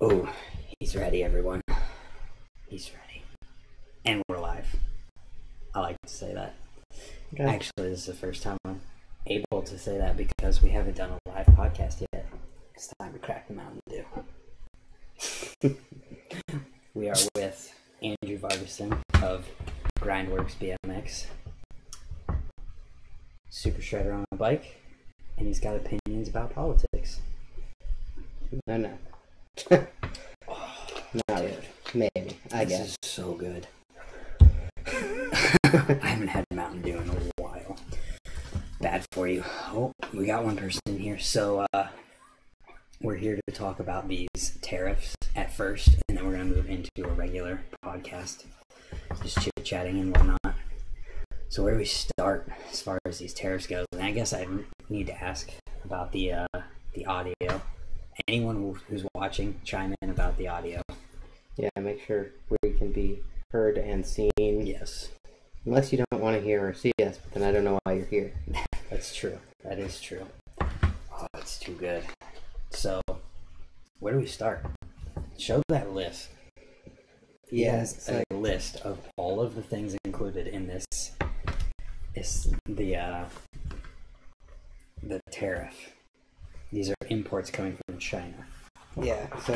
Oh, he's ready, everyone. He's ready. And we're live. I like to say that. Okay. Actually, this is the first time I'm able to say that because we haven't done a live podcast yet. It's time to crack the Mountain Dew. We are with Andrew Vargason of Grindworks BMX. Super shredder on a bike, and he's got opinions about politics. No. Not really. Maybe. I guess. This is so good. I haven't had Mountain Dew in a while. Bad for you. Oh, we got one person here. So, we're here to talk about these tariffs at first, and then we're going to move into a regular podcast. Just chit-chatting and whatnot. So where do we start as far as these tariffs go? And I guess I need to ask about the audio. Anyone who's watching, chime in about the audio. Yeah, make sure we can be heard and seen. Yes. Unless you don't want to hear or see us, but then I don't know why you're here. That's true. That is true. Oh, it's too good. So, where do we start? Show that list. Yes. A list of all of the things included in this. Is the tariff. These are imports coming from China. Yeah, so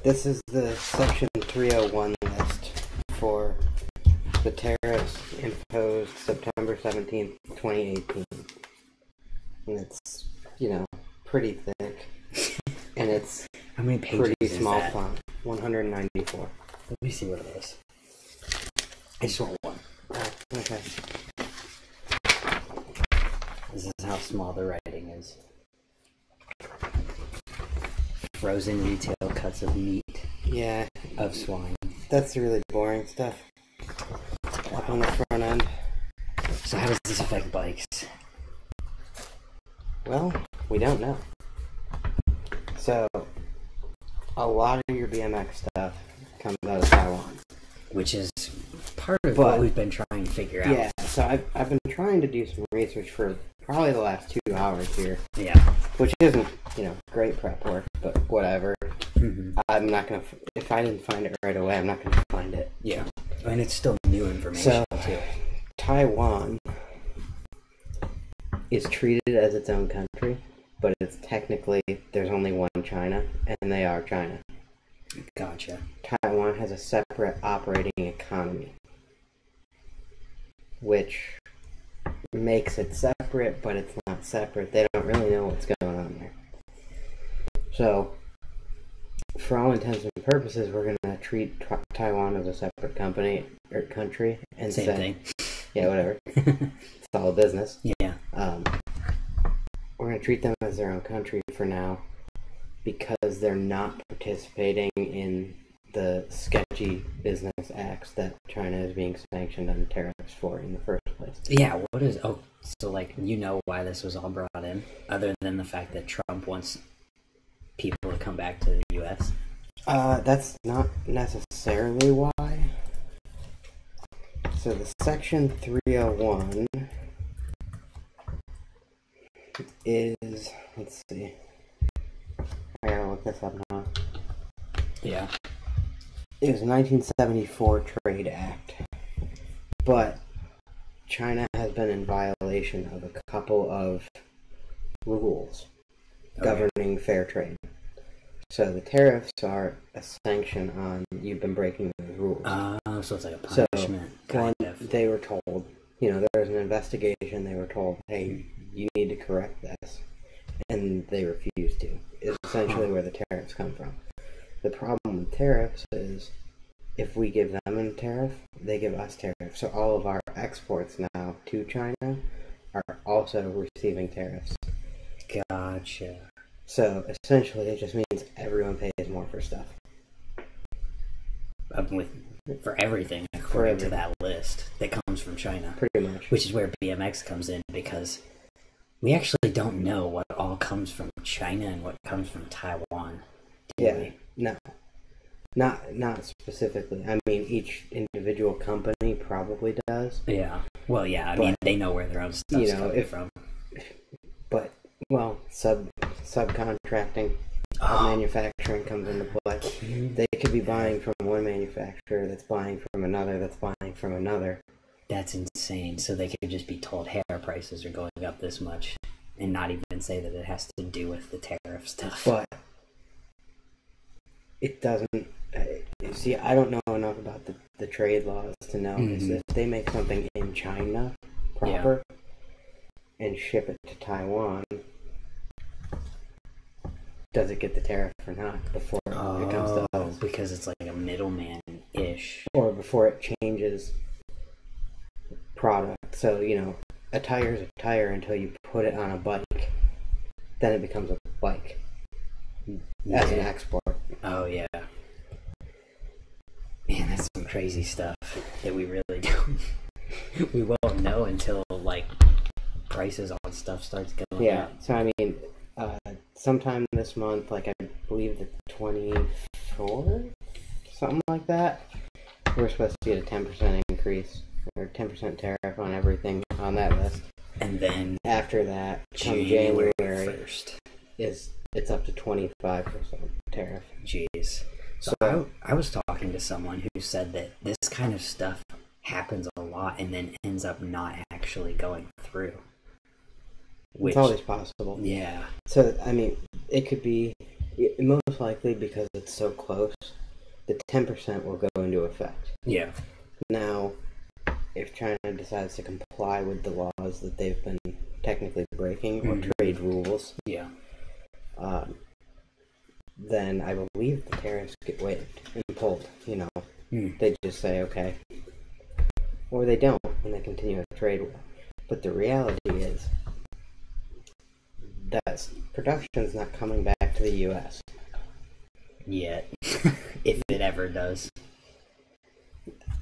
this is the Section 301 list for the tariffs imposed September 17th, 2018. And it's, pretty thick. And it's how many pages pretty small is that? font. 194. Let me see what it is. I just want one. Oh, okay. This is how small the writing is. Frozen retail cuts of meat. Yeah. Of swine. That's the really boring stuff. Up on the front end. So how does this affect bikes? Well, we don't know. So, a lot of your BMX stuff comes out of Taiwan. Which is part of what we've been trying to figure out. Yeah, so I've been trying to do some research for probably the last 2 hours here. Yeah. Which isn't, great prep work, but whatever. Mm-hmm. I'm not going to, if I didn't find it right away, I'm not going to find it. Yeah. And it's still new information, too. Taiwan is treated as its own country, but it's technically, there's only one China, and they are China. Gotcha. Taiwan has a separate operating economy, which makes it separate, but it's not separate. They don't really know what's going on there. So, for all intents and purposes, we're going to treat Taiwan as a separate company or country and Same thing. Yeah, whatever. It's all a business. Yeah. We're going to treat them as their own country for now because they're not participating in the sketchy business acts that China is being sanctioned on tariffs for in the first place. Yeah, what is... Oh, so, why this was all brought in, other than the fact that Trump wants people to come back to the U.S.? That's not necessarily why. So the Section 301 is... Let's see. I gotta look this up now. Yeah. It was a 1974 Trade Act, but China has been in violation of a couple of rules governing fair trade. So the tariffs are a sanction on you've been breaking those rules. So it's like a punishment. So they were told, there was an investigation, they were told, hey, you need to correct this. And they refused to. Is essentially where the tariffs come from. The problem with tariffs is if we give them a tariff, they give us tariffs. So all of our exports now to China are also receiving tariffs. Gotcha. So essentially it just means everyone pays more for stuff. For everything, according to that list that comes from China. Pretty much. Which is where BMX comes in because we actually don't know what all comes from China and what comes from Taiwan. No. Not specifically. I mean, each individual company probably does. Yeah. Well, yeah. I mean, they know where their own stuff's coming from. But, subcontracting. of manufacturing comes into play. They could be buying from one manufacturer that's buying from another that's buying from another. That's insane. So they could just be told, hey, our prices are going up this much, and not even say that it has to do with the tariff stuff. But it doesn't. See, I don't know enough about the trade laws to know if they make something in China proper and ship it to Taiwan, does it get the tariff or not before it comes to us? Because it's like a middleman-ish. Or before it changes product. So, a tire is a tire until you put it on a bike. Then it becomes a bike as an export. Oh, yeah. Man, that's some crazy stuff that we really don't. We won't know until, like, prices on stuff starts going up. So, I mean, sometime this month, like, I believe the 24th, something like that, we're supposed to get a 10% increase, or 10% tariff on everything on that list. And then after that, come January 1st, it's up to 25% tariff. Jeez. So I was talking to someone who said that this kind of stuff happens a lot and then ends up not actually going through. It's always possible. Yeah. So, I mean, it could be, most likely because it's so close, the 10% will go into effect. Yeah. Now, if China decides to comply with the laws that they've been technically breaking, or trade rules, then I believe the tariffs get waived and pulled, They just say, okay. Or they don't, and they continue a trade war. But the reality is that production's not coming back to the U.S. yet, if it ever does.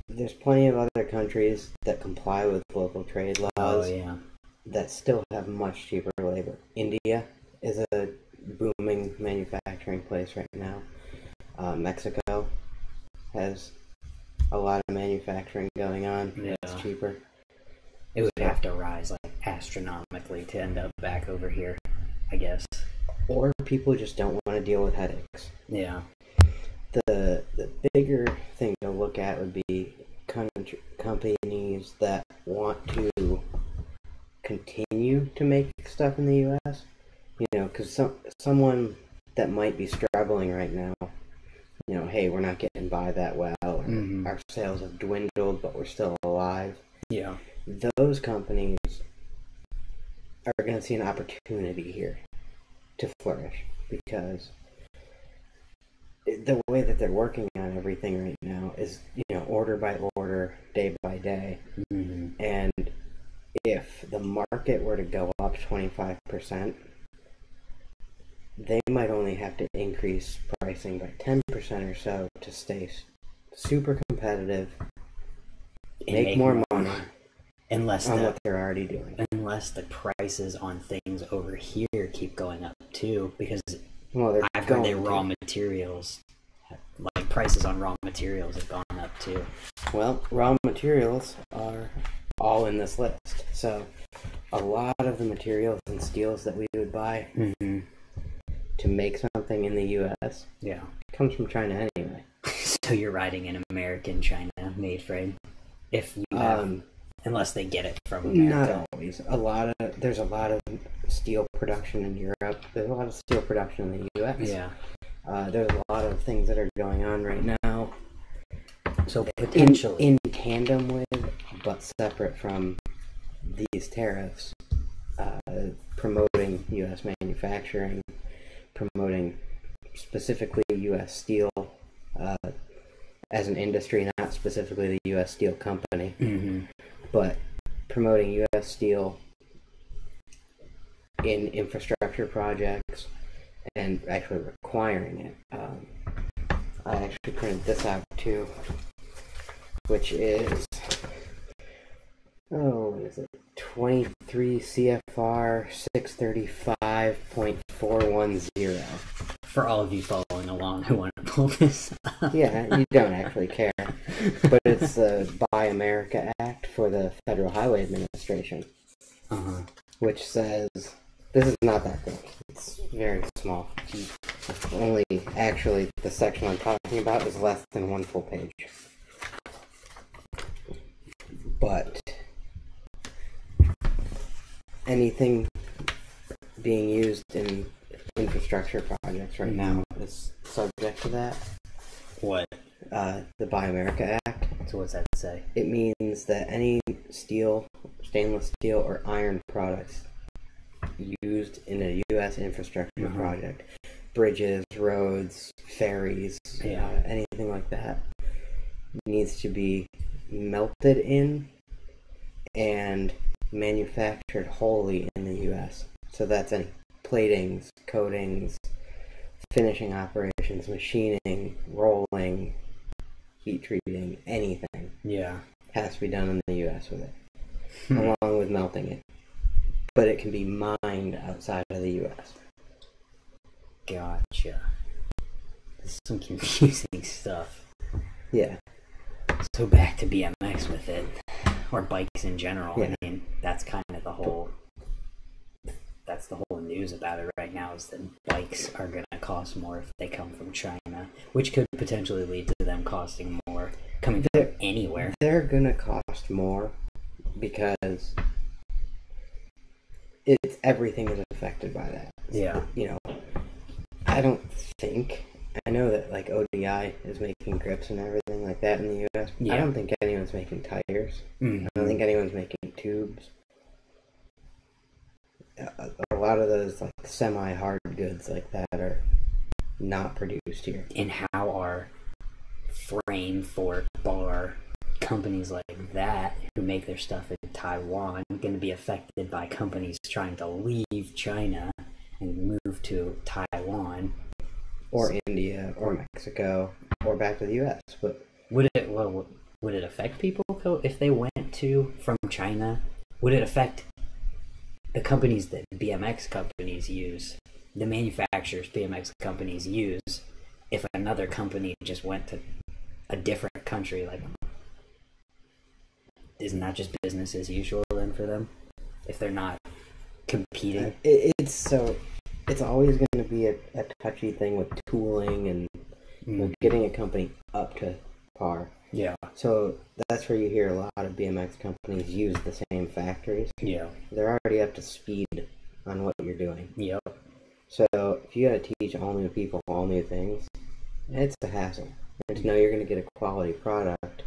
There's plenty of other countries that comply with local trade laws that still have much cheaper labor. India is a booming manufacturing place right now. Mexico has a lot of manufacturing going on. It's cheaper. It would have to rise like astronomically to end up back over here, I guess. Or people just don't want to deal with headaches. Yeah. The bigger thing to look at would be companies that want to continue to make stuff in the U.S. Because someone that might be struggling right now, hey, we're not getting by that well, or our sales have dwindled, but we're still alive. Yeah. Those companies are going to see an opportunity here to flourish, because the way that they're working on everything right now is, order by order, day by day. And if the market were to go up 25%, they might only have to increase pricing by 10% or so to stay super competitive, make more money, on what they're already doing. Unless the prices on things over here keep going up too, because I've heard that raw materials, like prices on raw materials have gone up too. Well, raw materials are all in this list. So a lot of the materials and steels that we would buy to make something in the U.S. comes from China anyway. So you're riding an American China-made frame, if you have, unless they get it from America. Not always. There's a lot of steel production in Europe. There's a lot of steel production in the U.S. Yeah. There's a lot of things that are going on right now. So potentially, in tandem with, but separate from these tariffs, promoting U.S. manufacturing, promoting specifically U.S. steel as an industry, not specifically the U.S. Steel Company, but promoting U.S. steel in infrastructure projects and actually requiring it. I actually printed this out too, which is, what is it? 23 CFR 635.410. For all of you following along who want to pull this up. Yeah, you don't actually care. But it's the Buy America Act for the Federal Highway Administration, which says, this is not that big, it's very small. Only, actually, the section I'm talking about is less than one full page. But anything being used in infrastructure projects right now is subject to that. What? The Buy America Act. So what's that say? It means that any steel, stainless steel, or iron products used in a U.S. infrastructure project, bridges, roads, ferries, anything like that, needs to be melted in and manufactured wholly in the U.S. So that's any platings, coatings, finishing operations, machining, rolling, heat treating, anything. Yeah. Has to be done in the U.S. with it, along with melting it. But it can be mined outside of the U.S. Gotcha. This is some confusing stuff. Yeah. So back to BMX with it, or bikes in general. Yeah. I mean, that's kind of the whole. That's the whole news about it right now, is that bikes are going to cost more if they come from China, which could potentially lead to them costing more coming from anywhere. They're going to cost more because everything is affected by that. Yeah. You know, I don't think, I know that like ODI is making grips and everything like that in the U.S. Yeah. I don't think anyone's making tires. I don't think anyone's making tubes. A lot of those like semi-hard goods like that are not produced here. And how are frame, fork, bar companies like that who make their stuff in Taiwan going to be affected by companies trying to leave China and move to Taiwan or India or Mexico or back to the U.S.? But would it affect people if they went from China? Would it affect the companies that BMX companies use, the manufacturers BMX companies use, if another company just went to a different country? Like, isn't that just business as usual then for them if they're not competing? It's always going to be a touchy thing with tooling and getting a company up to par. Yeah. So that's where you hear a lot of BMX companies use the same factories. Yeah. They're already up to speed on what you're doing. Yep. So if you got to teach all new people all new things, it's a hassle. And to know you're going to get a quality product,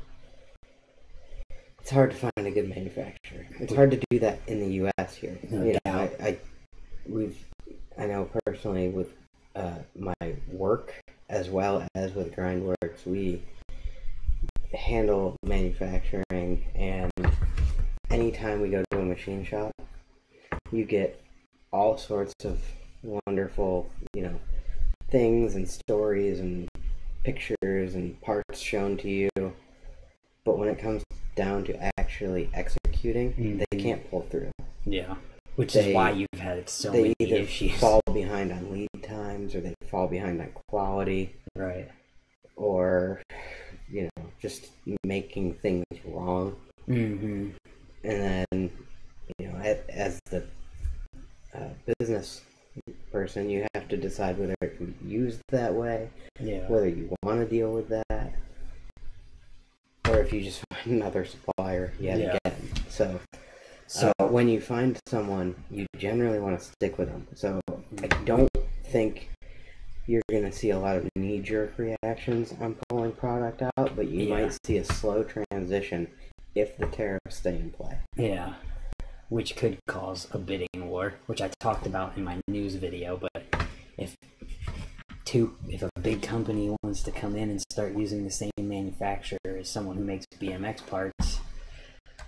it's hard to find a good manufacturer. It's hard to do that in the U.S. here. No doubt. I know personally with my work as well as with Grindworks, we handle manufacturing, and anytime we go to a machine shop, you get all sorts of wonderful, things and stories and pictures and parts shown to you. But when it comes down to actually executing, they can't pull through. Yeah. Which is why you've had so many issues. They either fall behind on lead times, or they fall behind on quality. Right. Or, just making things wrong. Mm-hmm. And then, as the business person, you have to decide whether it can be used that way, whether you want to deal with that, or if you just find another supplier yet again. So when you find someone, you generally want to stick with them. So I don't think you're going to see a lot of knee-jerk reactions on pulling product out, but you might see a slow transition if the tariffs stay in play. Yeah. Which could cause a bidding war, which I talked about in my news video. But if a big company wants to come in and start using the same manufacturer as someone who makes BMX parts,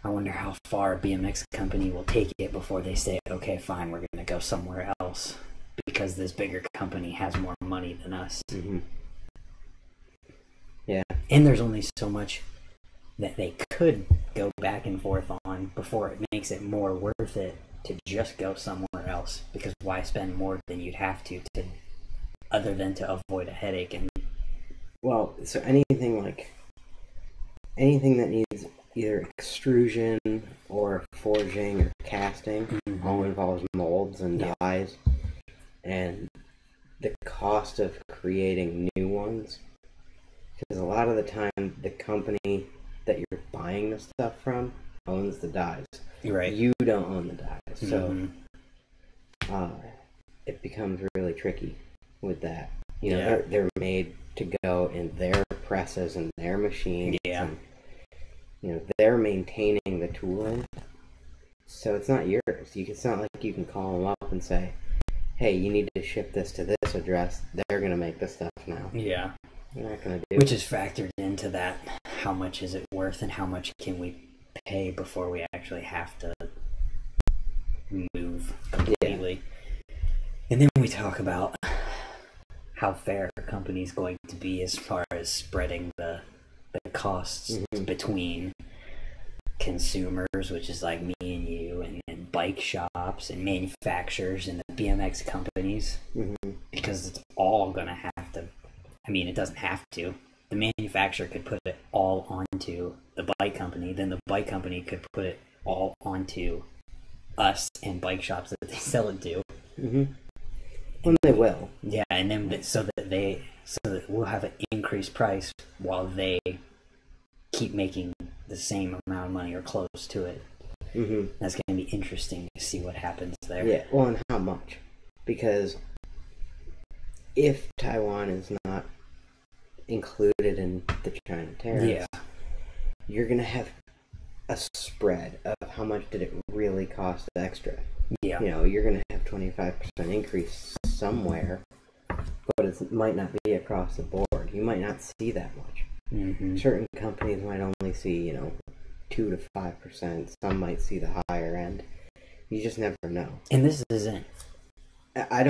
I wonder how far a BMX company will take it before they say, okay, fine, we're going to go somewhere else because this bigger company has more money than us. Mm-hmm. Yeah. And there's only so much that they could go back and forth on before it makes it more worth it to just go somewhere else, because why spend more than you'd have to other than to avoid a headache? And so anything that needs either extrusion or forging or casting all involves molds and dyes, and the cost of creating new ones, because a lot of the time the company that you're buying the stuff from owns the dies. Right. You don't own the dies, so it becomes really tricky with that. You know, they're made to go in their presses and their machines. Yeah. And, you know, they're maintaining the tooling, so it's not yours. It's not like you can call them up and say, hey, you need to ship this to this address. They're going to make the stuff now. Yeah. They're not going to do Which is factored into that. How much is it worth and how much can we pay before we actually have to move completely? Yeah. And then we talk about how fair a company's going to be as far as spreading the costs between consumers, which is like me and you, and bike shops and manufacturers and the BMX companies, because it's all going to have to, I mean, it doesn't have to. The manufacturer could put it all onto the bike company, then the bike company could put it all onto us and bike shops that they sell it to. Well, they will. Yeah, and then so that we'll have an increased price while they keep making the same amount of money or close to it. That's going to be interesting to see what happens there. Yeah, well, and how much? Because if Taiwan is not included in the China tariffs, you're going to have a spread of how much did it really cost extra. Yeah. You know, you're going to have 25% increase somewhere, but it might not be across the board. You might not see that much. Certain companies might only see, 2 to 5%. Some might see the higher end. You just never know. And this isn't. I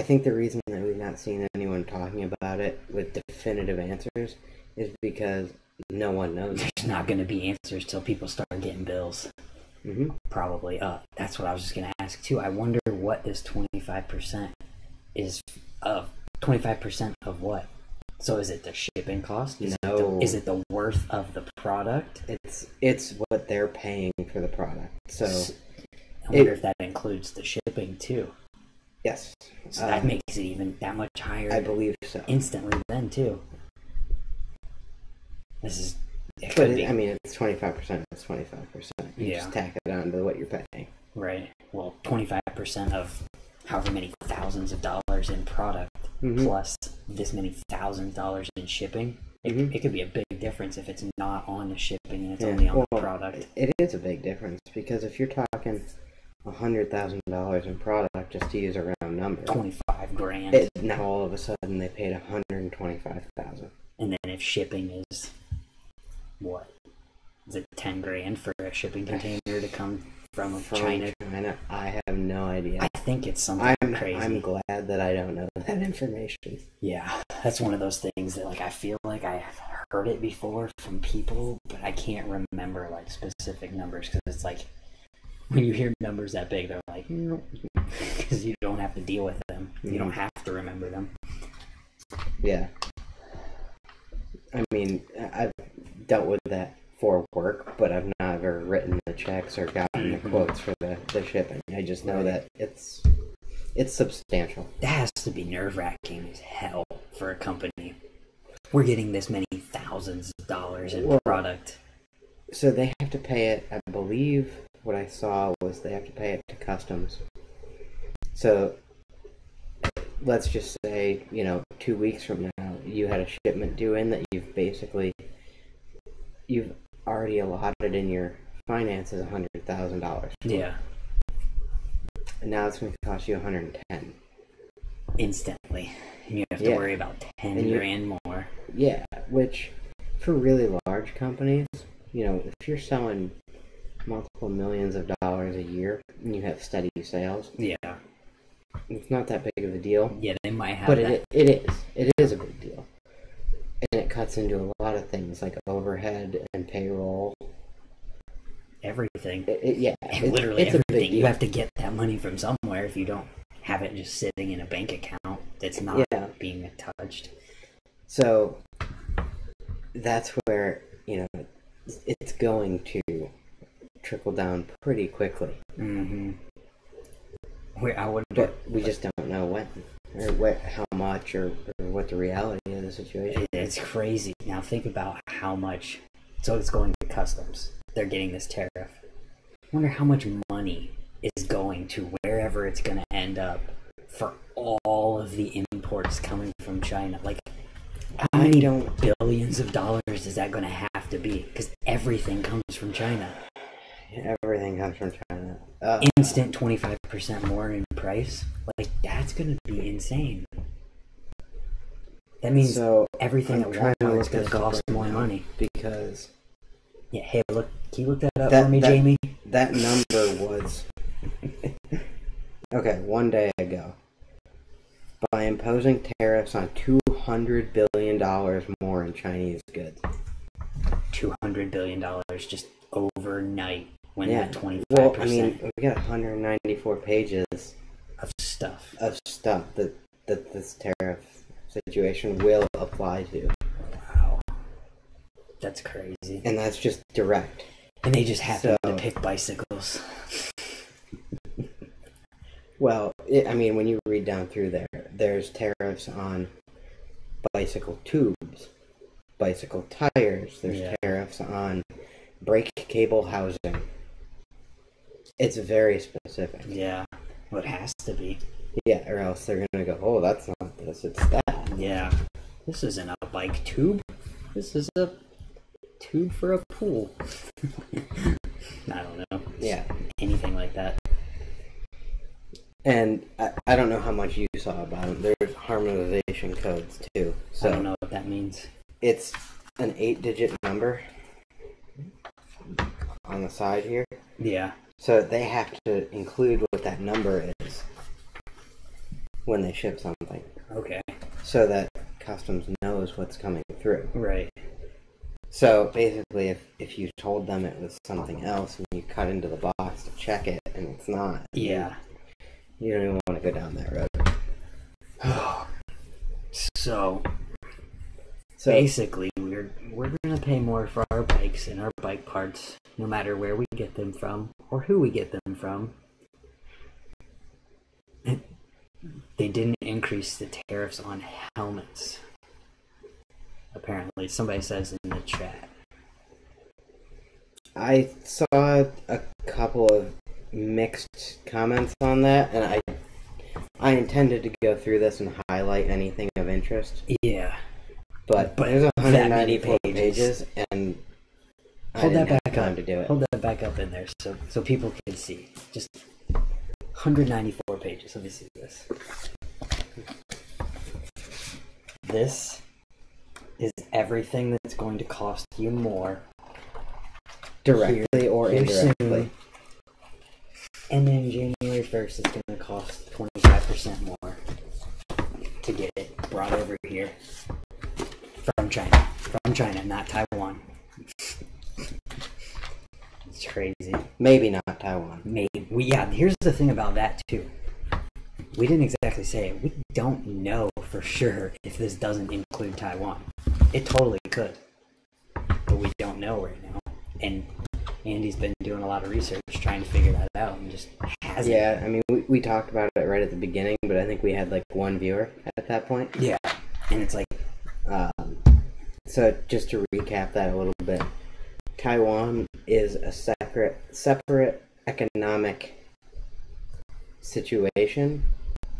think the reason that we've not seen anyone talking about it with definitive answers is because no one knows. There's not going to be answers till people start getting bills. Probably. That's what I was just going to ask too. I wonder what this 25% is of. 25% of what? So is it the shipping cost? Is it the worth of the product? It's what they're paying for the product. So I wonder if that includes the shipping too. Yes. So that makes it even that much higher. I believe so. Instantly then too. This is. It's 25%. It's 25%. You just tack it on to what you're paying. Right. Well, 25% of however many thousands of dollars in product plus this many thousands of dollars in shipping. It could be a big difference if it's not on the shipping and it's only on the product. It is a big difference because if you're talking $100,000 in product, just to use a round number, $25,000. Now all of a sudden they paid $125,000. And then if shipping is what? Is it $10,000 for a shipping container to come from China? I have no idea. I think it's something crazy. I'm glad that I don't know that information. Yeah, that's one of those things that I feel like I've heard it before from people, but I can't remember specific numbers because it's like when you hear numbers that big, they're like, because you don't have to deal with them. You don't have to remember them. Yeah. I mean, I've dealt with that for work, but I've never written the checks or gotten the quotes for the shipping. I just know that it's substantial. That has to be nerve-wracking as hell for a company. We're getting this many thousands of dollars in product. So they have to pay it, I believe what I saw was they have to pay it to customs. So let's just say, 2 weeks from now, you had a shipment due in that you've already allotted in your finances $100,000. Yeah. And now it's going to cost you $110,000 instantly, and you have to worry about $10,000 more. Yeah, which for really large companies, if you're selling multiple millions of dollars a year and you have steady sales, it's not that big of a deal. Yeah, they might have but that. It is a big deal. And it cuts into a lot of things like overhead and payroll. Everything. Literally everything. You have to get that money from somewhere if you don't have it just sitting in a bank account that's not being touched. So that's where, it's going to trickle down pretty quickly. But we just don't know when. or how much, or what the reality of the situation. It's crazy. Now think about how much. So it's going to customs. They're getting this tariff. I wonder how much money is going to wherever it's going to end up for all of the imports coming from China. Like, how many billions of dollars is that going to have to be? Because everything comes from China. Everything comes from China. Instant 25% more in price. Like, that's going to be insane. That means everything at Walmart is going to cost more money. Because... Yeah, hey, look, can you look that up for me, Jamie? That number was... Okay, one day ago. By imposing tariffs on $200 billion more in Chinese goods. $200 billion just overnight went at 25%. Well, I mean, we got 194 pages of stuff. That this tariff situation will apply to. Wow. That's crazy. And that's just direct. And they just happen to pick bicycles. Well, I mean, when you read down through there's tariffs on bicycle tubes, bicycle tires, there's tariffs on brake cable housing. It's very specific. Yeah, well, it has to be. Yeah, or else they're going to go, oh, that's not this, it's that. Yeah, this isn't a bike tube. This is a tube for a pool. I don't know. Yeah. Anything like that. And I don't know how much you saw about them. There's harmonization codes, too. So I don't know what that means. It's an 8-digit number on the side here. Yeah. So they have to include what that number is when they ship something. Okay. So that customs knows what's coming through. Right. So basically, if you told them it was something else and you cut into the box to check it and it's not, yeah, you don't even want to go down that road. So basically, we're gonna pay more for our bikes and our bike parts, no matter where we get them from or who we get them from. And they didn't increase the tariffs on helmets. Apparently, somebody says in the chat. I saw a couple of mixed comments on that, and I intended to go through this and highlight anything of interest. Yeah. But there's 194 pages, and hold that back time up. To do it. Hold that back up in there so people can see. Just 194 pages. Let me see this. This is everything that's going to cost you more. Directly or indirectly. Soon. And then January 1st, it's going to cost 25% more to get it brought over here from China. From China, not Taiwan. It's crazy. Maybe not Taiwan. Maybe. Yeah, here's the thing about that, too. We didn't exactly say it. We don't know for sure if this doesn't include Taiwan. It totally could. But we don't know right now. And Andy's been doing a lot of research trying to figure that out and just hasn't. Yeah, I mean, we talked about it right at the beginning, but I think we had like one viewer at that point. Yeah. And it's like... So just to recap that a little bit, Taiwan is a separate economic situation,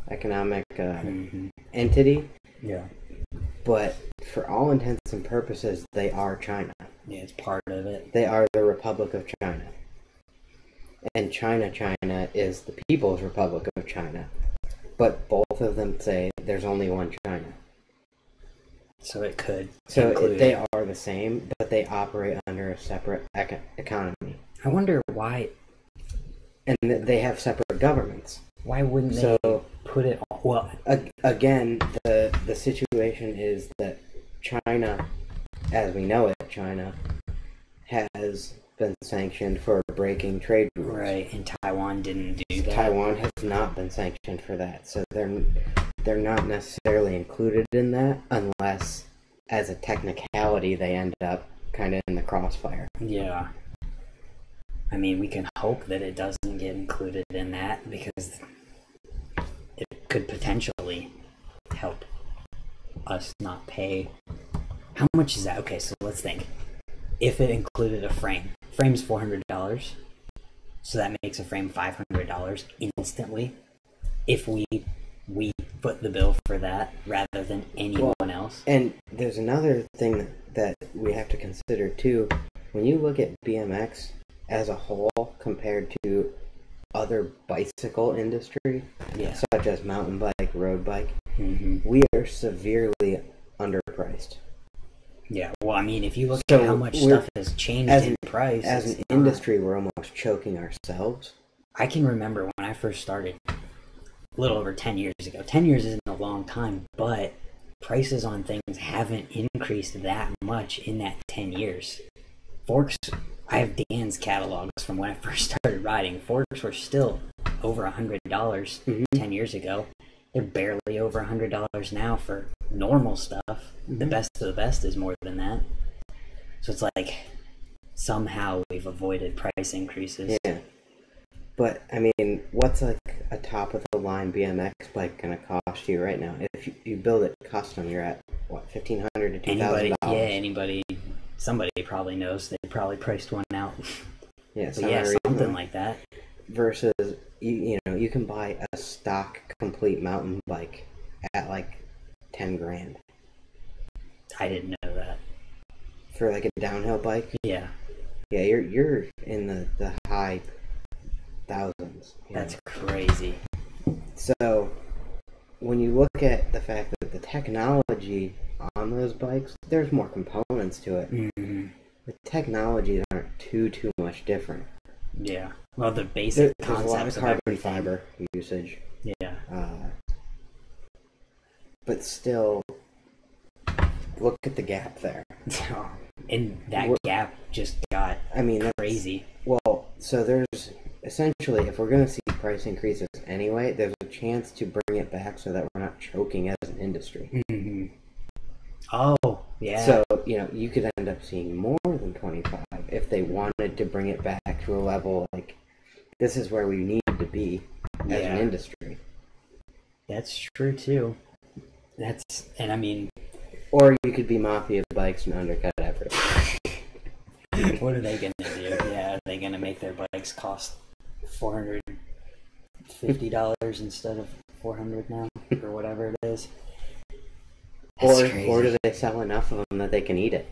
economic entity. Yeah. But for all intents and purposes, they are China. Yeah, it's part of it. They are the Republic of China. And China is the People's Republic of China. But both of them say there's only one China. So it could. So they are the same, but they operate under a separate economy. I wonder why. And they have separate governments. Why wouldn't they put it on? Well, again, the situation is that China, as we know it, China has been sanctioned for breaking trade rules. Right, and Taiwan didn't do that. Taiwan has not been sanctioned for that, so they're not necessarily included in that unless, as a technicality, they end up kind of in the crossfire. Yeah. I mean, we can hope that it doesn't get included in that because it could potentially us not pay. How much is that? Okay, so let's think. If it included a frame's $400, so that makes a frame $500 instantly. If we foot the bill for that rather than anyone else. And there's another thing that we have to consider too. When you look at BMX as a whole compared to other bicycle industry, such as mountain bike, road bike, we are severely underpriced. Yeah, well, I mean, if you look at how much stuff has changed in price... As an industry, we're almost choking ourselves. I can remember when I first started, a little over 10 years ago. 10 years isn't a long time, but prices on things haven't increased that much in that 10 years. Forks, I have Dan's catalogs from when I first started riding. Forks were still over $100 10 years ago. They're barely over $100 now for normal stuff. The best of the best is more than that. So it's like somehow we've avoided price increases. Yeah. But, I mean, what's like a top-of-the-line BMX bike going to cost you right now? If you build it custom, you're at, what, $1,500 to $2,000? Anybody, somebody probably knows. They probably priced one out. Yeah, something like that. Versus, you know, you can buy a stock complete mountain bike at like 10 grand. I didn't know that. For like a downhill bike? Yeah. Yeah, you're in the high thousands. That's crazy. So, when you look at the fact that the technology on those bikes, there's more components to it. The technologies aren't too much different. Yeah. Well, the basic there's a lot of carbon fiber usage. Yeah. But still, look at the gap there. And that gap just got crazy. Well, so there's essentially, if we're going to see price increases anyway, there's a chance to bring it back so that we're not choking as an industry. Oh, yeah. So, you know, you could end up seeing more than 25 if they wanted to bring it back to a level like, this is where we need to be as an industry. That's true, too. I mean... Or you could be Mafia bikes and undercut everything. What are they going to do? Yeah, are they going to make their bikes cost $450 instead of $400 now? Or whatever it is? Or do they sell enough of them that they can eat it?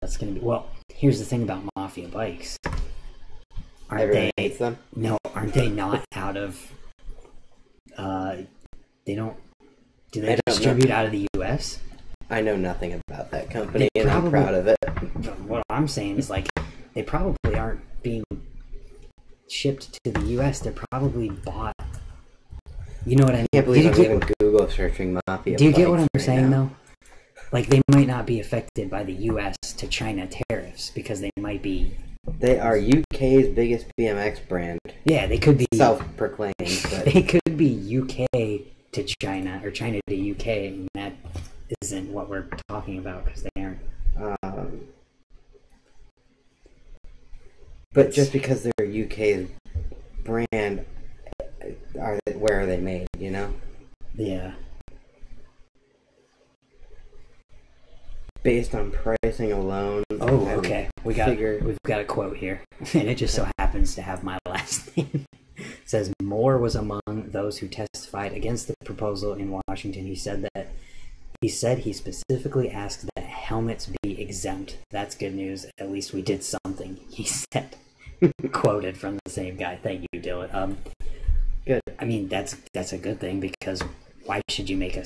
That's going to be... Well, here's the thing about Mafia bikes. Everyone hates them? No, aren't they not out of... they don't... Do they distribute out of the U.S.? I know nothing about that company, and I'm proud of it. What I'm saying is, like, they probably aren't being shipped to the U.S. They're probably bought... You know what I mean? I can't believe I'm even Google searching Mafia. Do you get what I'm saying, though? Like, they might not be affected by the U.S. to China tariffs, because they might be... They are UK's biggest BMX brand. Yeah, they could be... Self-proclaimed, but... They could be UK to China, or China to UK, and that isn't what we're talking about, because they aren't. But just because they're UK's brand, where are they made, you know? Yeah. Based on pricing alone... Oh, okay. We've got a quote here, and it just so happens to have my last name. It says, Moore was among those who testified against the proposal in Washington. He said he specifically asked that helmets be exempt. That's good news. At least we did something, he said. Quoted from the same guy. Thank you, Dylan. Good. I mean, that's a good thing, because why should you make a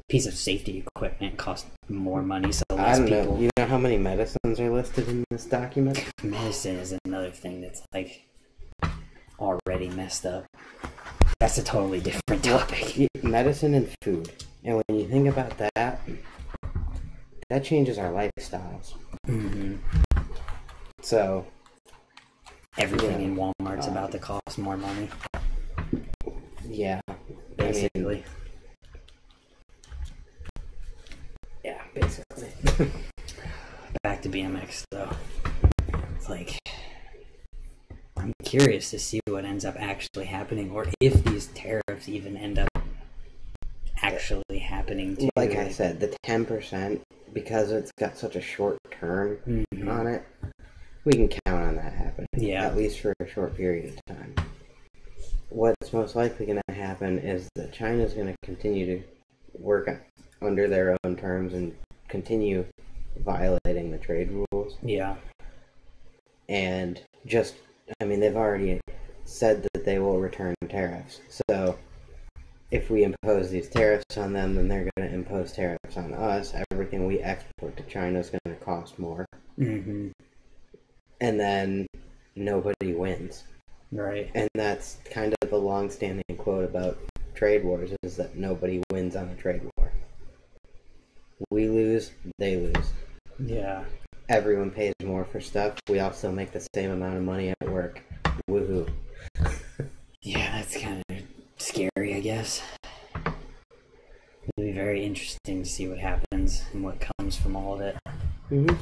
piece of safety equipment cost more money so less people... I don't know. You know how many medicines are listed in this document? Medicine is another thing that's, like, already messed up. That's a totally different topic. Medicine and food. And when you think about that, that changes our lifestyles. So... Everything in Walmart's about to cost more money. Yeah. Basically. Yeah, basically. Back to BMX, though. It's like... I'm curious to see what ends up actually happening, or if these tariffs even end up actually happening too. Like I said, the 10%, because it's got such a short term on it, we can count on that happening. Yeah. At least for a short period of time. What's most likely going to happen is that China's going to continue to work under their own terms and continue violating the trade rules. Yeah. And just, I mean, they've already said that they will return tariffs. So if we impose these tariffs on them, then they're going to impose tariffs on us. Everything we export to China is going to cost more. Mm-hmm. And then nobody wins. Right. And that's kind of the long-standing quote about trade wars, is that nobody wins on a trade war. We lose, they lose. Yeah. Everyone pays more for stuff. We all still make the same amount of money at work. Woohoo. Yeah, that's kind of scary, I guess. It'll be very interesting to see what happens and what comes from all of it. Mm-hmm.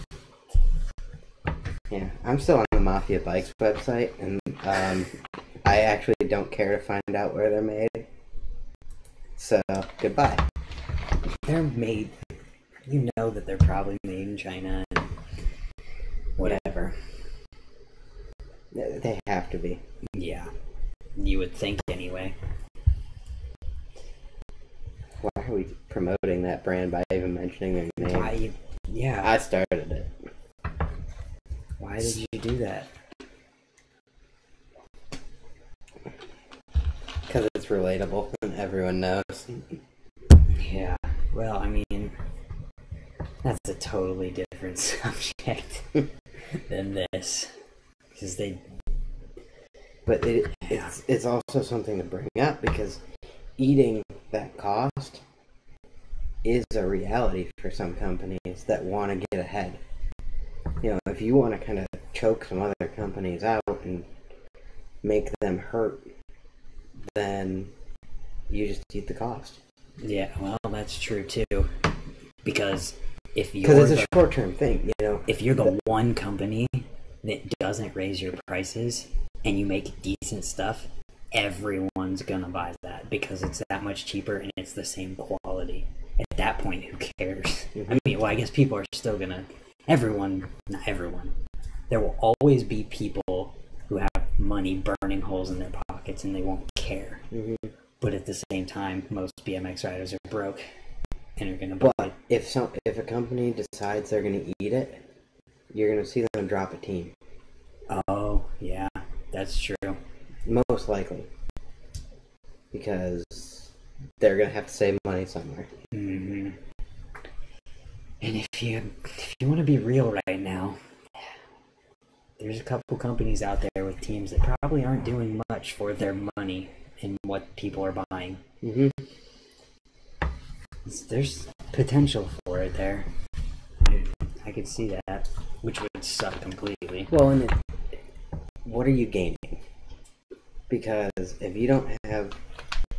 Yeah, I'm still on the Mafia Bikes website, and I actually don't care to find out where they're made. So, goodbye. They're made... You know that they're probably made in China and whatever. They have to be. Yeah. You would think anyway. Why are we promoting that brand by even mentioning their name? Yeah. I started it. Why did you do that? Because it's relatable and everyone knows. Yeah. Well, I mean, that's a totally different subject than this. Because they... But it's also something to bring up, because eating that cost is a reality for some companies that want to get ahead. You know, if you want to kind of choke some other companies out and make them hurt, then you just eat the cost. Yeah, well, that's true too. Because if you're... Because it's a short-term thing, you know. If you're the one company that doesn't raise your prices and you make decent stuff, everyone's gonna buy that because it's that much cheaper and it's the same quality. At that point, who cares? Mm-hmm. I mean, well, I guess people are still gonna... Not everyone. There will always be people who have money burning holes in their pockets and they won't care. Mm-hmm. But at the same time, most BMX riders are broke and are going to buy it. If a company decides they're going to eat it, you're going to see them drop a team. Oh, yeah, that's true. Most likely. Because they're going to have to save money somewhere. Mm-hmm. And if you want to be real right now, there's a couple companies out there with teams that probably aren't doing much for their money and what people are buying. Mm-hmm. There's potential for it there. I could see that, which would suck completely. Well, and what are you gaining? Because if you don't have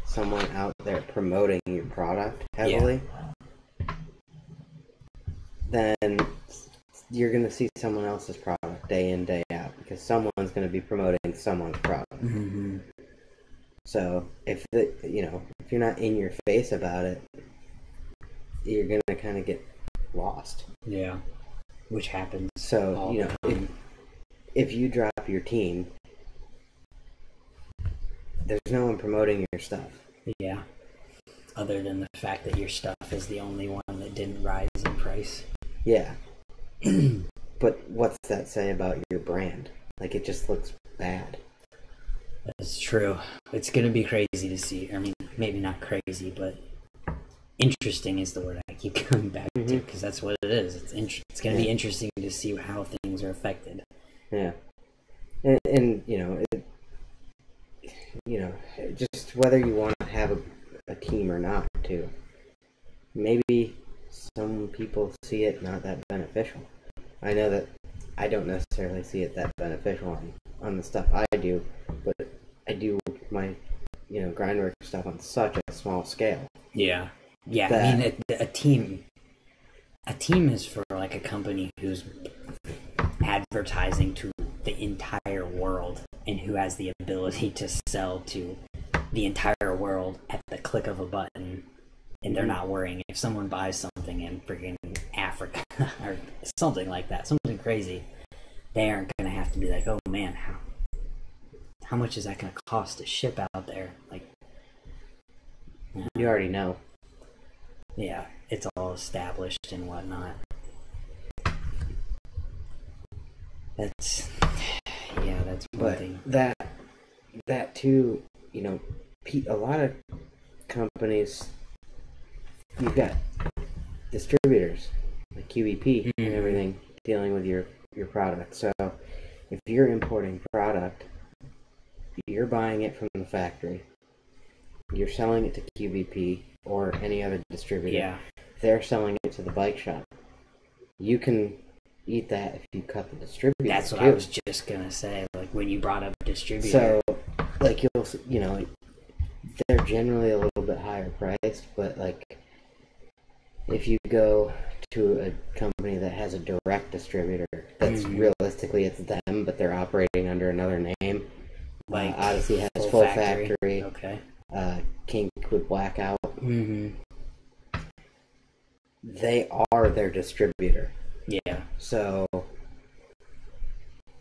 someone out there promoting your product heavily, then you're going to see someone else's product day in, day out, because someone's going to be promoting someone's product. Mm-hmm. So if you're not in your face about it, you're going to kind of get lost. Yeah, which happens. So, you know, if you drop your team, there's no one promoting your stuff. Yeah, other than the fact that your stuff is the only one that didn't rise in price. Yeah. But what's that say about your brand? Like, it just looks bad. That's true. It's going to be crazy to see. I mean, maybe not crazy, but interesting is the word I keep coming back to, because that's what it is. It's going to be interesting to see how things are affected. Yeah. And just whether you want to have a team or not, too. Maybe some people see it not that beneficial. I know that I don't necessarily see it that beneficial on the stuff I do, but I do my, Grindworks stuff on such a small scale. Yeah. Yeah, I mean, a team is for, like, a company who's advertising to the entire world and who has the ability to sell to the entire world at the click of a button and they're not worrying if someone buys something in freaking Africa or something like that, something crazy. They aren't going to have to be like, oh man, how much is that going to cost to ship out there? Like, you already know. Yeah, it's all established and whatnot. That's one thing. That too, you know, a lot of companies, you've got distributors like QVP and everything dealing with your product. So if you're importing product, you're buying it from the factory, you're selling it to QVP or any other distributor. Yeah. They're selling it to the bike shop. You can eat that if you cut the distributor. That's what I was just gonna say. Like when you brought up distributor. So, like you know, they're generally a little bit higher priced, but like if you go to a company that has a direct distributor, that's realistically it's them, but they're operating under another name. Like Odyssey has full factory. Okay. Kink with Blackout. They are their distributor. Yeah. So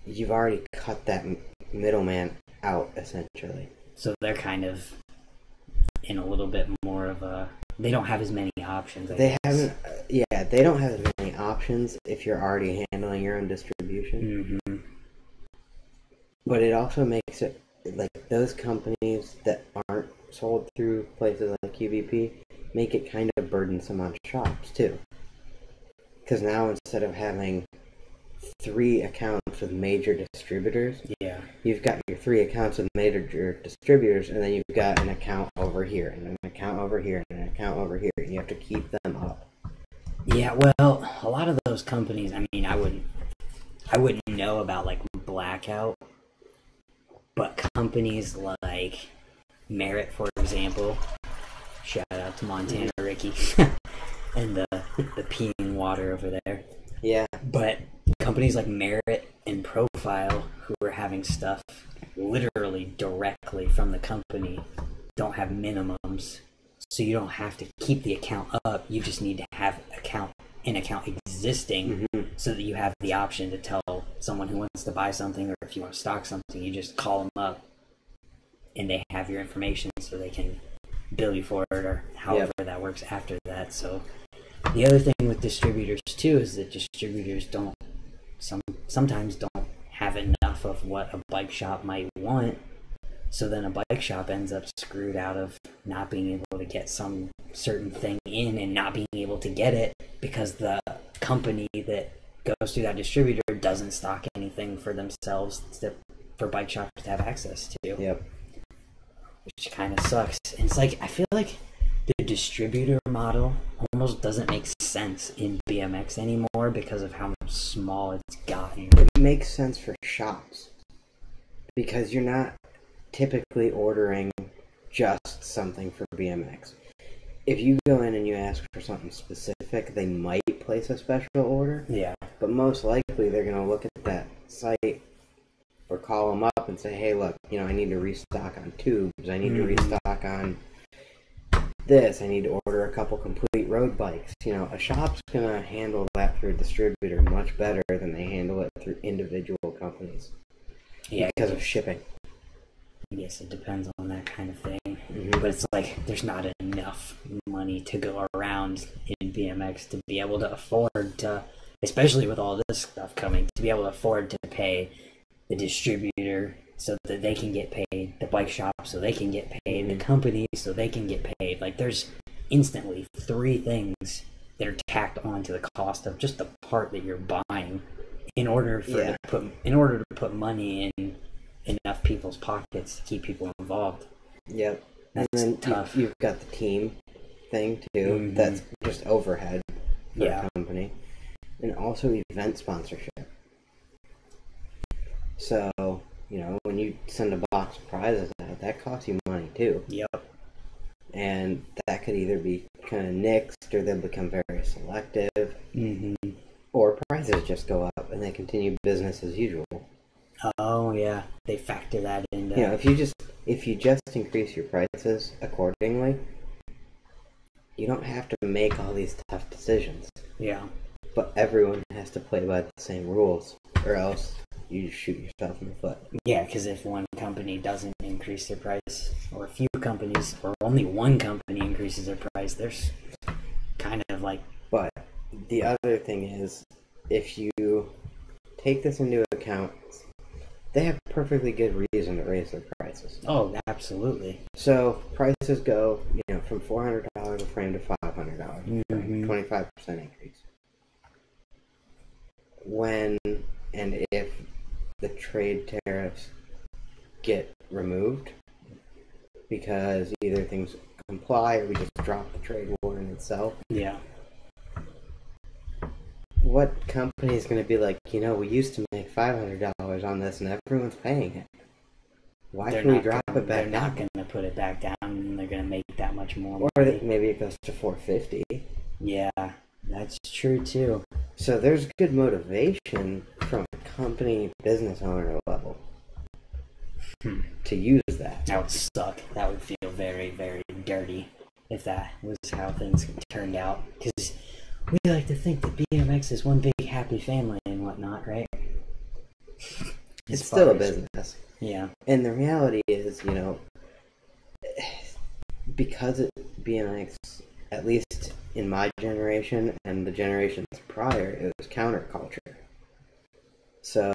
you've already cut that middleman out, essentially. So they're kind of in a little bit more of a... They don't have as many options, I guess. They don't have as many options if you're already handling your own distribution. But it also makes it, like, those companies that aren't sold through places like QVP make it kind of burdensome on shops, too. Because now instead of having 3 accounts with major distributors, you've got your 3 accounts with major distributors, and then you've got an account over here, and an account over here, and an account over here, and you have to keep them up. Yeah, well, a lot of those companies, I mean, I wouldn't know about, like, Blackout, but companies like Merit, for example, shout out to Montana Ricky, and the peeing water over there. Yeah. But companies like Merit and Profile, who are having stuff literally directly from the company, don't have minimums. So you don't have to keep the account up. You just need to have an account existing so that you have the option to tell someone who wants to buy something, or if you want to stock something, you just call them up and they have your information so they can bill you for it, or however that works after that. So the other thing with distributors too is that distributors sometimes don't have enough of what a bike shop might want. So then a bike shop ends up screwed out of not being able to get some certain thing in and not being able to get it because the company that goes through that distributor doesn't stock anything for themselves for bike shops to have access to. Yep. Which kind of sucks. And it's like, I feel like the distributor model almost doesn't make sense in BMX anymore because of how small it's gotten. It makes sense for shops because you're not typically ordering just something for BMX. If you go in and you ask for something specific, they might place a special order. Yeah. But most likely they're going to look at that site or call them up and say, hey, look, you know, I need to restock on tubes. I need to restock on this. I need to order a couple complete road bikes. You know, a shop's going to handle that through a distributor much better than they handle it through individual companies. Yeah. Because of shipping. I guess it depends on that kind of thing. But it's like there's not enough money to go around in BMX to be able to afford to, especially with all this stuff coming, to be able to afford to pay the distributor so that they can get paid, the bike shop so they can get paid, the company so they can get paid. Like there's instantly 3 things that are tacked on to the cost of just the part that you're buying in order to put money in enough people's pockets to keep people involved. Yep. That's and then tough. You've got the team thing too. That's just overhead for a company. And also event sponsorship. So, you know, when you send a box of prizes out, that costs you money too. Yep. And that could either be kind of nixed or they'll become very selective. Or prices just go up and they continue business as usual. Oh yeah, they factor that into. You know, if you just increase your prices accordingly, you don't have to make all these tough decisions. Yeah. But everyone has to play by the same rules, or else you just shoot yourself in the foot. Yeah, because if one company doesn't increase their price, or a few companies, or only one company increases their price, there's kind of like... But the other thing is, if you take this into account, they have perfectly good reason to raise their prices. Oh, absolutely. So prices go, from $400 a frame to $500 a frame, 25% increase. When and if the trade tariffs get removed, because either things comply or we just drop the trade war in itself. Yeah. What company is going to be like, we used to make $500 on this and everyone's paying it. Why should we drop it back down? They're not going to put it back down and they're going to make that much more Or money. maybe it goes to $450. Yeah, that's true too. So there's good motivation from a company business owner level to use that. That would suck. That would feel very, very dirty if that was how things turned out. Because we like to think that BMX is one big happy family and whatnot, right? It's still a business. Yeah. And the reality is, because BMX, at least in my generation and the generations prior, it was counterculture. So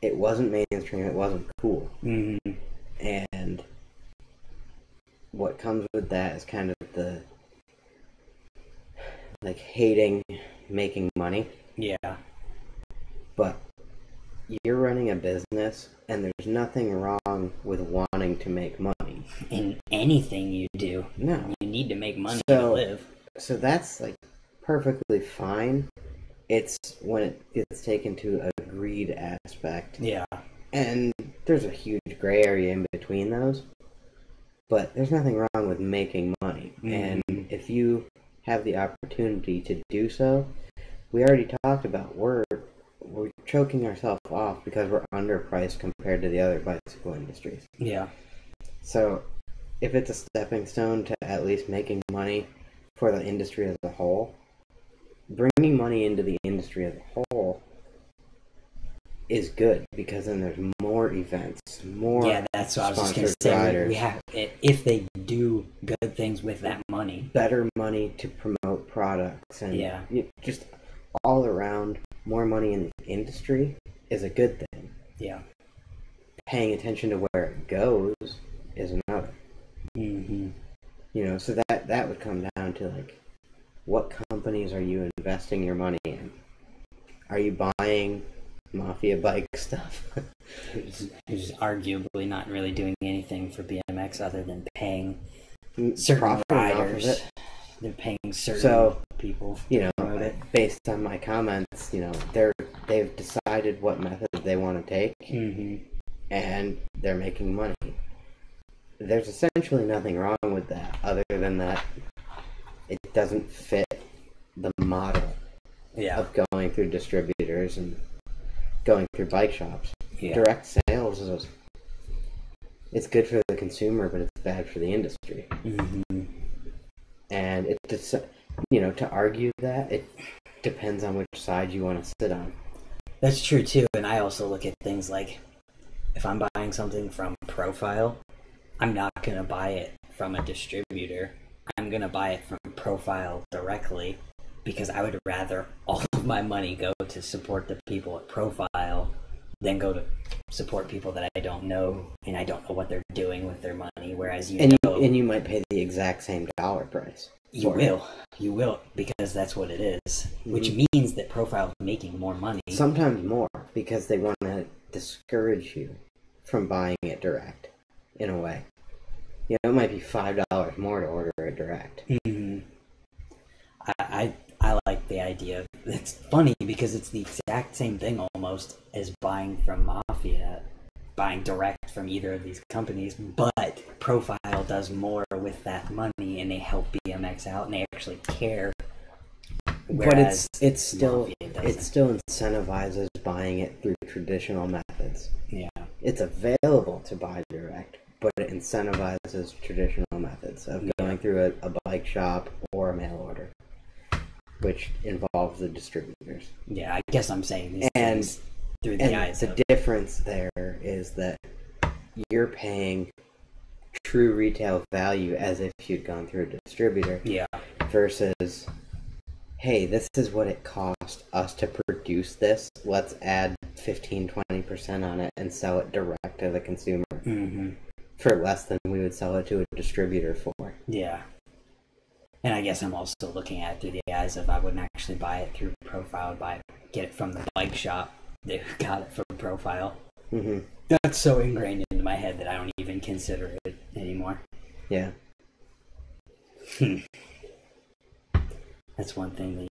it wasn't mainstream, it wasn't cool. Mm-hmm. And what comes with that is kind of the hating making money. Yeah. But you're running a business and there's nothing wrong with wanting to make money. In anything you do. No. You need to make money to live. So that's perfectly fine. It's when it gets taken to a greed aspect. Yeah. And there's a huge gray area in between those. But there's nothing wrong with making money. Mm-hmm. And if you have the opportunity to do so, we already talked about we're choking ourselves off because we're underpriced compared to the other bicycle industries. Yeah. So if it's a stepping stone to at least making money for the industry as a whole, bringing money into the industry as a whole is good, because then there's more events, more yeah, that's what I was just going to say. We have, if they do good things with that money, better money to promote products, and just all around, more money in the industry is a good thing. Yeah. Paying attention to where it goes is another. Mm-hmm. So that would come down to what companies are you investing your money in? Are you buying mafia bike stuff? Who's arguably not really doing anything for BMX other than paying certain riders. They're paying certain people. Based on my comments, they've decided what method they want to take, and they're making money. There's essentially nothing wrong with that, other than that it doesn't fit the model of going through distributors and going through bike shops. Yeah. Direct sales it's good for the consumer, but it's bad for the industry. Mm-hmm. And to argue that, it depends on which side you want to sit on. That's true too, and I also look at things like, if I'm buying something from Profile, I'm not going to buy it from a distributor. I'm going to buy it from Profile directly, because I would rather all of my money go to support the people at Profile than go to support people that I don't know, and I don't know what they're doing with their money, whereas you might pay the exact same dollar price. You will, because that's what it is, which means that Profile's making more money. Sometimes more, because they want to discourage you from buying it direct, in a way. It might be $5 more to order it direct. Mm-hmm. I like the idea. It's funny because it's the exact same thing almost as buying from Mafia, buying direct from either of these companies, but Profile does more with that money, and they help BMX out, and they actually care. But it still incentivizes buying it through traditional methods. Yeah. It's available to buy direct, but it incentivizes traditional methods of going through a bike shop or a mail order, which involves the distributors. Yeah, I guess I'm saying these things through the eyes. The difference there is that you're paying true retail value as if you'd gone through a distributor. Yeah. Versus, hey, this is what it cost us to produce this. Let's add 15-20% on it and sell it direct to the consumer for less than we would sell it to a distributor for. Yeah. And I guess I'm also looking at it through the eyes of I wouldn't actually buy it through Profile, get it from the bike shop that got it from Profile. Mm-hmm. That's so ingrained into my head that I don't even consider it anymore. Yeah. That's one thing that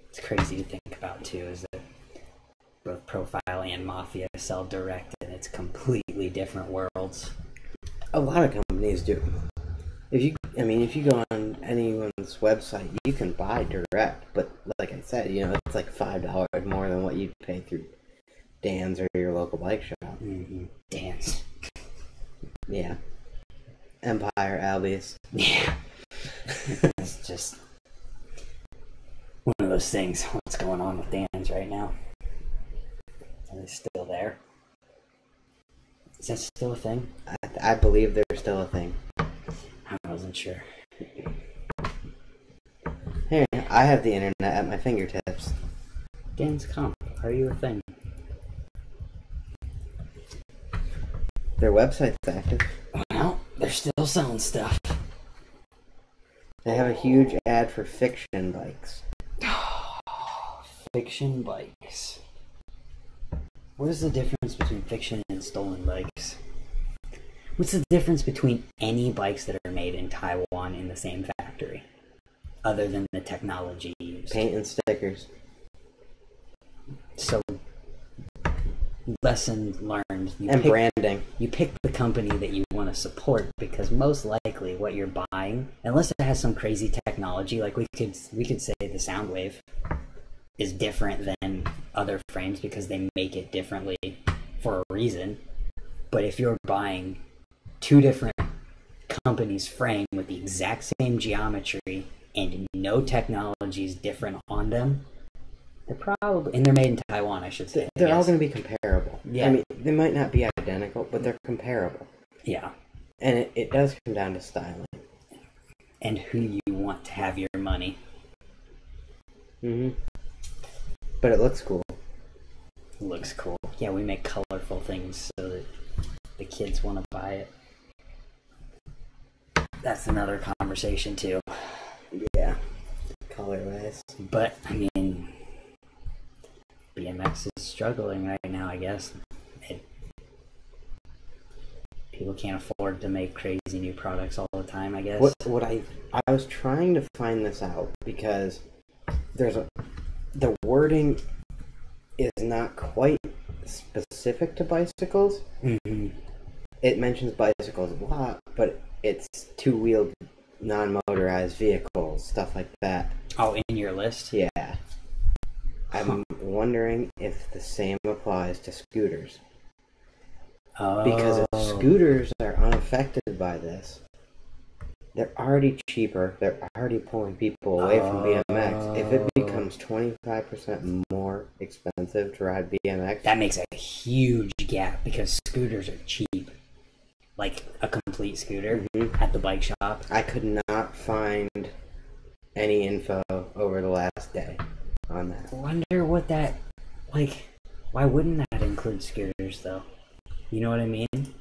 it's crazy to think about too, is that both Profile and Mafia sell direct, and it's completely different worlds. A lot of companies do. If you go on anyone's website, you can buy direct, but like I said, it's like $5 more than what you'd pay through Dan's or your local bike shop. Mm-hmm. Dan's. Yeah. Empire, Albius. Yeah. It's just one of those things. What's going on with Dan's right now? Are they still there? Is that still a thing? I believe they're still a thing. I wasn't sure. Here, I have the internet at my fingertips. Dan's Comp, are you a thing? Their website's active. Well, they're still selling stuff. They have a huge ad for fiction bikes. Fiction bikes. What is the difference between fiction and stolen bikes? What's the difference between any bikes that are made in Taiwan in the same factory, other than the technology used? Paint and stickers. So, lesson learned. Branding. You pick the company that you want to support, because most likely what you're buying, unless it has some crazy technology, like we could say the Soundwave is different than other frames because they make it differently for a reason. But if you're buying two different companies' frame with the exact same geometry and no technology is different on them, they're made in Taiwan, I should say. They're all going to be comparable. Yeah. I mean, they might not be identical, but they're comparable. Yeah. And it does come down to styling. And who you want to have your money. Mm-hmm. But it looks cool. It looks cool. Yeah, we make colorful things so that the kids want to buy it. That's another conversation too. Yeah. Color-wise. But, I mean, BMX is struggling right now, I guess. People can't afford to make crazy new products all the time, I guess. What I was trying to find this out because the wording is not quite specific to bicycles. Mm-hmm. It mentions bicycles a lot, but it's two-wheeled, non-motorized vehicles, stuff like that. Oh, in your list? Yeah. I'm wondering if the same applies to scooters. Oh. Because if scooters are unaffected by this, they're already cheaper, they're already pulling people away from BMX. If it becomes 25% more expensive to ride BMX... That makes a huge gap, because scooters are cheap. Like a complete scooter at the bike shop. I could not find any info over the last day on that. I wonder what that... Like, why wouldn't that include scooters, though? You know what I mean?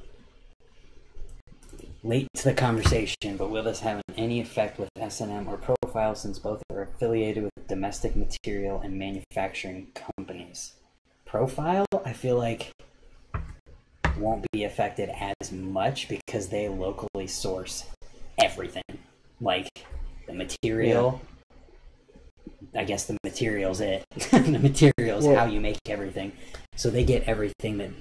Late to the conversation, but will this have any effect with S&M or Profile, since both are affiliated with domestic material and manufacturing companies? Profile, I feel like, won't be affected as much because they locally source everything. Like, the material... I guess the material's it. The material's how you make everything. So they get everything that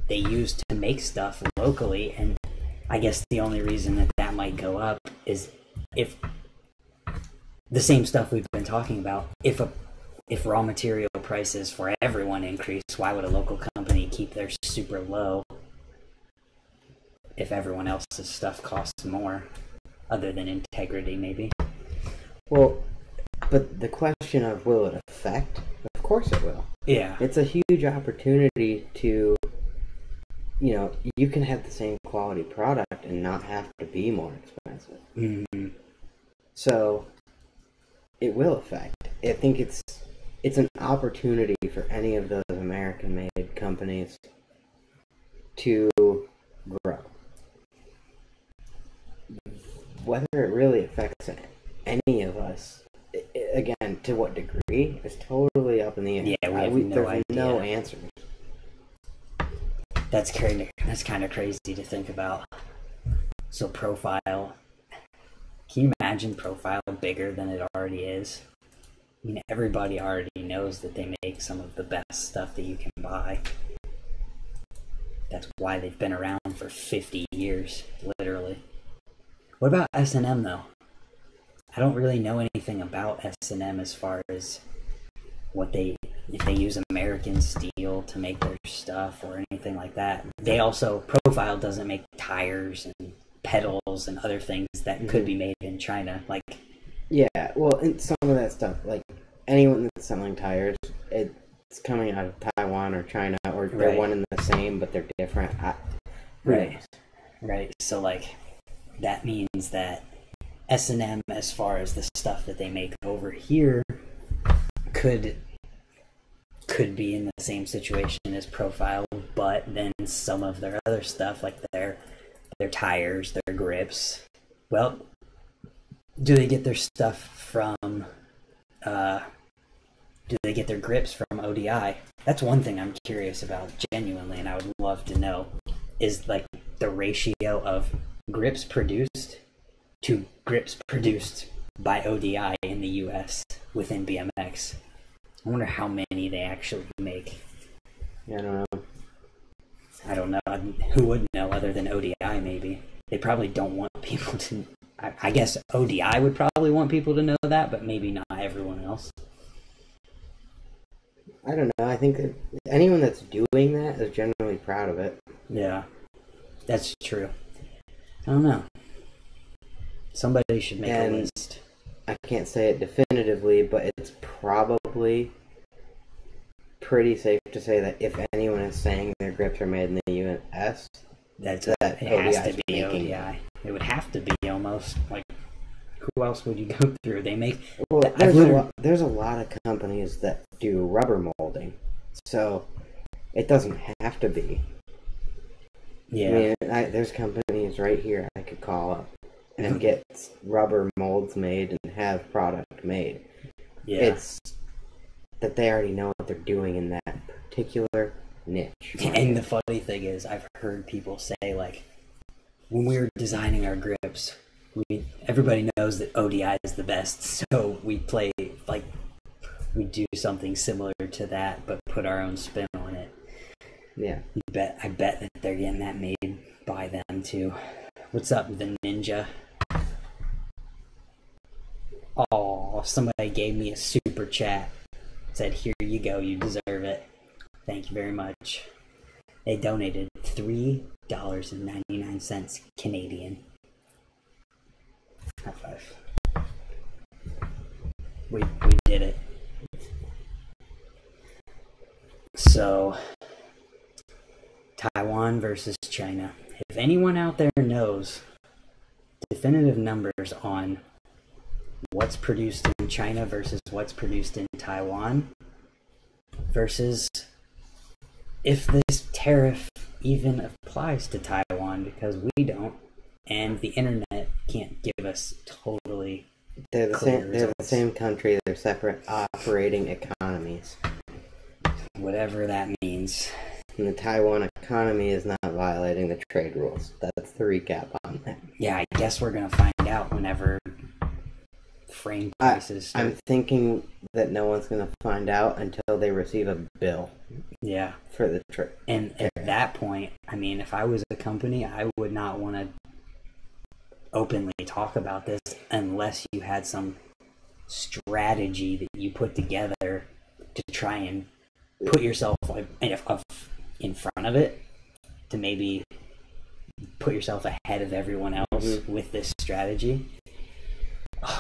they use to make stuff locally, and I guess the only reason that might go up is if the same stuff we've been talking about, if raw material prices for everyone increase, why would a local company keep theirs super low? if everyone else's stuff costs more, other than integrity, maybe. Well, but the question of will it affect? Of course it will. Yeah. It's a huge opportunity to, you can have the same quality product and not have to be more expensive. Mm-hmm. So it will affect. I think it's an opportunity for any of those American-made companies to grow. Whether it really affects any of us, again, to what degree, is totally up in the air. Yeah, we have no there's idea. no answers. That's kind of crazy to think about. So Profile, can you imagine Profile bigger than it already is? I mean, everybody already knows that they make some of the best stuff that you can buy. That's why they've been around for 50 years, literally. What about S&M, though? I don't really know anything about S&M as far as if they use American steel to make their stuff or anything like that. They also, Profile doesn't make tires and pedals and other things that could be made in China. Like, yeah, well, and some of that stuff, like anyone that's selling tires, it's coming out of Taiwan or China, or they're one and the same, but they're different. Right. So, like, that means that S&M, as far as the stuff that they make over here, could be in the same situation as Profile, but then some of their other stuff, like their tires, their grips, well, do they get their stuff from do they get their grips from ODI? That's one thing I'm curious about, genuinely, and I would love to know, is like the ratio of grips produced to grips produced by ODI in the US within BMX. I wonder how many they actually make. Yeah, I don't know. I don't know. Who would know other than ODI, maybe? They probably don't want people to... I guess ODI would probably want people to know that, but maybe not everyone else. I don't know. I think that anyone that's doing that is generally proud of it. Yeah, that's true. I don't know. Somebody should make a list. I can't say it definitively, but it's probably pretty safe to say that if anyone is saying their grips are made in the US, it has to be ODI. It would have to be, almost. Like, who else would you go through? They make... Well, there's a lot of companies that do rubber molding, so it doesn't have to be. Yeah. I mean, there's companies right here I could call up and get rubber molds made and have product made. Yeah. It's that they already know what they're doing in that particular niche. And the funny thing is, I've heard people say, like, when we were designing our grips, everybody knows that ODI is the best, so we do something similar to that, but put our own spin on it. Yeah. I bet that they're getting that made by them too. What's up, the Ninja? Oh, somebody gave me a super chat. Said, here you go, you deserve it. Thank you very much. They donated $3.99 Canadian. High five. We did it. So, Taiwan versus China. If anyone out there knows definitive numbers on what's produced in China versus what's produced in Taiwan, versus if this tariff even applies to Taiwan, because we don't, and the internet can't give us totally They're the same country, they're separate operating economies. Whatever that means. And the Taiwan economy is not violating the trade rules. That's the recap on that. Yeah, I guess we're going to find out whenever frame prices start. I'm thinking that no one's going to find out until they receive a bill. Yeah. For the trade. And at that point, I mean, if I was a company, I would not want to openly talk about this unless you had some strategy that you put together to try and put yourself in front of it, to maybe put yourself ahead of everyone else with this strategy.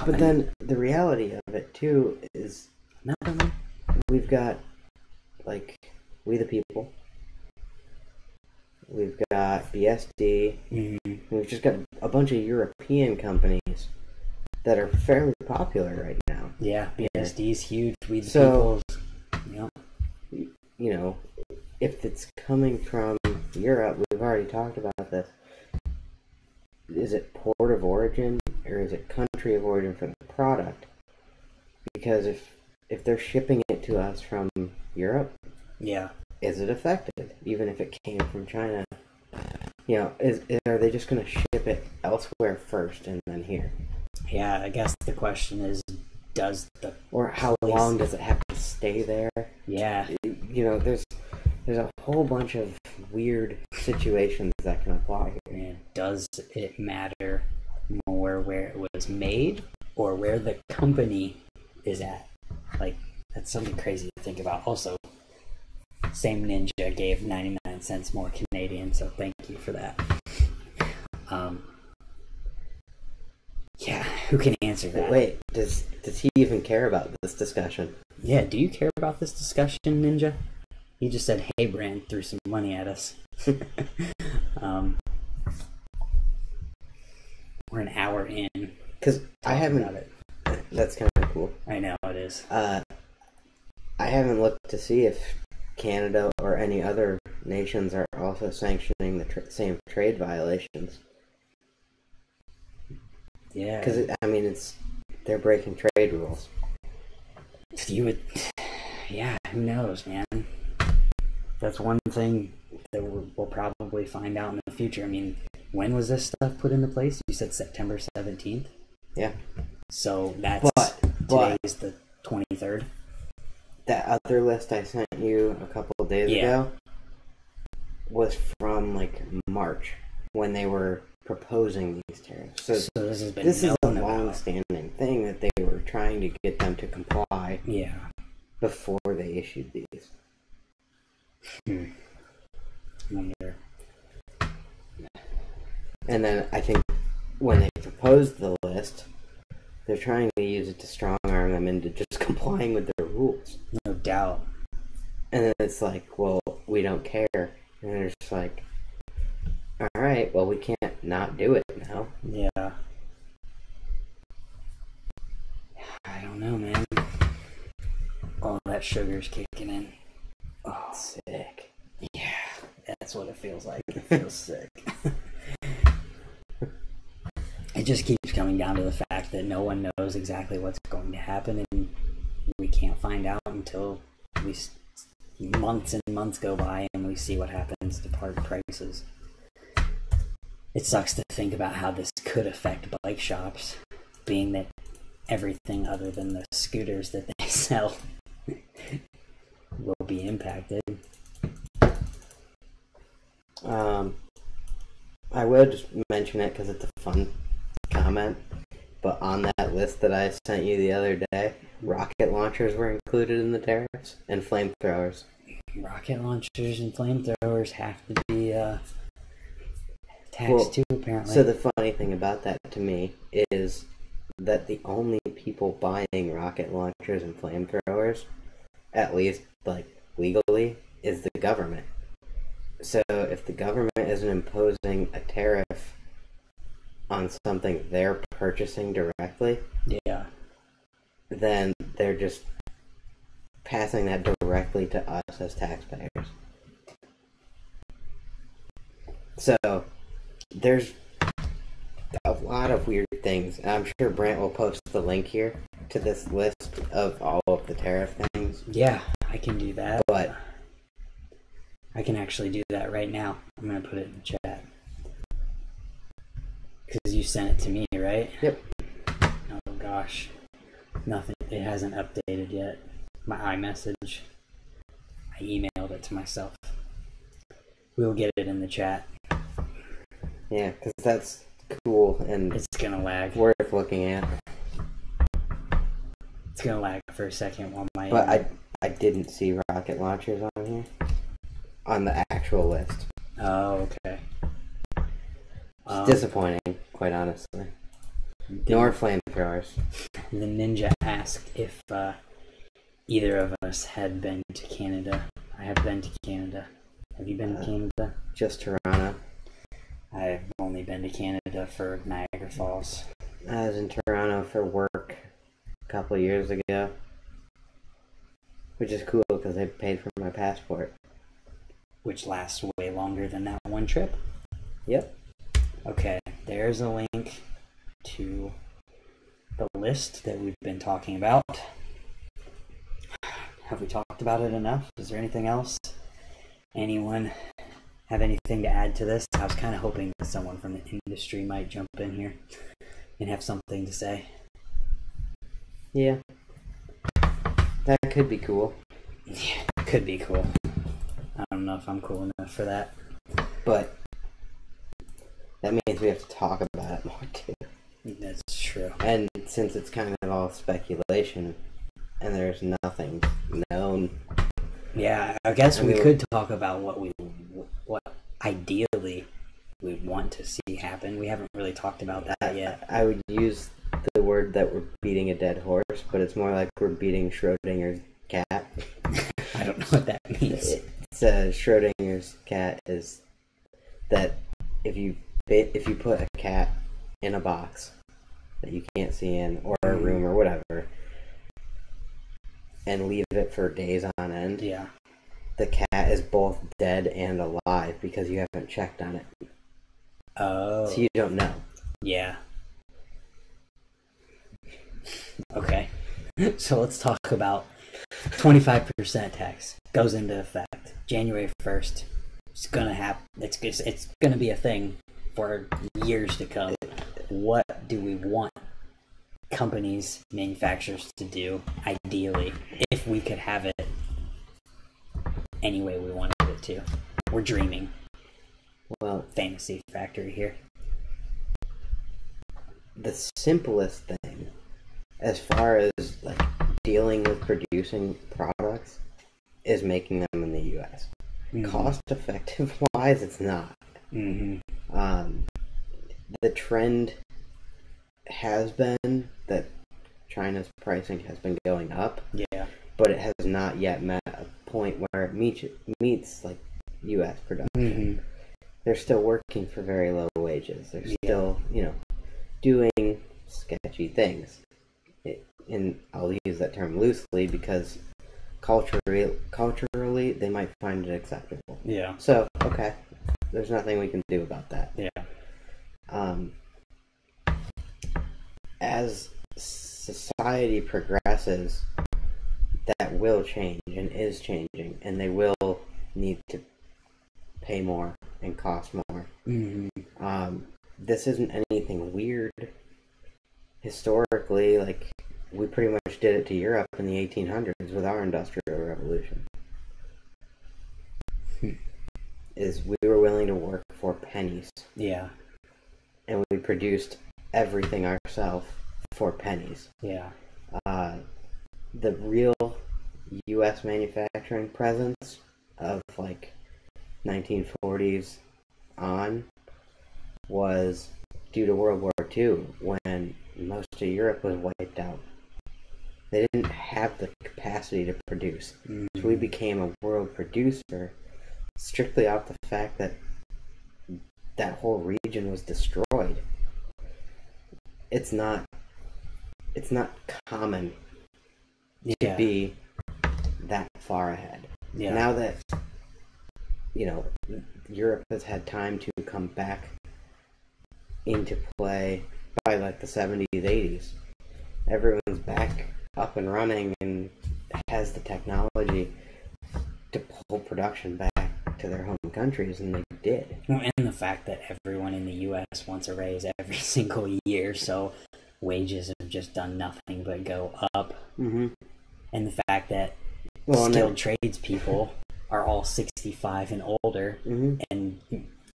But then the reality of it too is, we've got like We the People, we've got BSD, we've just got a bunch of European companies that are fairly popular right now. Yeah, BSD's huge. We the People's. Yeah. You know, if it's coming from Europe, we've already talked about this. Is it port of origin or is it country of origin for the product? Because if they're shipping it to us from Europe, is it affected? Even if it came from China, you know, are they just going to ship it elsewhere first and then here? Yeah, I guess the question is, or how long does it have to stay there? Yeah, you know, there's a whole bunch of weird situations that can apply here. And does it matter more where it was made or where the company is at? Like, that's something crazy to think about. Also, same Ninja gave 99 cents more Canadian, so thank you for that. Yeah, who can answer that? Wait, does he even care about this discussion? Yeah, do you care about this discussion, Ninja? He just said, hey, Brand, threw some money at us. We're an hour in. Because I haven't... That's kind of cool. I know, it is. I haven't looked to see if Canada or any other nations are also sanctioning the same trade violations. Yeah. Because, I mean, they're breaking trade rules. You would... Yeah, who knows, man? That's one thing that we'll probably find out in the future. I mean, when was this stuff put into place? You said September 17th? Yeah. So that's... Today's the 23rd? That other list I sent you a couple of days ago was from, like, March, when they were proposing these tariffs. So this has been this is a long-standing thing that they were trying to get them to comply before they issued these. I wonder. And then I think when they proposed the list, they're trying to use it to strong-arm them into just complying with their rules. No doubt. And then it's like, well, we don't care. And they're just like, all right, well, we can't not do it now. Yeah. I don't know, man. Oh, that sugar's kicking in. Oh, sick. Yeah, that's what it feels like. It feels sick. It just keeps coming down to the fact that no one knows exactly what's going to happen, and we can't find out until months and months go by and we see what happens to part prices. It sucks to think about how this could affect bike shops, being that everything other than the scooters that they sell will be impacted. I would just mention it because it's a fun comment, but on that list that I sent you the other day, rocket launchers were included in the tariffs, and flamethrowers. Rocket launchers and flamethrowers have to be taxed too, apparently. So the funny thing about that to me is that the only people buying rocket launchers and flamethrowers, at least like legally, is the government. So if the government isn't imposing a tariff on something they're purchasing directly, then they're just passing that directly to us as taxpayers. So there's a lot of weird things. I'm sure Brant will post the link here to this list of all of the tariff things. Yeah, I can do that. But I can actually do that right now. I'm going to put it in the chat. Because you sent it to me, right? Yep. Oh gosh. Nothing. It hasn't updated yet. My iMessage. I emailed it to myself. We'll get it in the chat. Yeah, because that's cool and it's going to lag. Worth looking at. It's going to lag for a second while my... But I didn't see rocket launchers on here. On the actual list. Oh, okay. It's disappointing, quite honestly. Nor flamethrowers. The Ninja asked if either of us had been to Canada. I have been to Canada. Have you been to Canada? Just Toronto. I've only been to Canada for Niagara Falls. I was in Toronto for work a couple of years ago, which is cool because they paid for my passport. Which lasts way longer than that one trip? Yep. Okay, there's a link to the list that we've been talking about. Have we talked about it enough? Is there anything else? Anyone have anything to add to this? I was kind of hoping that someone from the industry might jump in here and have something to say. Yeah. That could be cool. Yeah, could be cool. I don't know if I'm cool enough for that. But that means we have to talk about it more too. That's true. And since it's kind of all speculation and there's nothing known. Yeah, I guess we could talk about what ideally we want to see happen. We haven't really talked about that yet. I would use the word that we're beating a dead horse, but it's more like we're beating Schrodinger's cat. I don't know what that means. Schrodinger's cat is that if you put a cat in a box that you can't see in, or a room or whatever, and leave it for days on end, yeah, the cat is both dead and alive because you haven't checked on it. Oh. So you don't know. Yeah. Okay. So let's talk about 25% tax goes into effect January 1st. It's gonna happen. It's gonna be a thing for years to come. What do we want companies, manufacturers to do ideally if we could have it any way we wanted it to? We're dreaming. Well, fantasy factory here. The simplest thing as far as like dealing with producing products is making them in the US. Mm-hmm. Cost effective wise, it's not. Mm-hmm. The trend has been that China's pricing has been going up. Yeah. But it has not yet met a point where it meets like US production. Mm-hmm. They're still working for very low wages. They're still, doing sketchy things. And I'll use that term loosely because culturally they might find it acceptable. Yeah. So, okay. There's nothing we can do about that. Yeah. As society progresses, that will change and is changing, and they will need to pay more and cost more. Mm-hmm. This isn't anything weird. Historically, like, we pretty much did it to Europe in the 1800s with our Industrial Revolution. Is we were willing to work for pennies. Yeah. And we produced everything ourselves for pennies. Yeah. The real U.S. manufacturing presence of like 1940s on was due to World War II when most of Europe was wiped out. They didn't have the capacity to produce. Mm-hmm. So we became a world producer strictly off the fact that that whole region was destroyed. It's not common to be that far ahead. Yeah. Now that Europe has had time to come back into play by like the 70s, 80s. Everyone's back up and running and has the technology to pull production back to their home countries, and they did. Well, and the fact that everyone in the U.S. wants a raise every single year, so wages have just done nothing but go up. Mm-hmm. And the fact that skilled tradespeople are all 65 and older, mm-hmm. and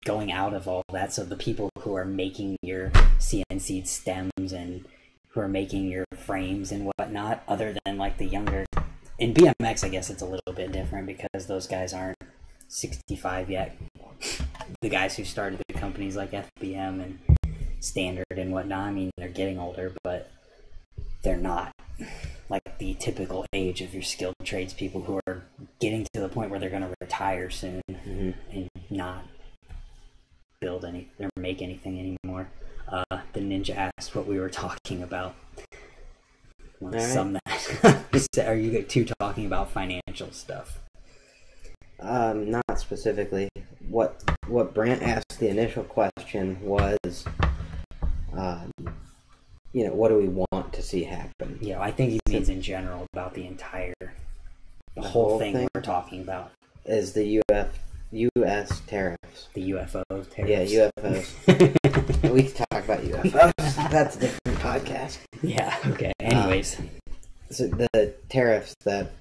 going out of all that, so the people who are making your CNC stems and who are making your frames and whatnot, other than like the younger... In BMX, I guess it's a little bit different because those guys aren't 65 yet. the guys who started the companies like FBM and Standard and whatnot, I mean, they're getting older, but they're not like the typical age of your skilled tradespeople who are getting to the point where they're going to retire soon and not build any or make anything anymore. The ninja asked what we were talking about. Want to sum that? Are you two talking about financial stuff? Not specifically. What Brant asked the initial question was, what do we want to see happen? Yeah, I think he means in general about the whole thing we're talking about. Is the U.S. tariffs. The UFO tariffs. Yeah, UFOs. We can talk about UFOs. That's a different podcast. Yeah, okay. Anyways. So the tariffs that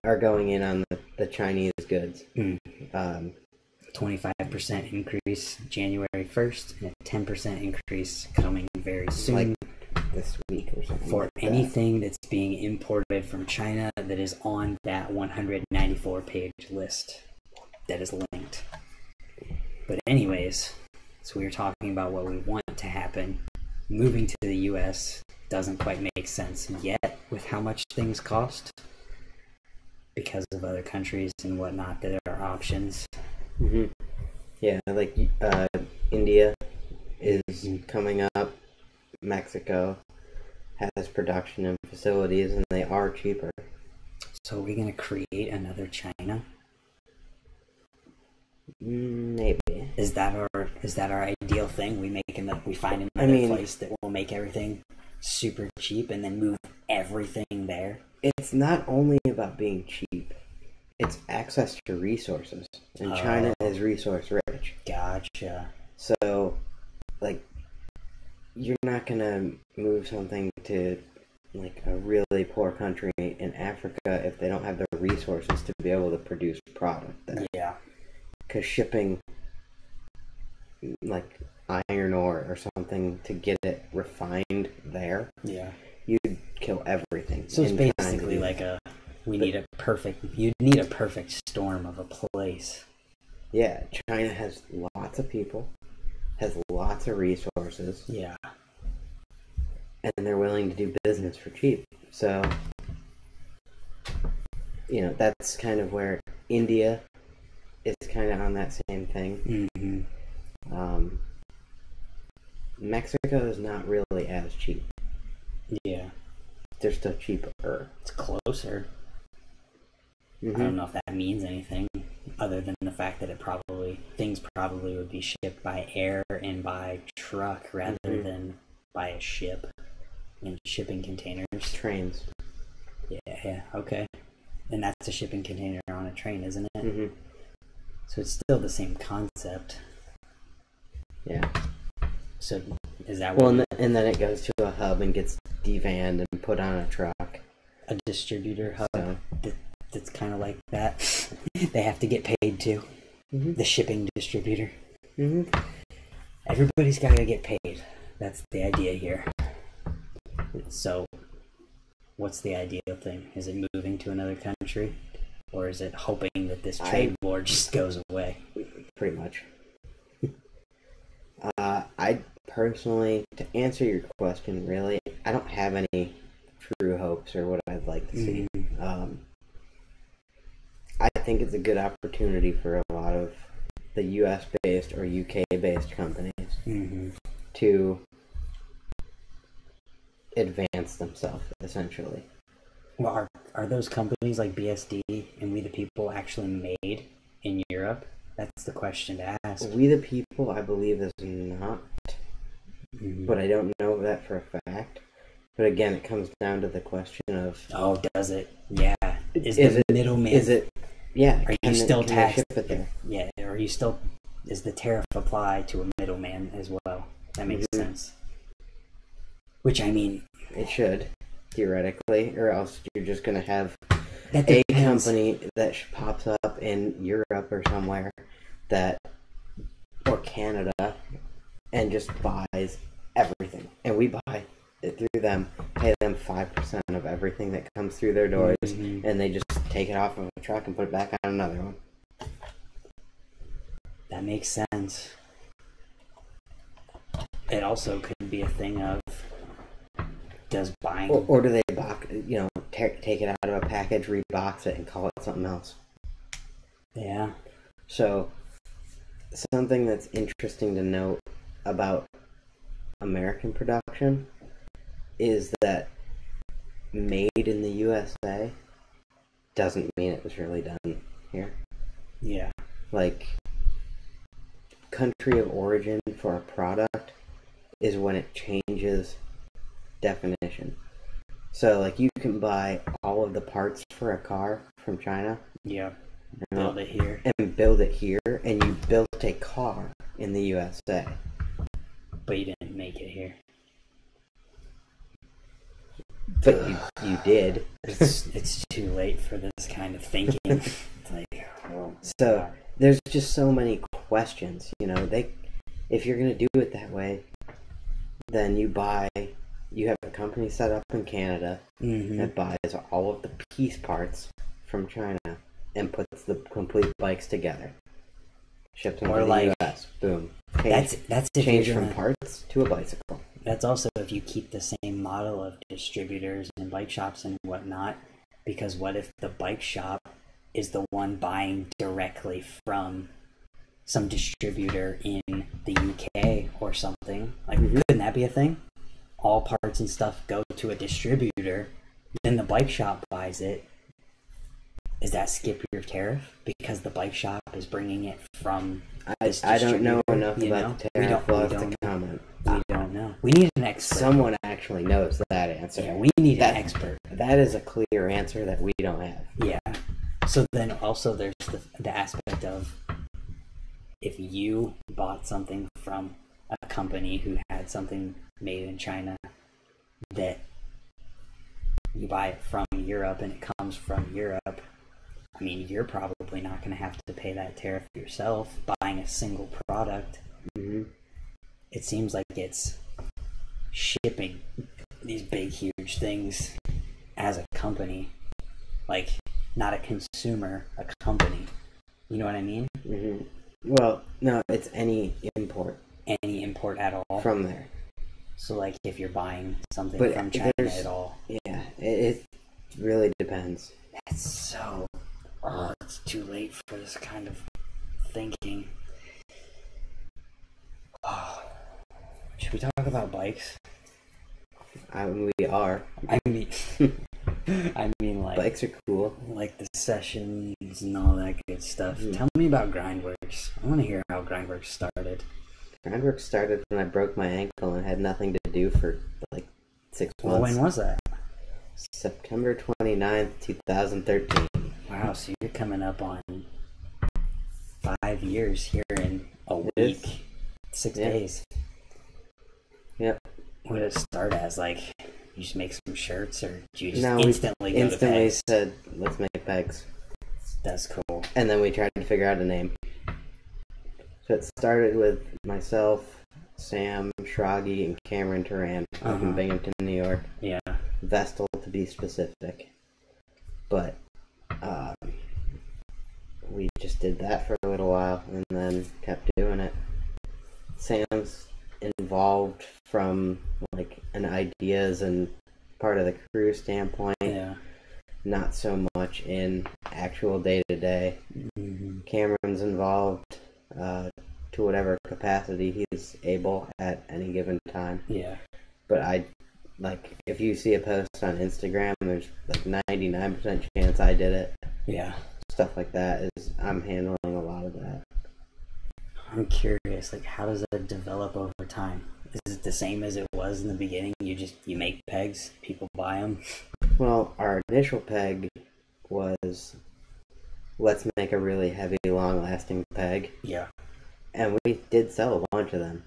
are going in on the Chinese goods. 25% increase January 1st and a 10% increase coming very soon. Like this week or something. For anything that's being imported from China that is on that 194-page list that is linked. But anyways, so we were talking about what we want to happen. Moving to the U.S. doesn't quite make sense yet with how much things cost because of other countries and whatnot that are options. Yeah, like India is coming up. Mexico has production and facilities, and they are cheaper. So are we going to create another China? Maybe. Is that our ideal thing? We find another place that will make everything super cheap and then move everything there. It's not only about being cheap; it's access to resources, and China is resource rich. Gotcha. So, like, you're not gonna move something to like a really poor country in Africa if they don't have the resources to be able to produce product there. Yeah. Because shipping like iron ore or something to get it refined there, you'd kill everything. So it's basically like you'd need a perfect storm of a place. Yeah, China has lots of people, has lots of resources. Yeah. And they're willing to do business for cheap. So, that's kind of where India is kind of on that same thing. Mexico is not really as cheap. Yeah. They're still cheaper. It's closer. I don't know if that means anything other than the fact that things probably would be shipped by air and by truck rather than by a ship in shipping containers. Trains. Yeah, okay. And that's a shipping container on a train, isn't it? So it's still the same concept. Yeah. So is that what... Well, and then it goes to a hub and gets devanned and put on a truck. A distributor hub that's kind of like that. They have to get paid too. The shipping distributor. Everybody's got to get paid. That's the idea here. So what's the ideal thing? Is it moving to another country? Or is it hoping that this trade war just goes away? Pretty much. I personally, to answer your question, really, I don't have any true hopes or what I'd like to see. I think it's a good opportunity for a lot of the U.S.-based or UK-based companies to advance themselves, essentially. Well, are those companies like BSD and We the People actually made in Europe? That's the question to ask. We the People, I believe, is not. But I don't know that for a fact. But again, it comes down to the question of... Oh, does it? Yeah. Is the middleman... Is it... Yeah. Are you still taxed? Ship it there? Yeah. Are you still... Does the tariff apply to a middleman as well? That makes sense. Which, I mean... It should, theoretically. Or else you're just going to have a company that pops up in Europe or somewhere or Canada, and just buys everything. And we buy it through them, pay them 5% of everything that comes through their doors, and they just take it off of a truck and put it back on another one. That makes sense. It also could be a thing of does buying or do they take it out of a package, rebox it, and call it something else? Yeah. So something that's interesting to note about American production is that made in the USA doesn't mean it was really done here. Yeah. Like, country of origin for a product is when it changes definition. So, like, you can buy all of the parts for a car from China. Yeah. Build it here. And build it here, and you built a car in the USA. But you didn't make it here. But you did. It's too late for this kind of thinking. It's like, oh, so God. There's just so many questions. If you're gonna do it that way, then you have a company set up in Canada that buys all of the piece parts from China and puts the complete bikes together. Ships them to the US. Boom. That's change from parts to a bicycle. That's also if you keep the same model of distributors and bike shops and whatnot, because what if the bike shop is the one buying directly from some distributor in the UK or something? Like, couldn't that be a thing? All parts and stuff go to a distributor, then the bike shop buys it. Is that skip your tariff because the bike shop is bringing it from this I don't know distributor, enough about the tariff laws to comment. We don't know. We need an expert. Someone actually knows that answer. Yeah, we need an expert. That is a clear answer that we don't have. Yeah. So then also there's the aspect of if you bought something from a company who had something made in China that you buy it from Europe and it comes from Europe, I mean, you're probably not going to have to pay that tariff yourself buying a single product. It seems like it's shipping these big, huge things as a company. Like, not a consumer, a company. You know what I mean? Well, no, it's any import. Any import at all? From there. So, like, if you're buying something from China at all? Yeah, it really depends. It's so... Oh, it's too late for this kind of thinking. Oh. Should we talk about bikes? We are. I mean, like... Bikes are cool. Like the sessions and all that good stuff. Tell me about Grindworks. I want to hear how Grindworks started. Grindworks started when I broke my ankle and had nothing to do for, like, 6 months. Well, when was that? September 29th, 2013. Wow, so you're coming up on 5 years here in a week. 6 days. Yep. What did it start as? Like, you just make some shirts, or did you just No, instantly go to pegs? said, let's make pegs. That's cool. And then we tried to figure out a name. So it started with myself, Sam, Shroggy, and Cameron Turan up in Binghamton, New York. Yeah. Vestal, to be specific. But we just did that for a little while and then kept doing it. Sam's involved from, like, an ideas and part of the crew standpoint. Yeah. Not so much in actual day-to-day. Cameron's involved to whatever capacity he's able at any given time. Yeah. But if you see a post on Instagram, there's like 99% chance I did it. Yeah. Stuff like that I'm handling a lot of that. I'm curious, like, how does that develop over time? Is it the same as it was in the beginning? You make pegs, people buy them? Well, our initial peg was, let's make a really heavy, long-lasting peg. Yeah. And we did sell a bunch of them.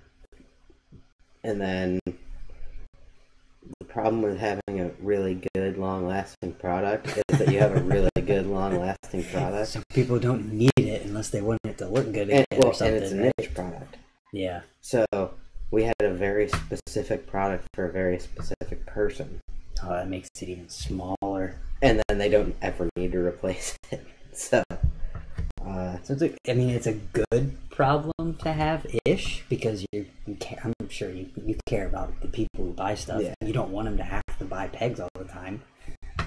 And then the problem with having a really good, long-lasting product is that you have a really good, long-lasting product. So people don't need it unless they want it to look good and, or something. And it's a niche product. Yeah. So we had a very specific product for a very specific person. Oh, that makes it even smaller. And then they don't ever need to replace it. So So I mean, it's a good problem to have ish because I'm sure you care about the people who buy stuff. Yeah. You don't want them to have to buy pegs all the time,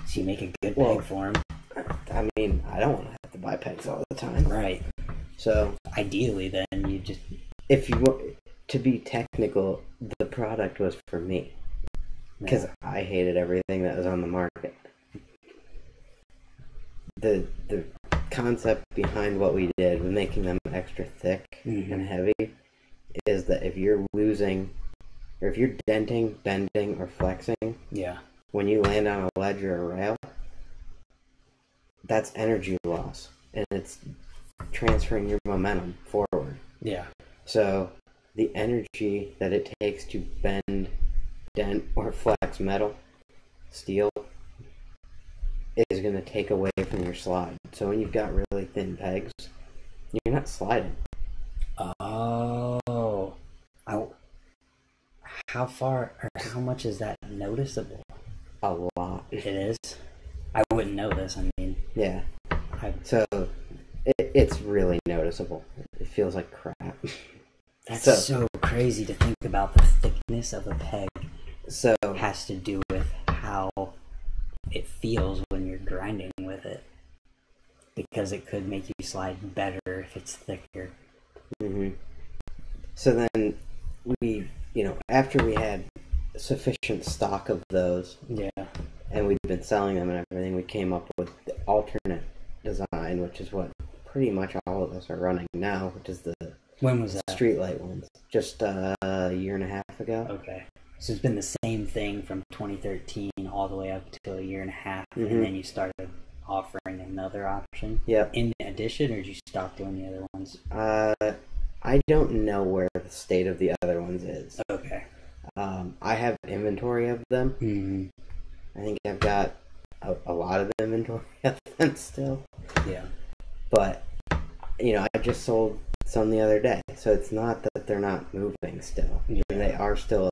so you make a good peg for them. I mean, I don't want to have to buy pegs all the time. Right. So ideally, then you just, if you want to be technical, the product was for me because I hated everything that was on the market. The concept behind what we did with making them extra thick and heavy is that if you're losing, or if you're denting, bending, or flexing, when you land on a ledge or a rail, that's energy loss, and it's transferring your momentum forward. Yeah. So the energy that it takes to bend, dent, or flex metal, steel, is going to take away from your slide. So when you've got really thin pegs, you're not sliding. Oh. How far, or how much is that noticeable? A lot. It is? I wouldn't know this, I mean. Yeah. So it's really noticeable. It feels like crap. That's so crazy to think about. The thickness of a peg so has to do with how it feels when you're grinding with it, because it could make you slide better if it's thicker. So then we, after we had sufficient stock of those, and we'd been selling them and everything, we came up with the alternate design, which is what pretty much all of us are running now, which is the when was that? Streetlight ones. Just a year and a half ago. Okay. So it's been the same thing from 2013 all the way up to a year and a half, and then you started offering another option? Yep. In addition, or did you stop doing the other ones? I don't know where the state of the other ones is. Okay. I have inventory of them. I think I've got a lot of inventory of them still. Yeah. But, I just sold some the other day, so it's not that they're not moving still. They are still,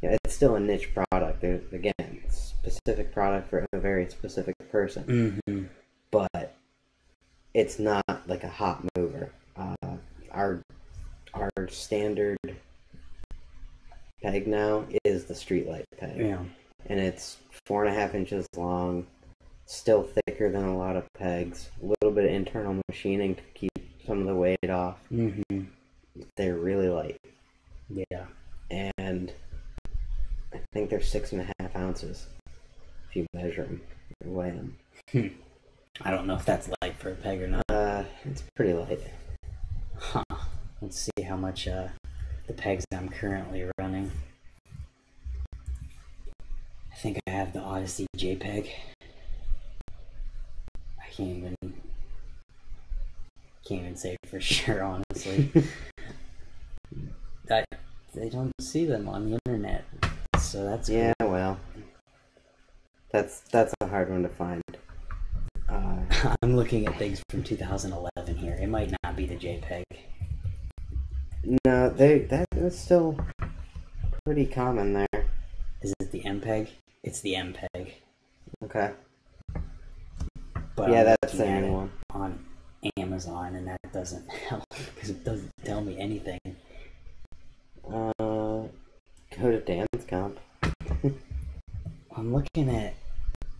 it's still a niche product. There's, again, specific product for a very specific person. But it's not like a hot mover. Our standard peg now is the Streetlight peg. Yeah. And it's 4.5 inches long, still thicker than a lot of pegs, a little bit of internal machining to keep some of the weight off. They're really light. Yeah. And I think they're 6.5 ounces if you measure them or weigh them. I don't know if that's light for a peg or not. It's pretty light. Huh. Let's see how much the pegs I'm currently running. I think I have the Odyssey JPEG. I can't even say for sure, honestly. They don't see them on the internet, so that's cool. Well, that's a hard one to find. I'm looking at things from 2011 here. It might not be the JPEG. No, that's still pretty common there. Is it the MPEG? It's the MPEG. Okay. But yeah, that's the new one on Amazon, and that doesn't help because it doesn't tell me anything. Go to Dan's comp. I'm looking at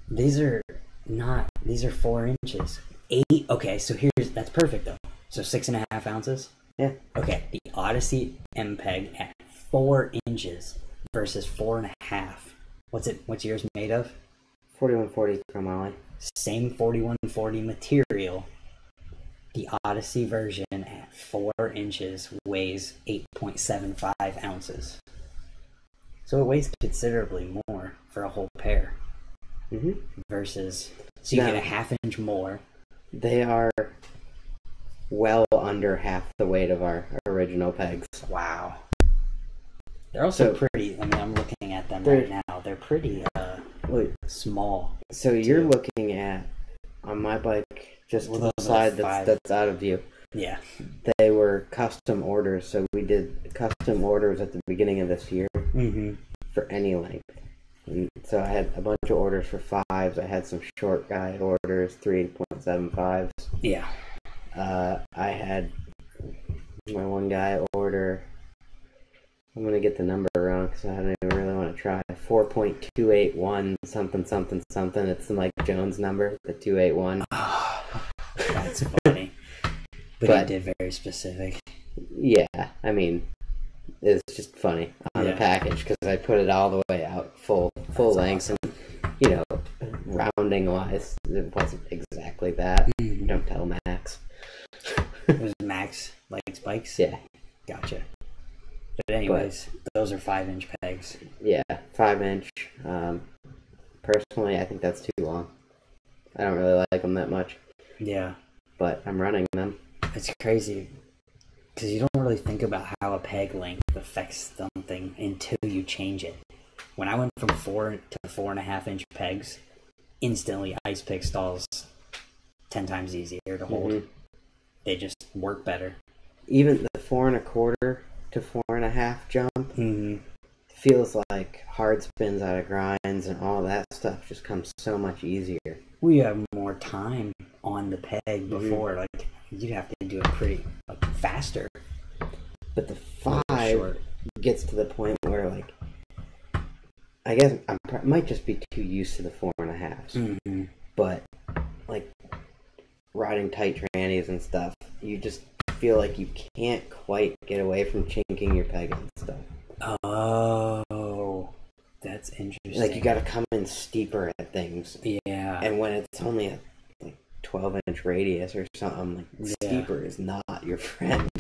these are 4 inches. 8. Okay, so that's perfect though. So 6.5 ounces. Yeah. Okay, the Odyssey MPEG at 4 inches versus 4.5. What's yours made of? 4140 chromoly. Same 4140 material. The Odyssey version at 4 inches weighs 8.75 ounces. So it weighs considerably more for a whole pair. Versus, so you get a half inch more. They are well under half the weight of our original pegs. Wow. They're also pretty. I mean, I'm looking at them right now. They're pretty small. So you're looking at, on my bike, just to the side that's out of view. Yeah. They were custom orders, so we did custom orders at the beginning of this year for any length. And so I had a bunch of orders for 5s. I had some short guide orders, 3.75s. Yeah. I had my one guy order. I'm gonna get the number wrong because I don't even really want to try. 4.281 something something something. It's the Mike Jones number, the 281. Oh, that's funny. But he did very specific. Yeah, I mean, it's just funny on the package because I put it all the way out full length, awesome. And rounding wise, it wasn't exactly that. Mm-hmm. Don't tell Max. It was Max like spikes. Yeah, gotcha. But anyways, those are 5-inch pegs. Yeah, 5-inch. Personally, I think that's too long. I don't really like them that much. Yeah, but I'm running them. It's crazy because you don't really think about how a peg length affects something until you change it. When I went from 4 to 4.5-inch pegs, instantly ice pick stalls 10 times easier to hold. Mm-hmm. They just work better. Even the 4.25 to 4.5 jump feels like hard spins out of grinds and all that stuff just comes so much easier. We have more time on the peg before, like you'd have to do it pretty faster. But the 5 gets to the point where, like, I guess I might just be too used to the 4.5s. But like riding tight trannies and stuff, you just feel like you can't quite get away from chinking your peg and stuff. Oh, that's interesting. Like you got to come in steeper at things. Yeah. And when it's only a 12-inch radius or something, like steeper is not your friend.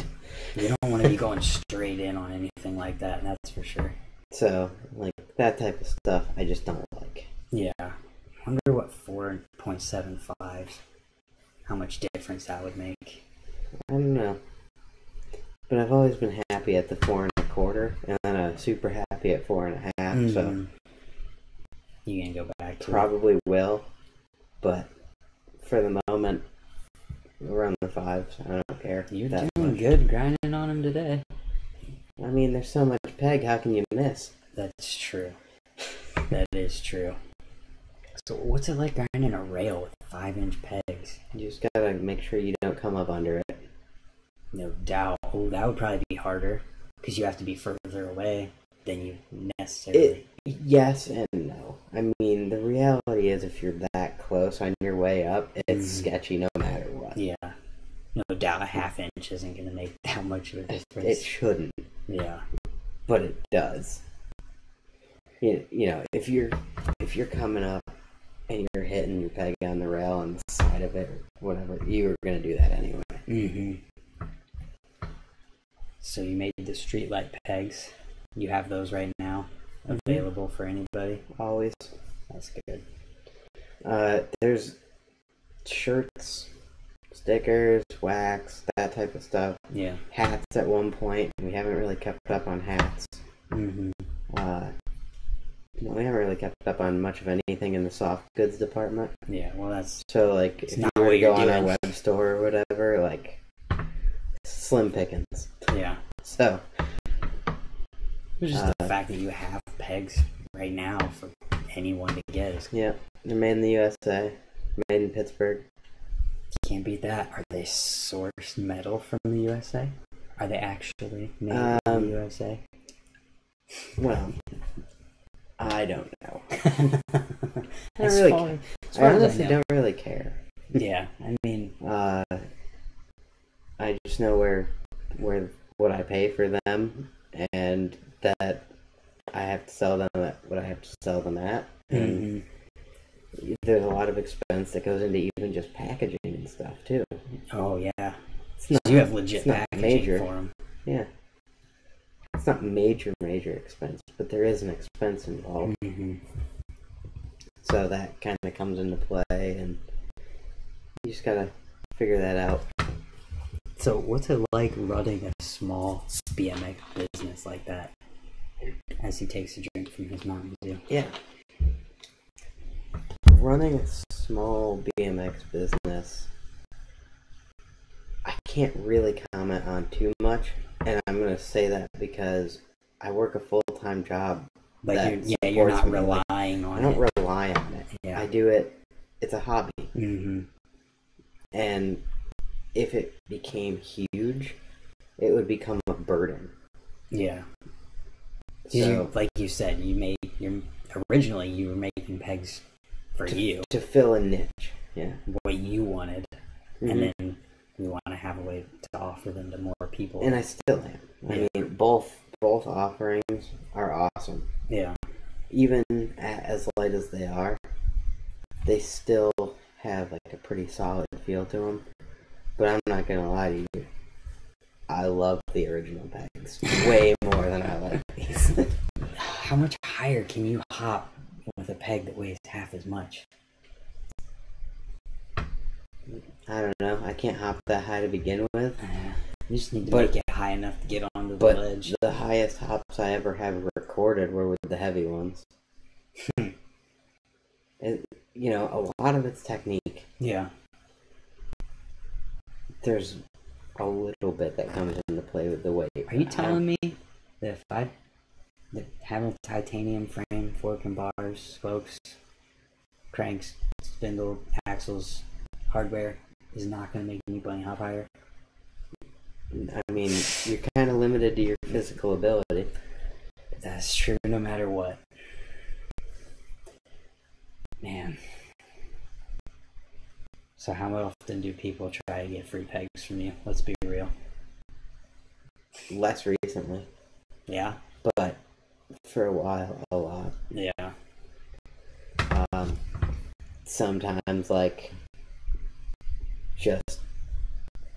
You don't want to be going straight in on anything like that, that's for sure. So, like, that type of stuff, I just don't like. Yeah. I wonder what 4.75, how much difference that would make. I don't know. But I've always been happy at the 4.25, and then I'm super happy at 4.5, so... You gonna go back to Probably will, but for the moment, around the 5s, I don't care. You're doing good grinding on them today. I mean, there's so much peg, how can you miss? That's true. That is true. So what's it like grinding a rail with 5-inch pegs? You just gotta make sure you don't come up under it. No doubt. Oh, that would probably be harder, because you have to be further away than you necessarily... Yes and no. I mean, the reality is if you're that close on your way up, it's sketchy no matter what. Yeah. No doubt a 1/2 inch isn't going to make that much of a difference. It shouldn't. Yeah. But it does. You know, if you're coming up and you're hitting your peg on the rail on the side of it or whatever, you were going to do that anyway. So you made the streetlight pegs. You have those right now available for anybody? Always. That's good. There's shirts, stickers, wax, that type of stuff. Yeah. Hats at one point. We haven't really kept up on hats. No, we haven't really kept up on much of anything in the soft goods department. Yeah, well that's... So, like, if you were to go on our web store or whatever, like, slim pickings. Yeah. So... It's just the fact that you have pegs right now for anyone to get. Yeah, they're made in the USA, made in Pittsburgh. You can't beat that. Are they sourced metal from the USA? Are they actually made in the USA? Well, I don't know. I honestly don't really care. Yeah, I mean... I just know where what I pay for them, and that I have to sell them at what I have to sell them at. And there's a lot of expense that goes into even just packaging and stuff, too. Oh, yeah. You have legit packaging for them. Yeah. It's not major expense, but there is an expense involved. So that kind of comes into play, and you just gotta figure that out. So what's it like running a small BMX business like that? As he takes a drink from his Mountain Dew. Yeah. Running a small BMX business, I can't really comment on too much, and I'm going to say that because I work a full-time job. Like you're not relying on it. I don't rely on it. Yeah. I do it. It's a hobby. And if it became huge, it would become a burden. Yeah. So, like you said, originally you were making pegs for you to fill a niche. Yeah. What you wanted, Mm-hmm. and then we want to have a way to offer them to more people. And I still am. I mean, both offerings are awesome. Yeah. Even as light as they are, they still have like a pretty solid feel to them. But I'm not gonna lie to you, I love the original pegs way more than I like these. How much higher can you hop with a peg that weighs half as much? I don't know. I can't hop that high to begin with. You just need to make it high enough to get onto the ledge. The highest hops I ever have recorded were with the heavy ones. A lot of it's technique. Yeah. There's a little bit that comes into play with the weight. Are you telling me that having a titanium frame, fork and bars, spokes, cranks, spindle, axles, hardware is not going to make me bunny hop higher? I mean, you're kind of limited to your physical ability. That's true no matter what. Man. So how often do people try to get free pegs from you? Let's be real. Less recently. Yeah? But for a while, a lot. Yeah. Sometimes, just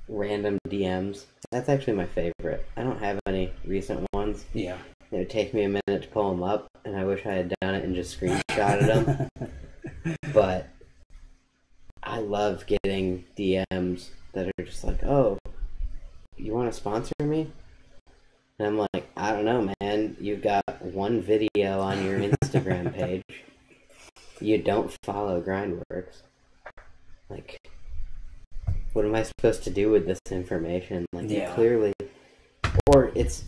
random DMs. That's actually my favorite. I don't have any recent ones. Yeah. It would take me a minute to pull them up, and I wish I had done it and just screenshotted them. But I love getting DMs that are just like, oh, you want to sponsor me? And I'm like, I don't know, man. You've got one video on your Instagram page. You don't follow Grindworks. Like, what am I supposed to do with this information? Like, you clearly... Or it's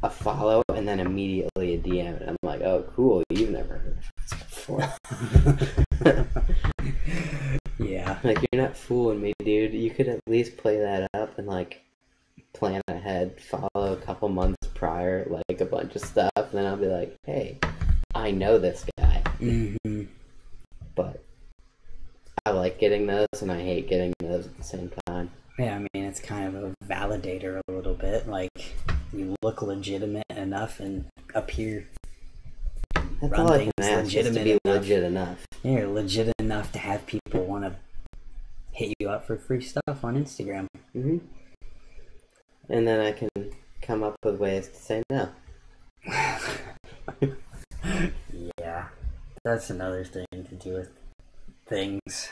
a follow and then immediately a DM. And I'm like, oh, cool. You've never heard of this before. Yeah. Like, you're not fooling me, dude. You could at least play that up and, plan ahead, follow a couple months prior, a bunch of stuff, and then I'll be like, hey, I know this guy. Mm-hmm. But I like getting those, and I hate getting those at the same time. Yeah, I mean, it's kind of a validator a little bit. Like, you look legitimate enough and appear... That's all I can ask, just to be legit enough. Yeah, you're legit enough to have people want to hit you up for free stuff on Instagram. Mm-hmm. And then I can come up with ways to say no. Yeah, that's another thing to do with things.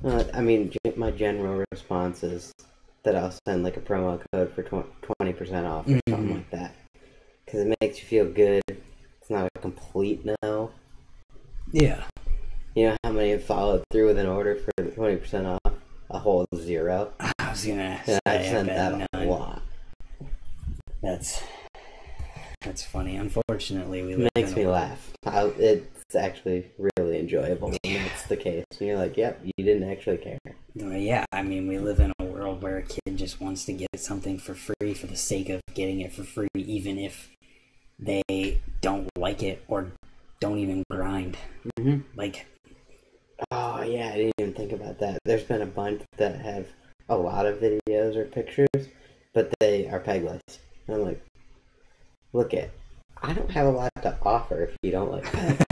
I mean, my general response is that I'll send a promo code for 20% off or something like that. Because it makes you feel good. It's not a complete no. Yeah. You know how many have followed through with an order for 20% off? A whole 0. I was gonna say, I've sent that a lot. That's funny. Unfortunately, It makes me laugh. It's actually really enjoyable when that's the case. And you're like, yep, you didn't actually care. Yeah, I mean, we live in a world where a kid just wants to get something for free for the sake of getting it for free, even if they don't like it or don't even grind. Mm-hmm. Oh yeah, I didn't even think about that. There's been a bunch that have a lot of videos or pictures, but they are pegless. And I'm like, I don't have a lot to offer if you don't like that.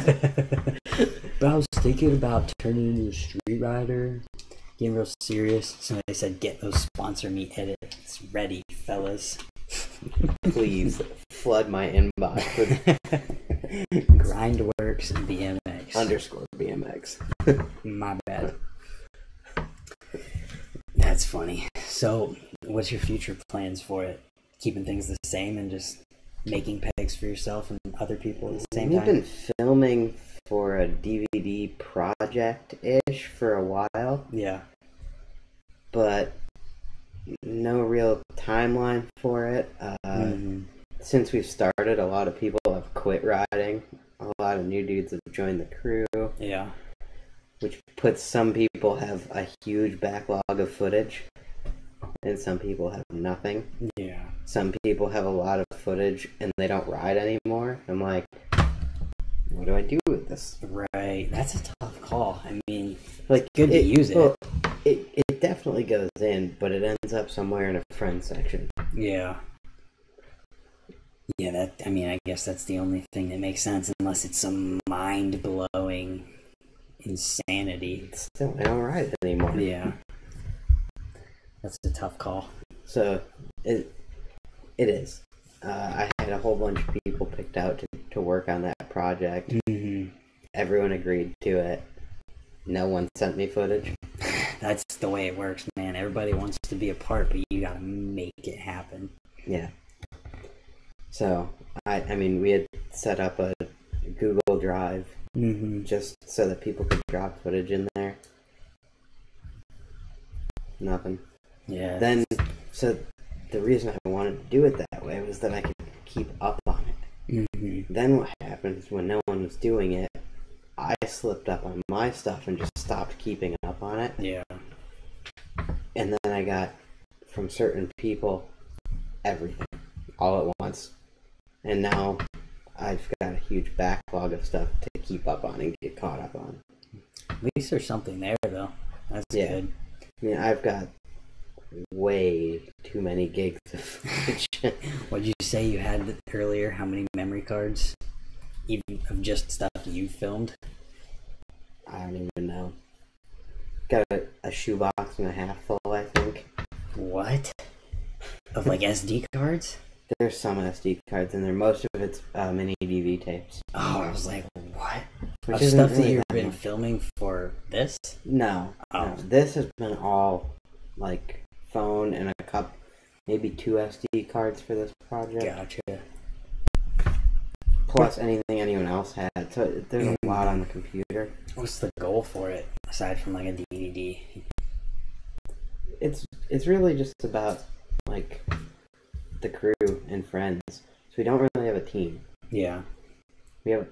But I was thinking about turning into a street rider, getting real serious. Somebody said, get those sponsor me edits ready, fellas. Please flood my inbox with Grindworks BMX _BMX. My bad. That's funny. So, what's your future plans for it? Keeping things the same and just making pegs for yourself and other people at the same time? We've been filming for a DVD project-ish for a while. Yeah. But no real timeline for it. Since we've started, a lot of people have quit riding. A lot of new dudes have joined the crew. Yeah. which puts some people have a huge backlog of footage, and some people have nothing. Yeah. Some people have a lot of footage and they don't ride anymore. I'm like, what do I do with this? Right. That's a tough call. I mean, like, good to use it. Well, it definitely goes in, but it ends up somewhere in a friend section. Yeah. Yeah, I guess that's the only thing that makes sense, unless it's some mind-blowing insanity. Still, I don't ride it anymore. Yeah. That's a tough call. So, it is. I had a whole bunch of people picked out to work on that project. Mm-hmm. Everyone agreed to it. No one sent me footage. That's the way it works, man. Everybody wants to be a part, but you gotta make it happen. Yeah. So, I mean, we had set up a Google Drive just so that people could drop footage in there. Nothing. Yeah. Then, so the reason I wanted to do it that way was that I could keep up on it. Mm-hmm. Then what happens when no one was doing it, I slipped up on my stuff and just stopped keeping up on it. Yeah. And then I got, from certain people, everything, all at once. And now I've got a huge backlog of stuff to keep up on and get caught up on. At least there's something there, though. That's good. I mean, I've got way too many gigs of footage. What did you say you had earlier? How many memory cards? Even of just stuff you filmed? I don't even know. Got a shoebox and a half full, I think. What? Of like SD cards? There's some SD cards in there. Most of it's mini DV tapes. Oh, I was like, what? Which of stuff really that you've that been much. filming for this? No. Oh. No. This has been all, like, phone and a cup, maybe 2 SD cards for this project. Gotcha. Plus anything anyone else had. So there's a lot on the computer. What's the goal for it, aside from like a DVD? It's really just about, like, the crew and friends. So we don't really have a team. Yeah. We have...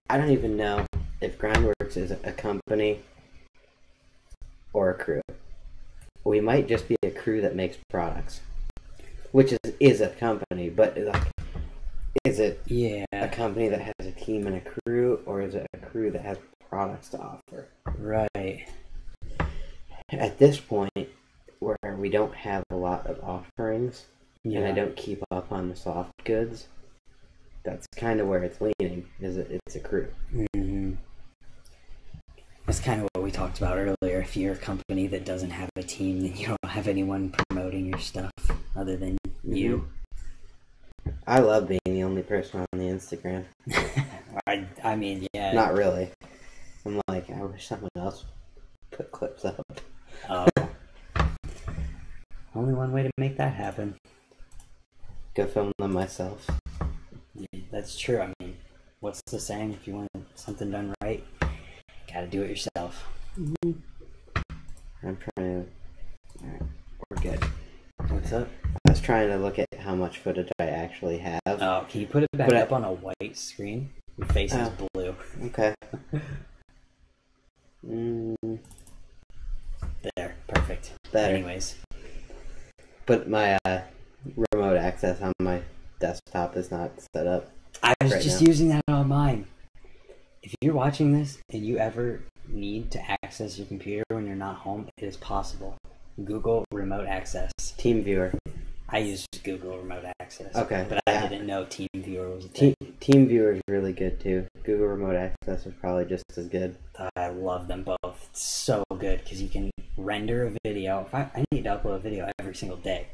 I don't even know if Grindworks is a company or a crew. We might just be a crew that makes products. Which is a company, but like, is it a company that has a team and a crew, or is it a crew that has products to offer? Right. At this point, where we don't have a lot of offerings, and I don't keep up on the soft goods, that's kind of where it's leaning, it's a crew. Mm-hmm. That's kind of what we talked about earlier. If you're a company that doesn't have a team, then you don't have anyone promoting your stuff other than you. I love being the only person on the Instagram. I mean, yeah. Not really. I'm like, I wish someone else put clips up. Oh. Only one way to make that happen. Go film them myself. Yeah, that's true. I mean, what's the saying? If you want something done right, gotta do it yourself. I'm trying to... Alright, we're good. What's up? I was trying to look at how much footage I actually have. Oh, can you put it back up on a white screen? Your face is blue. Okay. There, perfect. Better. Anyways. But my remote access on my desktop is not set up. I was right just now. using that on mine. If you're watching this and you ever need to access your computer when you're not home, it is possible. Google remote access. TeamViewer. I use Google remote access. Okay. But I didn't know TeamViewer was a thing. TeamViewer is really good too. Google remote access is probably just as good. I love them both. It's so good because you can render a video. If I need to upload a video every single day.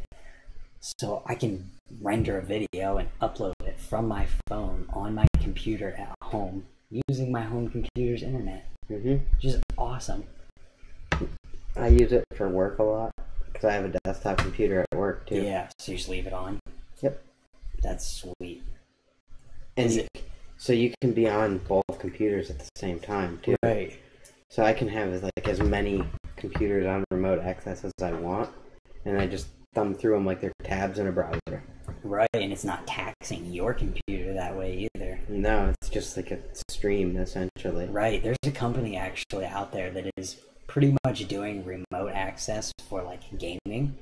So I can render a video and upload it from my phone on my computer at home using my home computer's internet. Which is awesome. I use it for work a lot because I have a desktop computer at work too. Yeah, so you just leave it on. Yep. That's sweet. And so you can be on both computers at the same time too. Right. So I can have like as many computers on remote access as I want, and I just thumb through them like they're tabs in a browser. Right, and it's not taxing your computer that way either. No, it's just like a stream, essentially. Right, there's a company actually out there that is pretty much doing remote access for like gaming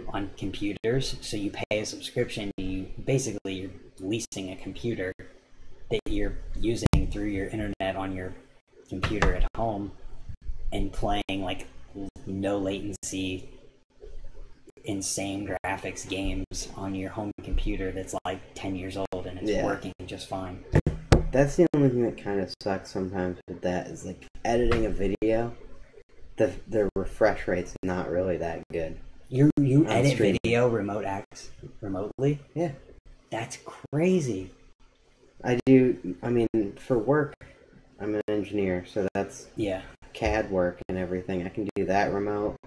on computers. So you pay a subscription, you're leasing a computer that you're using through your internet on your computer at home and playing like no latency, insane graphics games on your home computer that's like 10 years old and it's working just fine. That's the only thing that kind of sucks sometimes with that is like editing a video. The refresh rate's not really that good. You edit video remotely? Yeah. That's crazy. I do. I mean, for work, I'm an engineer, so that's CAD work and everything. I can do that remote.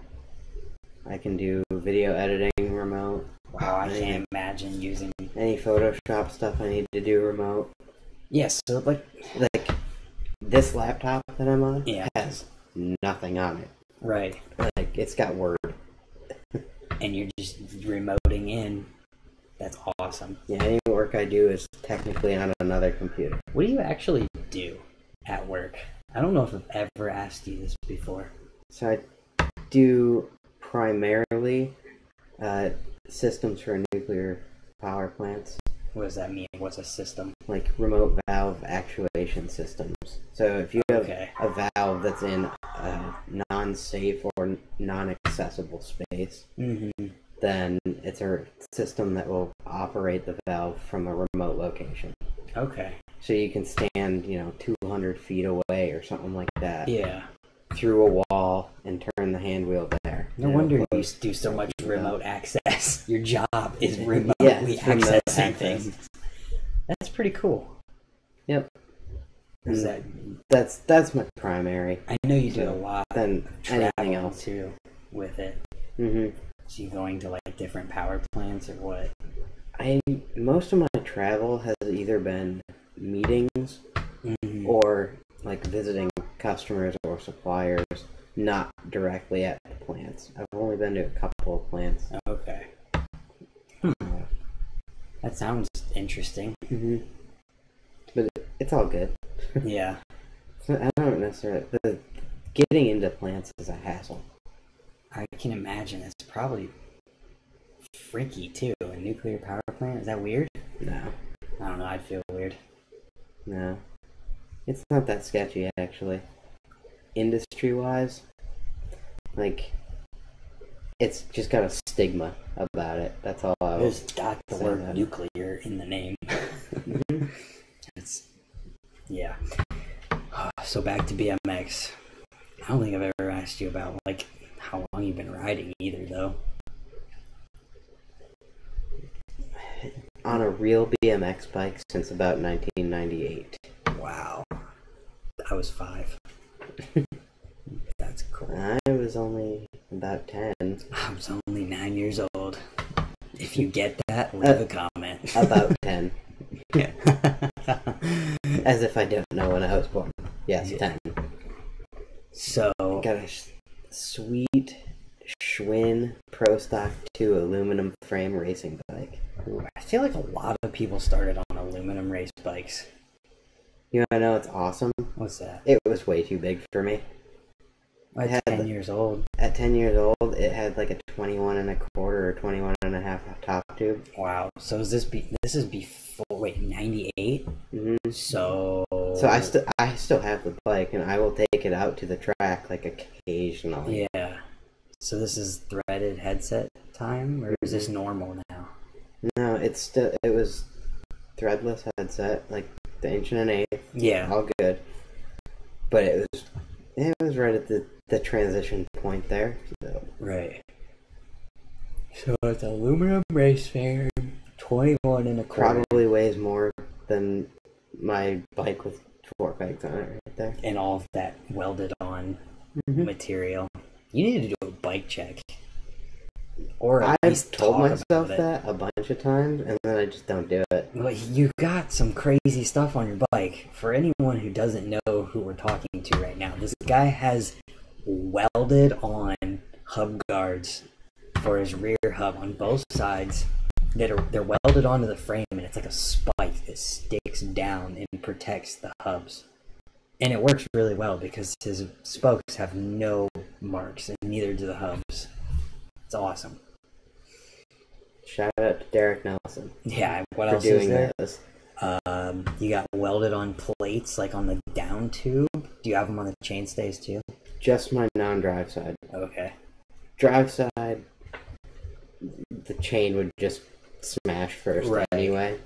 I can do video editing remote. Wow, I can't imagine using any Photoshop stuff I need to do remote. Yes, so like this laptop that I'm on has nothing on it. Right. Like it's got Word. And you're just remoting in. That's awesome. Yeah, any work I do is technically on another computer. What do you actually do at work? I don't know if I've ever asked you this before. So I do primarily systems for nuclear power plants. What does that mean? What's a system? Like remote valve actuation systems. So if you have a valve that's in a non-safe or non-accessible space, then it's a system that will operate the valve from a remote location. Okay. So you can stand, 200 feet away or something like that. Yeah. Through a wall and turn the hand wheel there. No wonder you do so much remote access. Your job is remotely accessing things. That's pretty cool. Yep. That's my primary. I know you do a lot than anything else too with it. So you going to like different power plants or what? Most of my travel has either been meetings or like visiting customers or suppliers, not directly at the plants. I've only been to a couple of plants. Okay. That sounds interesting. But it's all good. Yeah. I don't necessarily... Getting into plants is a hassle. I can imagine. It's probably freaky, too. A nuclear power plant? Is that weird? No. I don't know. I'd feel weird. No. It's not that sketchy, actually. Industry-wise, like, it's just got a stigma about it. That's all I was. It's got the word nuclear in the name. Yeah. So back to BMX. I don't think I've ever asked you about, like, how long you've been riding either, though. On a real BMX bike since about 1998. Wow. I was 5. That's cool. I was only about 10. I was only 9 years old. If you get that, leave a comment. About 10. As if I don't know when I was born. Yes, 10. So... Got a sweet Schwinn Pro Stock 2 aluminum frame racing bike. I feel like a lot of people started on aluminum race bikes. I know it's awesome. What's that? It was way too big for me. At 10 years old. At 10 years old, it had like a 21 and a quarter or 21 and a half top tube. Wow. So this is before, 98? So I still have the bike, and I will take it out to the track like occasionally. Yeah. So this is threaded headset time, or is this normal now? No, it was threadless headset, like the 1 1/8. Yeah. All good. But it was right at the transition point there. So. Right. So it's aluminum race frame, 21 and a quarter. Probably weighs more than my bike with 4 pegs on it right there. And all of that welded on material. You need to do a bike check. Or I've told myself that a bunch of times, and then I just don't do it. Well, you got some crazy stuff on your bike. For anyone who doesn't know who we're talking to right now, this guy has welded on hub guards for his rear hub on both sides they're welded onto the frame, and it's like a spike that sticks down and protects the hubs. And it works really well because his spokes have no marks, and neither do the hubs. It's awesome. Shout out to Derek Nelson. Yeah, what for else doing is there? This. You got welded on plates, like on the down tube. Do you have them on the chainstays too? Just my non-drive side. Okay. Drive side, the chain would just smash first anyway.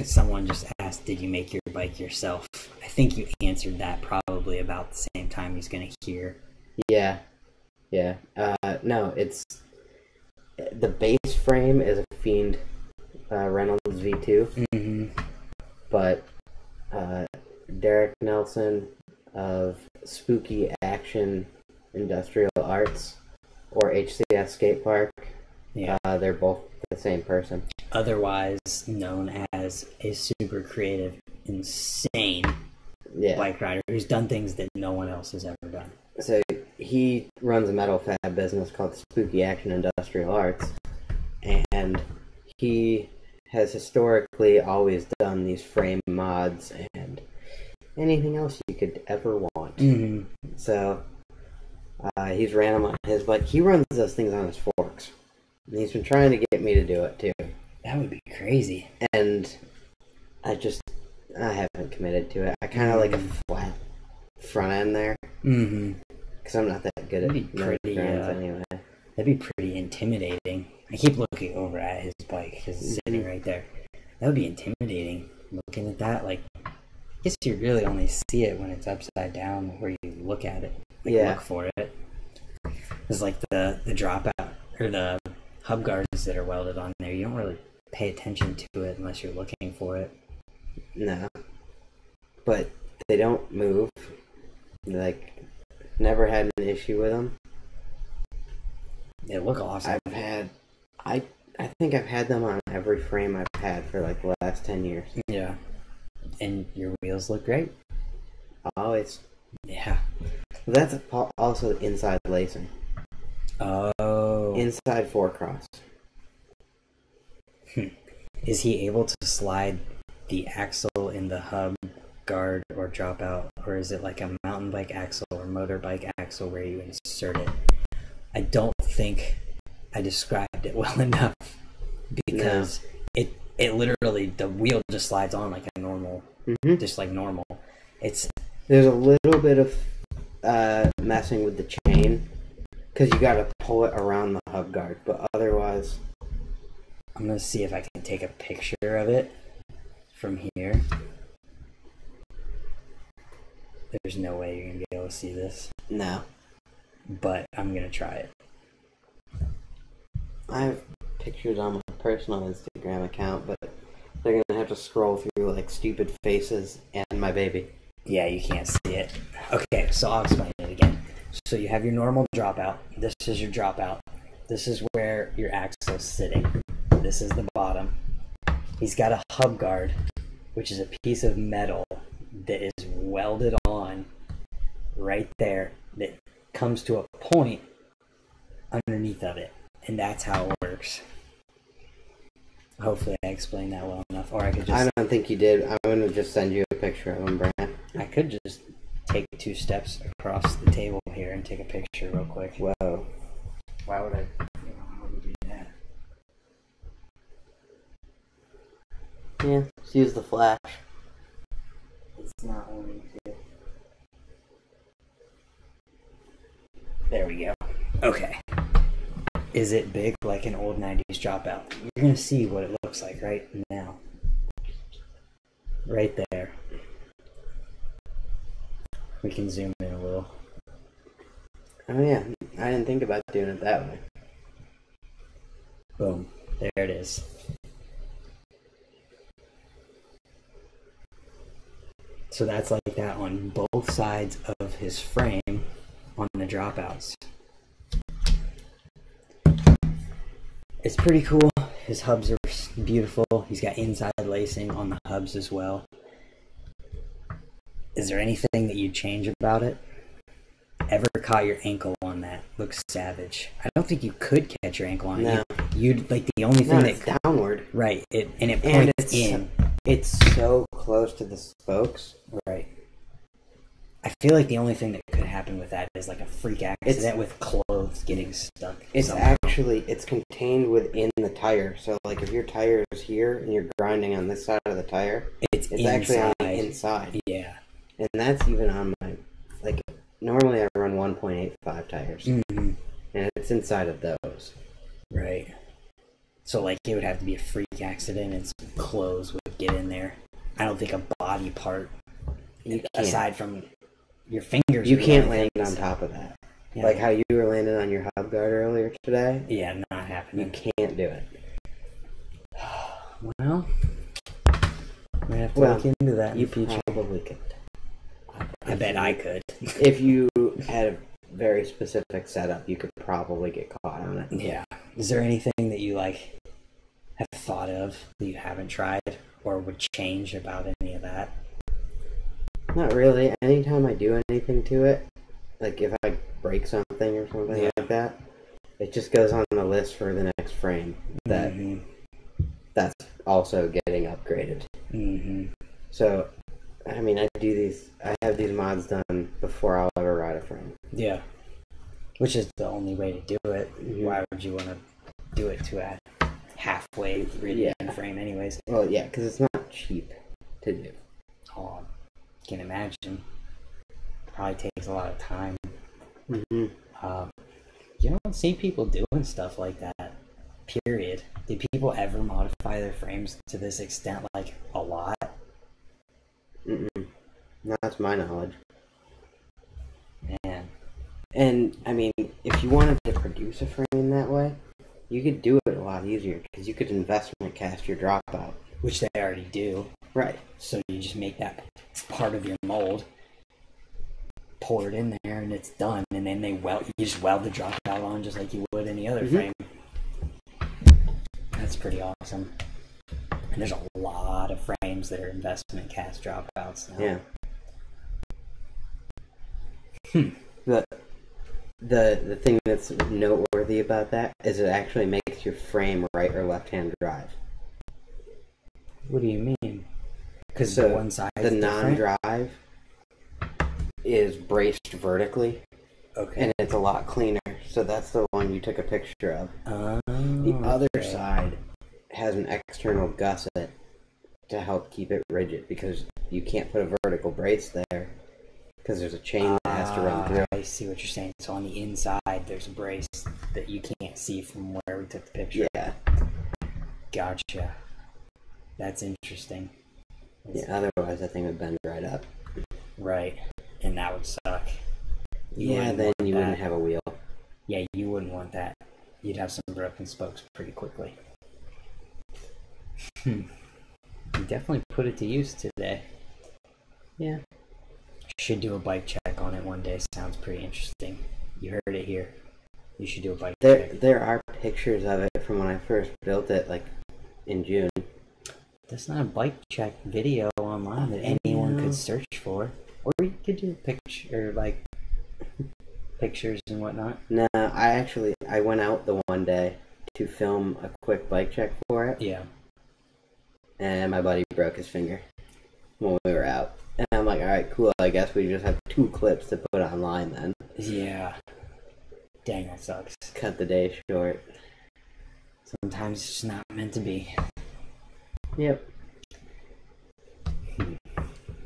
Someone just asked, did you make your bike yourself? I think you answered that probably about the same time he's going to hear. Yeah. No, it's... The base frame is a Fiend Reynolds V2. Mm-hmm. But Derek Nelson of Spooky Action Industrial Arts, or HCS Skate Park, they're both the same person. Otherwise known as a super creative, insane bike rider who's done things that no one else has ever done. So he runs a metal fab business called Spooky Action Industrial Arts, and he has historically always done these frame mods and anything else you could ever want. Mm-hmm. So he's ran them on his bike. He runs those things on his forks, and he's been trying to get me to do it too. That would be crazy. And I haven't committed to it. I kind of like a flat front end there. Mm-hmm. Because I'm not that good at pretty, anyway. That'd be pretty intimidating. I keep looking over at his bike because it's sitting right there. That would be intimidating. Looking at that, like, I guess you really only see it when it's upside down where you look at it. Like, look for it. It's like the dropout, or the hub guards that are welded on there. You don't really pay attention to it unless you're looking for it. No. But they don't move. Like, never had an issue with them. They look awesome. I think I've had them on every frame I've had for like the last 10 years. Yeah. And your wheels look great. Always. Yeah. That's also inside lacing. Oh. Inside four cross. Is he able to slide the axle in the hub guard or dropout, or is it like a mountain bike axle or motorbike axle where you insert it? I don't think I described it well enough, because it literally, the wheel just slides on like a normal, just like normal. There's a little bit of messing with the chain, because you got to pull it around the hub guard, but otherwise... I'm going to see if I can take a picture of it from here. There's no way you're going to be able to see this. No. But I'm going to try it. I have pictures on my personal Instagram account, but they're going to have to scroll through like stupid faces and my baby. Yeah, you can't see it. Okay, so I'll explain it again. So you have your normal dropout. This is your dropout. This is where your axle's sitting. This is the bottom. He's got a hub guard, which is a piece of metal that is welded on right there, that comes to a point underneath of it, and that's how it works. Hopefully I explained that well enough, or I could just... I don't think you did. I'm going to just send you a picture of him, Brant. I could just take 2 steps across the table here and take a picture real quick. Whoa. Why would I... How would you do that? Yeah, just use the flash. It's not wanting to. There we go. Okay. Is it big like an old 90s dropout? You're going to see what it looks like right now. Right there. We can zoom in a little. Oh yeah, I didn't think about doing it that way. Boom. There it is. So that's like that on both sides of his frame on the dropouts. It's pretty cool. His hubs are beautiful. He's got inside lacing on the hubs as well. Is there anything that you'd change about it? Ever caught your ankle on that? Looks savage. I don't think you could catch your ankle on it. No. You'd like the only thing it's downward. Right. It points it's in. It's so close to the spokes. Right. I feel like the only thing that could happen with that is like a freak accident with clothes getting stuck. It's actually contained within the tire. So like if your tire is here and you're grinding on this side of the tire, it's actually on the inside. Yeah. And that's even on my normally I run 1.85 tires. Mm-hmm. And it's inside of those. Right. So like it would have to be a freak accident and some clothes would get in there. I don't think a body part aside from your fingers. You can't land on top of that. Yeah. Like how you were landing on your hub guard earlier today. Yeah, not happening. You can't do it. Well, we have to look into that in the future. Probably could. I bet I could. If you had a very specific setup, you could probably get caught on it. Yeah. Is there anything that you like have thought of that you haven't tried or would change about any of that? Not really. Anytime I do anything to it, like if I break something or something like that, it just goes on the list for the next frame. That's also getting upgraded. Mm-hmm. So, I mean, I have these mods done before I'll ever ride a frame. Yeah. Which is the only way to do it. Mm-hmm. Why would you want to do it to a halfway ridden frame anyways? Well, yeah, because it's not cheap to do. Oh, I can imagine. Probably takes a lot of time. Mm-hmm. You don't see people doing stuff like that, period. Do people ever modify their frames to this extent, like, a lot? Mm-mm. Not to my knowledge. Man. And, I mean, if you wanted to produce a frame that way, you could do it a lot easier, because you could investment cast your dropout. Which they already do. Right. So you just make that part of your mold, pour it in there, and it's done. And then you just weld the dropout on just like you would any other frame. That's pretty awesome. And there's a lot of frames that are investment cast dropouts now. Yeah. The thing that's noteworthy about that is it actually makes your frame right or left hand drive. What do you mean? Because the one side the non-drive is braced vertically. Okay. And it's a lot cleaner. So that's the one you took a picture of. The other side has an external gusset to help keep it rigid because you can't put a vertical brace there because there's a chain that has to run through. I see what you're saying. So on the inside, there's a brace that you can't see from where we took the picture. Yeah. Gotcha. That's interesting. Otherwise that thing would bend right up. Right. And that would suck. Then you wouldn't have a wheel. Yeah, you wouldn't want that. You'd have some broken spokes pretty quickly. You definitely put it to use today. Yeah. Should do a bike check on it one day. Sounds pretty interesting. You heard it here. You should do a bike check. There are pictures of it from when I first built it, like in June. That's not a bike check video online that anyone could search for. Or you could do pictures and whatnot. No, I went out the one day to film a quick bike check for it. Yeah. And my buddy broke his finger when we were out. And I'm like, alright, cool, I guess we just have 2 clips to put online then. Yeah. Dang, that sucks. Cut the day short. Sometimes it's just not meant to be. Yep.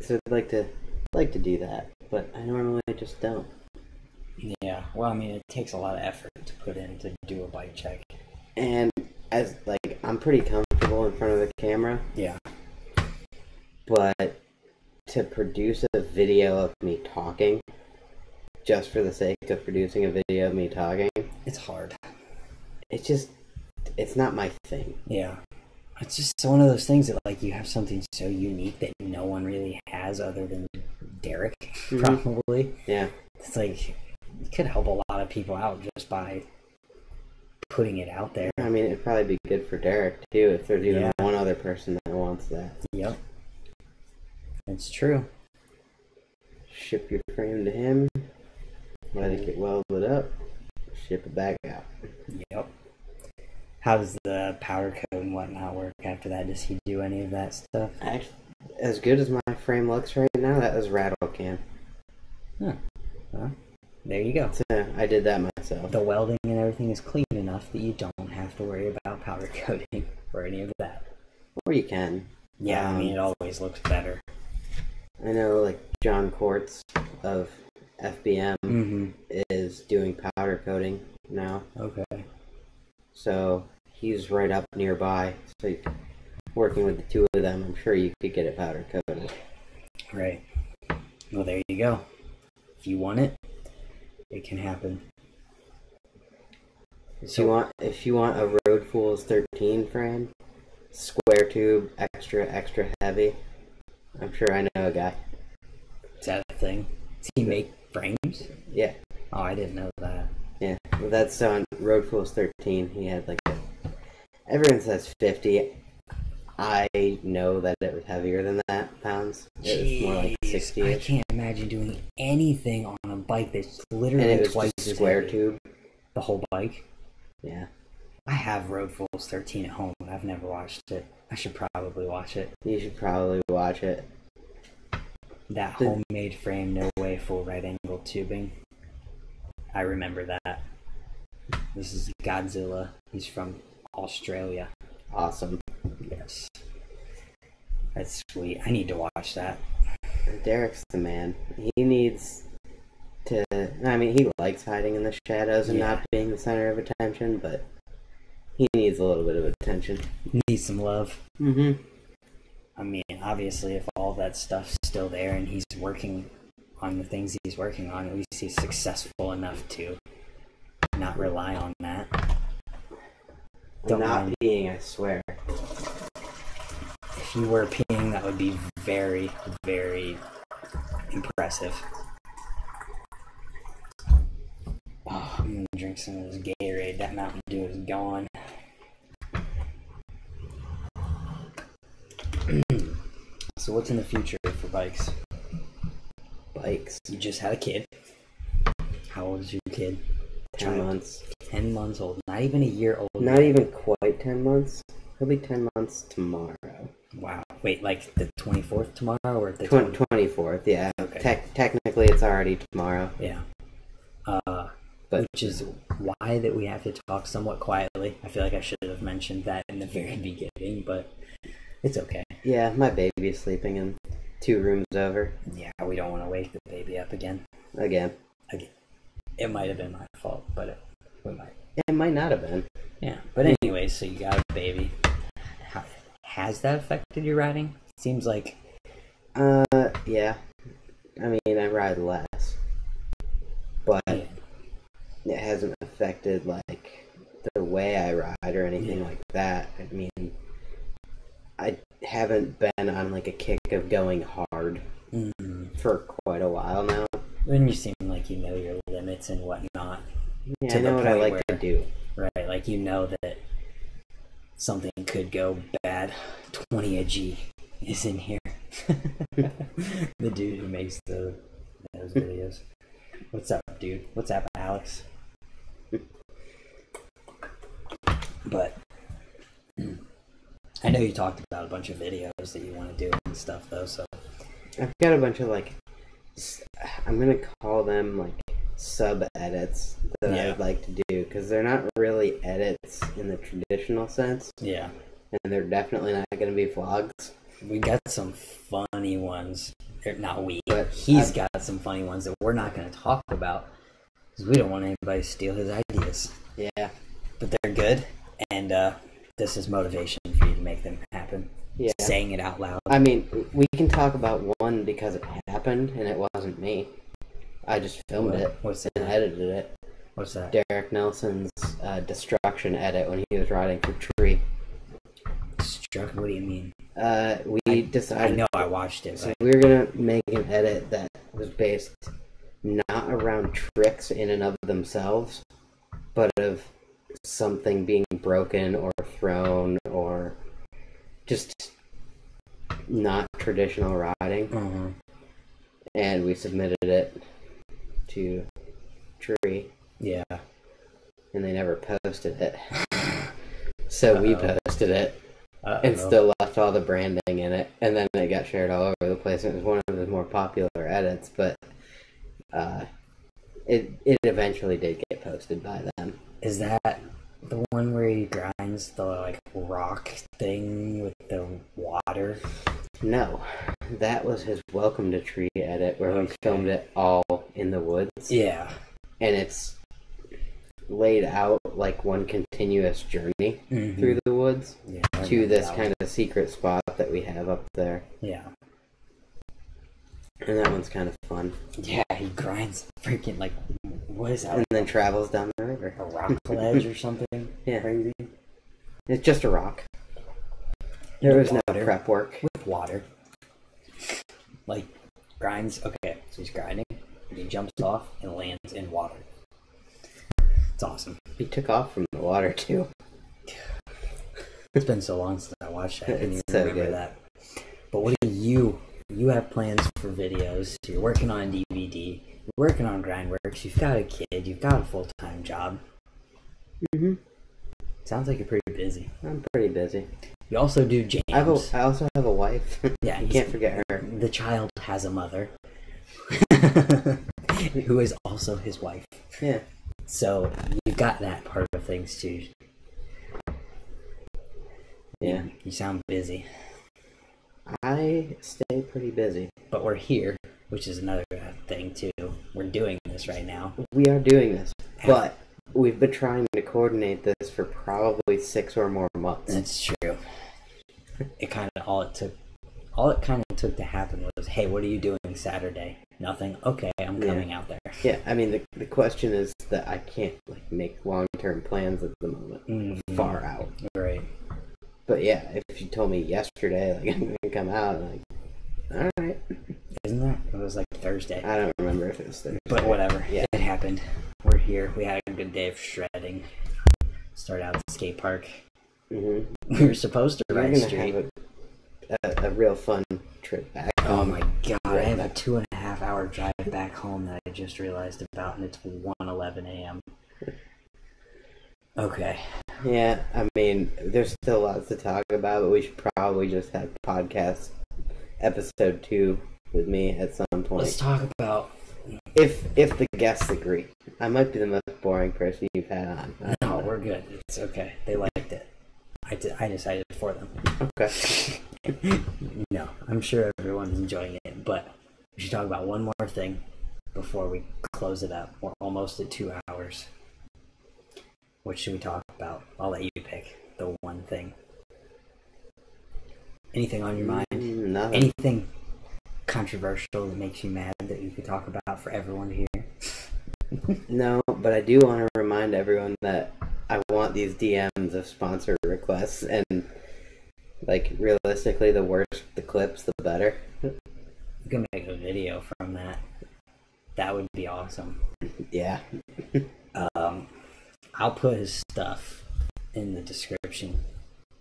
So I'd like to do that, but I normally just don't. Yeah, well, I mean, it takes a lot of effort to put in to do a bike check. And I'm pretty comfortable in front of the camera. Yeah. But to produce a video of me talking, just for the sake of producing a video of me talking, it's hard. It's not my thing. Yeah. It's just one of those things that, like, you have something so unique that no one really has other than Derek, probably. Yeah. It's like, you could help a lot of people out just by putting it out there. I mean, it'd probably be good for Derek, too, if there's even one other person that wants that. Yep. It's true. Ship your frame to him. let it get welded up, ship it back out. Yep. How does the powder coat and whatnot work after that? Does he do any of that stuff? Actually, as good as my frame looks right now, that was rattle can. Huh. Well, there you go. So I did that myself. The welding and everything is clean enough that you don't have to worry about powder coating or any of that. Or you can. Yeah, I mean, it always looks better. I know, like, John Quartz of FBM is doing powder coating now. Okay. So he's right up nearby. So working with the two of them, I'm sure you could get it powder coated. Right. Well, there you go. If you want it, it can happen. If you want a Road Fools 13 frame, square tube, extra heavy, I'm sure I know a guy. Is that a thing? Does he make frames? Yeah. Oh, I didn't know that. Yeah. Well, that's on Road Fools 13. He had like everyone says 50. I know that it was heavier than that pounds. It was more like 60. I can't imagine doing anything on a bike that's literally and it was twice just as square heavy. tube. The whole bike? Yeah. I have Road Fools 13 at home, but I've never watched it. I should probably watch it. You should probably watch it. That homemade frame, no way, full right angle tubing. I remember that. This is Godzilla. He's from Australia. Awesome. Yes. That's sweet. I need to watch that. Derek's the man. He needs to... I mean, he likes hiding in the shadows and not being the center of attention, but he needs a little bit of attention. Needs some love. Mm-hmm. I mean, obviously, if all that stuff's still there and he's working on the things he's working on, at least he's successful enough to not rely on that. I'm not peeing, I swear. If you were peeing, that would be very, very impressive. Oh, I'm gonna drink some of this Gatorade. That Mountain Dew is gone. So what's in the future for bikes? Bikes. You just had a kid. How old is your kid? 10 months. 10 months old. Not even a year old. Not even quite 10 months. He'll be 10 months tomorrow. Wow. Wait, like the 24th tomorrow or the 24th, yeah. Okay. Technically, it's already tomorrow. Yeah. Which is why that we have to talk somewhat quietly. I feel like I should have mentioned that in the very beginning, but it's okay. Yeah, my baby is sleeping in 2 rooms over. Yeah, we don't want to wake the baby up again. Again. It might have been my fault, but we might. It might not have been. Yeah, but anyways, so you got a baby. Has that affected your riding? Seems like... yeah. I mean, I ride less. But it hasn't affected, like, the way I ride or anything like that. I mean, I haven't been on, like, a kick of going hard for quite a while now. When you seem like you know your limits and whatnot. Yeah, I know what I like to do. Right, like you know that something could go bad. 20 a G is in here. The dude who makes those videos. What's up, dude? What's up, Alex? But I know you talked about a bunch of videos that you want to do and stuff, though. So I've got a bunch of, like, I'm gonna call them, like, sub-edits that I would like to do, because they're not really edits in the traditional sense. Yeah. And they're definitely not gonna be vlogs. We got some funny ones. Not we, but he's got some funny ones that we're not going to talk about, because we don't want anybody to steal his ideas. Yeah. But they're good, and this is motivation for you to make them happen. Yeah. Saying it out loud. I mean, we can talk about one because it happened, and it wasn't me. I just filmed it and edited it. What's that? Derek Nelson's destruction edit when he was riding through tree. What do you mean? We decided... I know, I watched it. So we were going to make an edit that was based not around tricks in and of themselves, but of something being broken or thrown or just not traditional riding. Mm-hmm. And we submitted it to tree. Yeah. And they never posted it. So we posted it. And Uh-oh. still left all the branding in it. And then it got shared all over the place. It was one of the more popular edits, but it eventually did get posted by them. Is that the one where he grinds the like rock thing with the water? No, that was his Welcome to Tree edit where we filmed it all in the woods. Yeah. And it's laid out like one continuous journey through the woods to this kind of secret spot that we have up there. Yeah. And that one's kind of fun. Yeah, he grinds freaking like, what is that? And then travels down the river. A rock ledge or something? Yeah. Crazy. It's just a rock. There was no prep work. With water. Like, grinds, okay, so he's grinding, and he jumps off and lands in water. It's awesome. He took off from the water, too. It's been so long since I watched that. I didn't even so remember good. that. But what do you have plans for videos? You're working on DVD. You're working on Grindworks. You've got a kid. You've got a full-time job. Mm-hmm. Sounds like you're pretty busy. I'm pretty busy. You also do jams. I also have a wife. Yeah, you can't forget her. The child has a mother. Who is also his wife. Yeah. So you've got that part of things too. Yeah. You sound busy. I stay pretty busy. But we're here, which is another thing too. We're doing this right now. We are doing this, but we've been trying to coordinate this for probably 6 or more months. That's true. It kind of all it took to happen was, hey, what are you doing Saturday? Nothing. Okay, I'm coming out there. Yeah, I mean the question is that I can't like make long-term plans at the moment. Far out. Right. But yeah, if you told me yesterday like I'm gonna come out, I'm like, all right. Isn't that? It was like Thursday. I don't remember if it was Thursday. But whatever. Yeah. It happened. We're here. We had a good day of shredding. Started out at the skate park. Mm-hmm. We were supposed to ride street. Have a real fun trip back. Oh my god, I have a 2.5 hour drive back home that I just realized about, and it's 1:11 a.m. Okay. Yeah, I mean, there's still lots to talk about, but we should probably just have podcast episode 2 with me at some point. Let's talk about... If the guests agree. I might be the most boring person you've had on. No, we're good. It's okay. They liked it. I decided for them. Okay. No, I'm sure everyone's enjoying it, but we should talk about one more thing before we close it up. We're almost at 2 hours. What should we talk about? I'll let you pick the one thing. Anything on your mind? Nothing. Anything controversial that makes you mad that you could talk about for everyone to hear? No, but I do want to remind everyone that I want these DMs of sponsor requests, and like realistically, the worse the clips, the better. You can make a video from that. That would be awesome. Yeah. I'll put his stuff in the description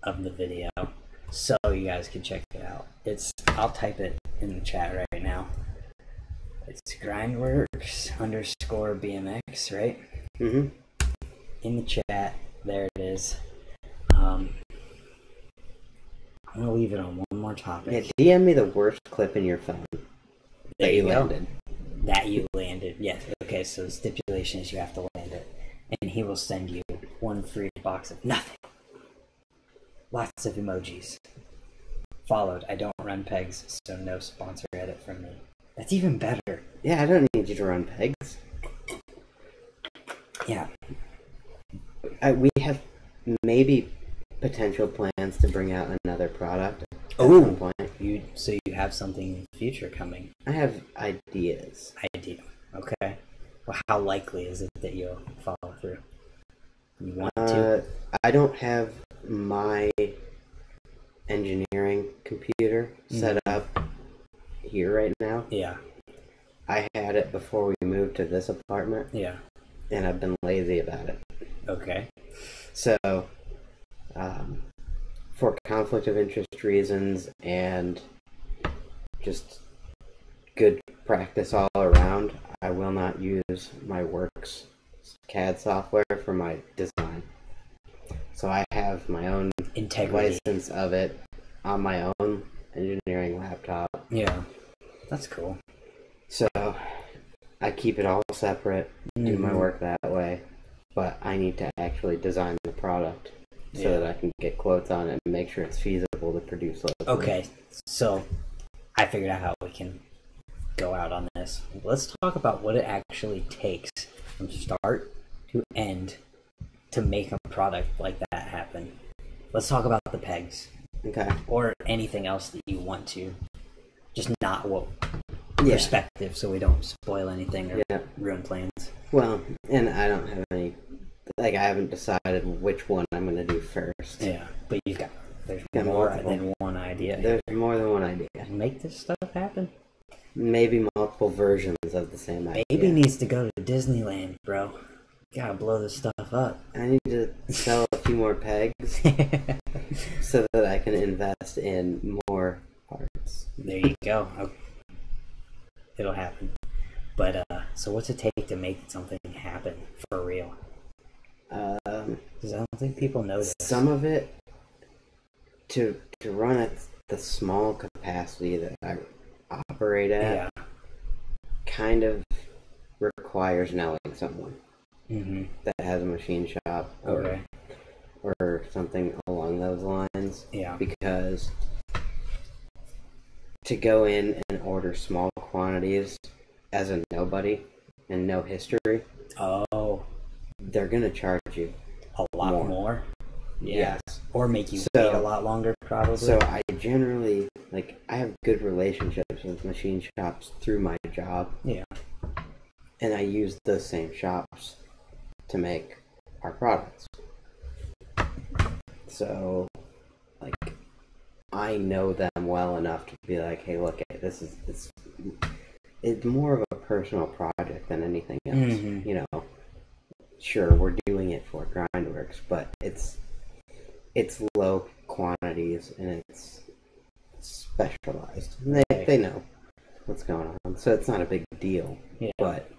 of the video so you guys can check it out. I'll type it in the chat right now. It's Grindworks _ BMX, right? Mm-hmm. In the chat, there it is. I'm gonna leave it on one more topic. Yeah, DM me the worst clip in your phone that you landed. That you landed, yes. Okay, so the stipulation is you have to land it. And he will send you one free box of nothing. Lots of emojis. Followed, I don't run pegs, so no sponsor edit from me. That's even better. Yeah, I don't need you to run pegs. Yeah. We have maybe potential plans to bring out another product at Oh, some point. so you have something in the future coming. I have ideas. Okay. Well, how likely is it that you'll follow through? You want to? I don't have my engineering computer set up here right now. Yeah. I had it before we moved to this apartment. Yeah. And I've been lazy about it. Okay. So, for conflict of interest reasons and just good practice all around, I will not use my Works CAD software for my design. So I have my own integrity license of it on my own engineering laptop. Yeah, that's cool. So I keep it all separate, do my work that way, but I need to actually design the product so that I can get quotes on it and make sure it's feasible to produce locally. Okay, so I figured out how we can go out on this. Let's talk about what it actually takes from start to end to make a product like that happen. Let's talk about the pegs. Okay. Or anything else that you want to. Just not what perspective, so we don't spoil anything or ruin plans. Well, and I don't have any, like, I haven't decided which one I'm going to do first. Yeah, but there's more than one idea. There's more than one idea. Make this stuff happen. Maybe multiple versions of the same idea. Baby needs to go to Disneyland, bro. Gotta blow this stuff up. I need to sell a few more pegs so that I can invest in more parts. There you go. It'll happen. But, so what's it take to make something happen for real? Because I don't think people know this. Some of it, to run at the small capacity that I operate at, kind of requires knowing someone that has a machine shop or something along those lines. Yeah. Because to go in and order small quantities as a nobody and no history, they're gonna charge you a lot more. Yes. Or make you wait a lot longer, probably. So I generally, I have good relationships with machine shops through my job. Yeah. And I use those same shops to make our products. So, I know them well enough to be like, hey, look, it's more of a personal project than anything else. You know, sure, we're doing it for Grindworks, but it's low quantities and it's specialized. And they know what's going on, so it's not a big deal. Yeah. But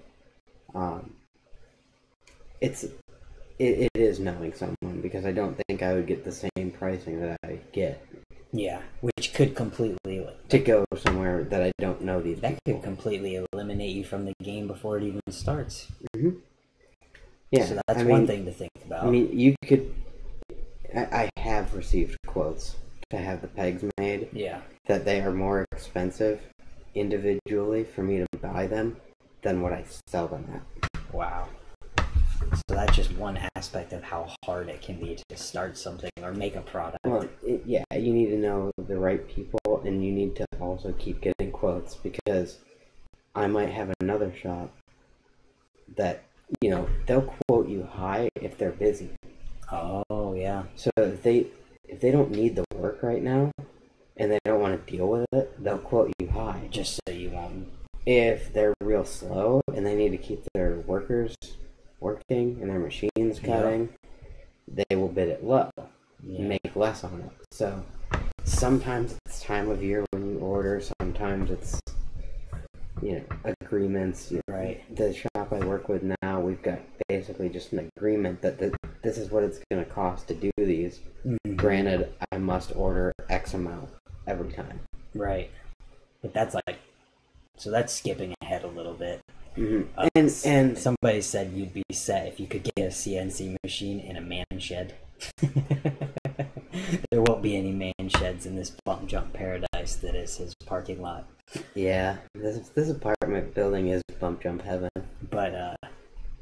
it is knowing someone, because I don't think I would get the same pricing that I get. Yeah, which could completely to go somewhere that I don't know these people. That could completely eliminate you from the game before it even starts. Yeah, so that's one thing to think about. I mean, you could. I have received quotes to have the pegs made. Yeah. That they are more expensive individually for me to buy them than what I sell them at. Wow. So that's just one aspect of how hard it can be to start something or make a product. Well, you need to know the right people, and you need to also keep getting quotes, because I might have another shop that, they'll quote you high if they're busy. Oh, yeah. So if they don't need the work right now, and they don't want to deal with it, they'll quote you high. Just so you won't. If they're real slow and they need to keep their workers working and their machines cutting, they will bid it low and make less on it. So sometimes it's time of year when you order, sometimes it's agreements. Right. The shop I work with now, we've got basically just an agreement that this is what it's going to cost to do these. Granted, I must order X amount every time. Right. But that's so that's skipping ahead a little bit. And somebody said you'd be set if you could get a CNC machine in a man shed. There won't be any man sheds in this bump jump paradise that is his parking lot. Yeah, this apartment building is bump jump heaven. But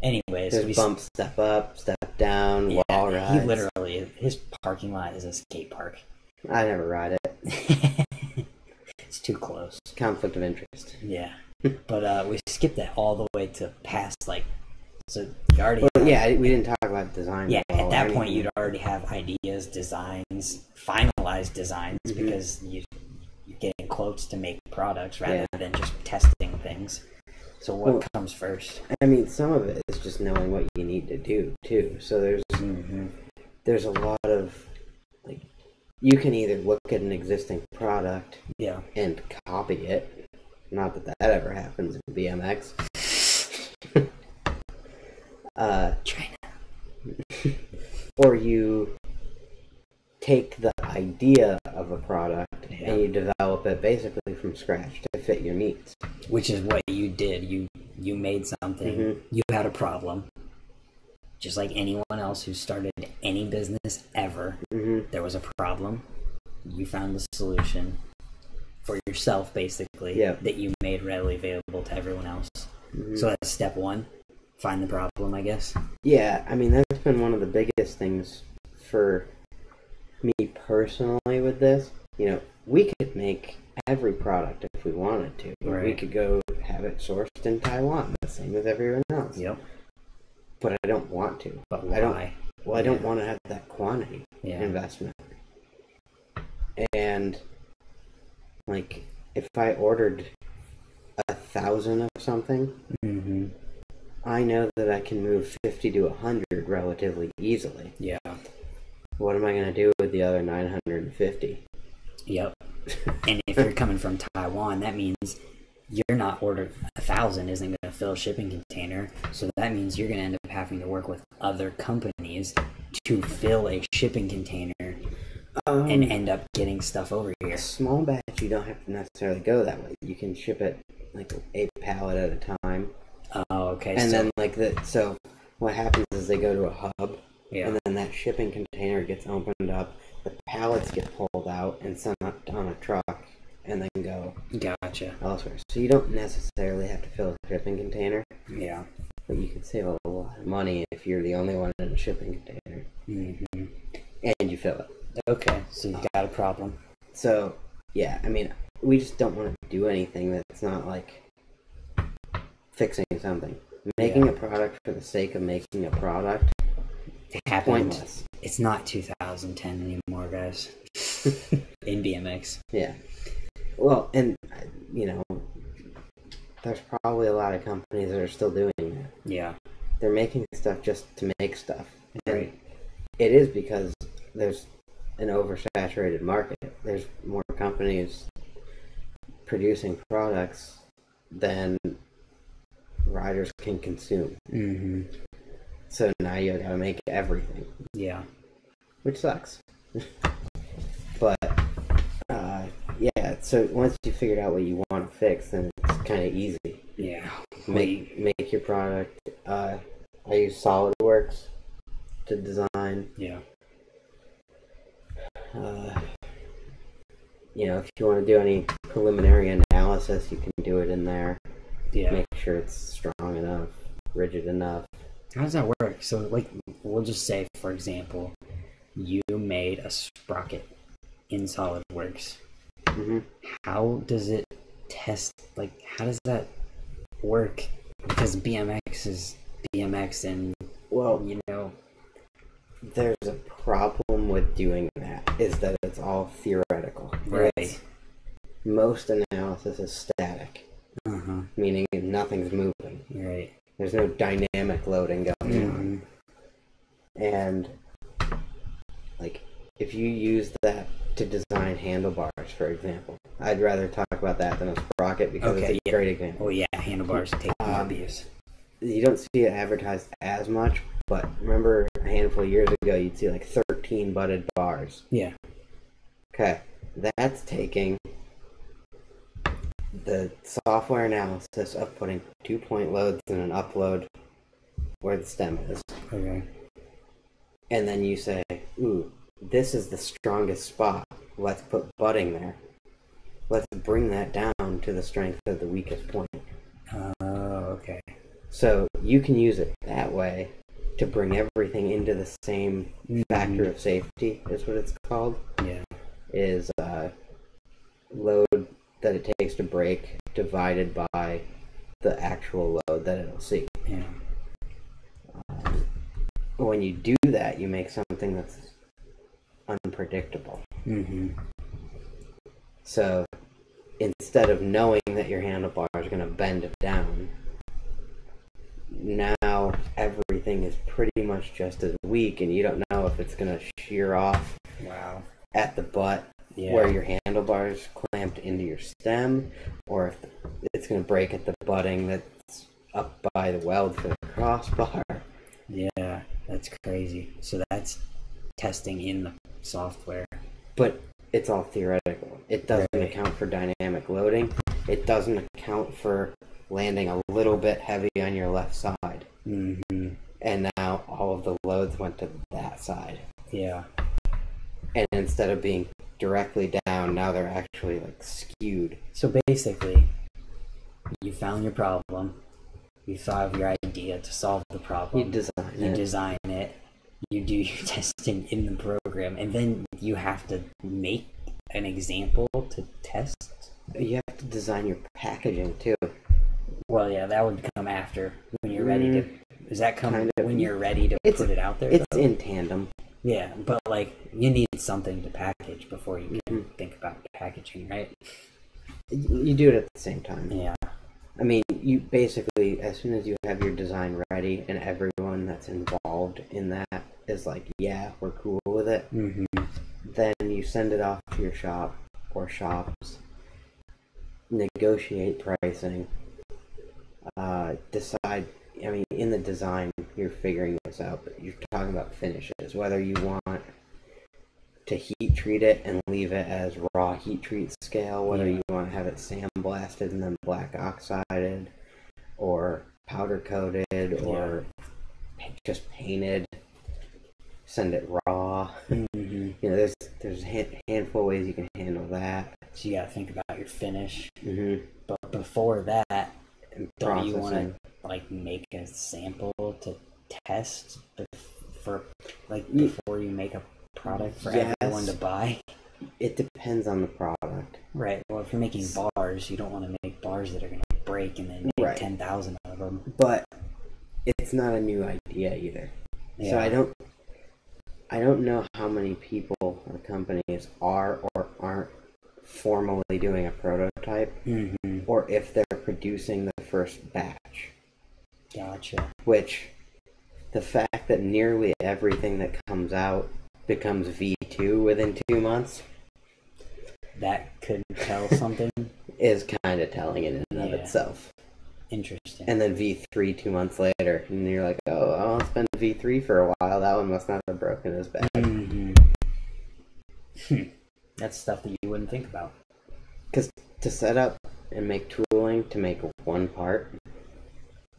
anyways, there's bump, step up, step down, wall rides. His parking lot is a skate park. I never ride it. It's too close. Conflict of interest. Yeah. But we skipped that all the way to past, so you already we didn't talk about design. Yeah, at that point you'd already have ideas, designs, finalized designs, because you're getting quotes to make products rather than just testing things. So what comes first? I mean, some of it is just knowing what you need to do, too. So there's a lot of, you can either look at an existing product and copy it, Not that that ever happens in BMX. China. Or you take the idea of a product and you develop it basically from scratch to fit your needs. Which is what you did. You made something. You had a problem. Just like anyone else who started any business ever, there was a problem. You found the solution for yourself, basically, that you made readily available to everyone else. So that's step one. Find the problem, I guess. Yeah, I mean, that's been one of the biggest things for me personally with this. You know, we could make every product if we wanted to. Right. We could go have it sourced in Taiwan, the same as everyone else. Yep. But I don't want to. But why? I don't want to have that quantity investment. And, like, if I ordered 1,000 of something, I know that I can move 50 to 100 relatively easily. Yeah. What am I going to do with the other 950? Yep. And if you're coming from Taiwan, that means you're not ordered 1,000 isn't going to fill a shipping container. So that means you're going to end up having to work with other companies to fill a shipping container and end up getting stuff over here. A small batch, you don't have to necessarily go that way. You can ship it like a pallet at a time. Oh, okay. And then so what happens is they go to a hub, Yeah. And then that shipping container gets opened up, the pallets get pulled out and sent up on a truck, and then go Gotcha. elsewhere. So you don't necessarily have to fill a shipping container. Yeah. But you can save a lot of money if you're the only one in a shipping container. Mm-hmm. And you fill it. Okay, so you've got a problem. So, yeah, I mean, we just don't want to do anything that's not, like, fixing something. Making a product for the sake of making a product, pointless. It's not 2010 anymore, guys. In BMX. Yeah. Well, and, you know, there's probably a lot of companies that are still doing that. Yeah. They're making stuff just to make stuff. Right. And it is because there's an oversaturated market. There's more companies producing products than riders can consume. Mm-hmm. So now you gotta make everything. Yeah. Which sucks. But, yeah, so once you figured out what you want to fix, then it's kind of easy. Yeah. Make your product. I use SolidWorks to design. Yeah. You know, if you want to do any preliminary analysis, you can do it in there. Yeah. Make sure it's strong enough, rigid enough. How does that work? So, like, we'll just say, for example, you made a sprocket in SolidWorks. Mm-hmm. How does it test? Like, how does that work? Because BMX is BMX, and Well, you know, there's a problem with doing that, is that it's all theoretical. right? Most analysis is static, meaning nothing's moving. Right. There's no dynamic loading going on. And, like, if you use that to design handlebars, for example, I'd rather talk about that than a sprocket because it's a great example. Oh yeah, handlebars take more abuse. You don't see it advertised as much, but remember a handful of years ago, you'd see like 13 butted bars. Yeah. Okay, that's taking the software analysis of putting 2-point loads in an upload where the stem is. Okay. And then you say, ooh, this is the strongest spot. Let's put butting there. Let's bring that down to the strength of the weakest point. Okay. So you can use it that way to bring everything into the same factor of safety, is what it's called. Yeah. Is load that it takes to break divided by the actual load that it'll see. Yeah. When you do that, you make something that's unpredictable. So instead of knowing that your handlebar is going to bend it down, now everything is pretty much just as weak, and you don't know if it's going to shear off at the butt where your handlebar is clamped into your stem, or if it's going to break at the butting that's up by the weld for the crossbar. Yeah, that's crazy. So that's testing in the software. But it's all theoretical. It doesn't account for dynamic loading. It doesn't account for landing a little bit heavy on your left side. Mm-hmm. And now all of the loads went to that side. Yeah. And instead of being directly down, now they're actually like skewed. So basically, you found your problem. You thought of your idea to solve the problem. You design it. You do your testing in the program, and then you have to make an example to test. You have to design your packaging too. Well, yeah, that would come after when you're ready to. Does that come kind of, when you're ready to put it out there? It's in tandem. Yeah, but like you need something to package before you can think about packaging, right? You do it at the same time. Yeah. I mean, you basically, as soon as you have your design ready and everyone that's involved in that is like, yeah, we're cool with it, then you send it off to your shop or shops, negotiate pricing, decide, I mean, in the design, you're figuring this out, but you're talking about finishes, whether you want to heat treat it and leave it as raw heat treat scale, whether you want to have it sandblasted and then black oxided, or powder coated, or just painted, send it raw. You know, there's a handful of ways you can handle that. So you gotta think about your finish. But before that, don't you want to like make a sample to test before you make a product for everyone to buy? It depends on the product. Right. Well, if you're making bars, you don't want to make bars that are going to break and then make 10,000 of them. But it's not a new idea either. Yeah. So I don't know how many people or companies are or aren't formally doing a prototype, or if they're producing the first batch. Gotcha. Which, the fact that nearly everything that comes out becomes V2 within 2 months, that could tell something, is kind of telling in and of itself. Interesting. And then V3 2 months later, and you're like, oh, I'll spend V3 for a while. That one must not have broken as bad. That's stuff that you wouldn't think about. Because to set up and make tooling to make one part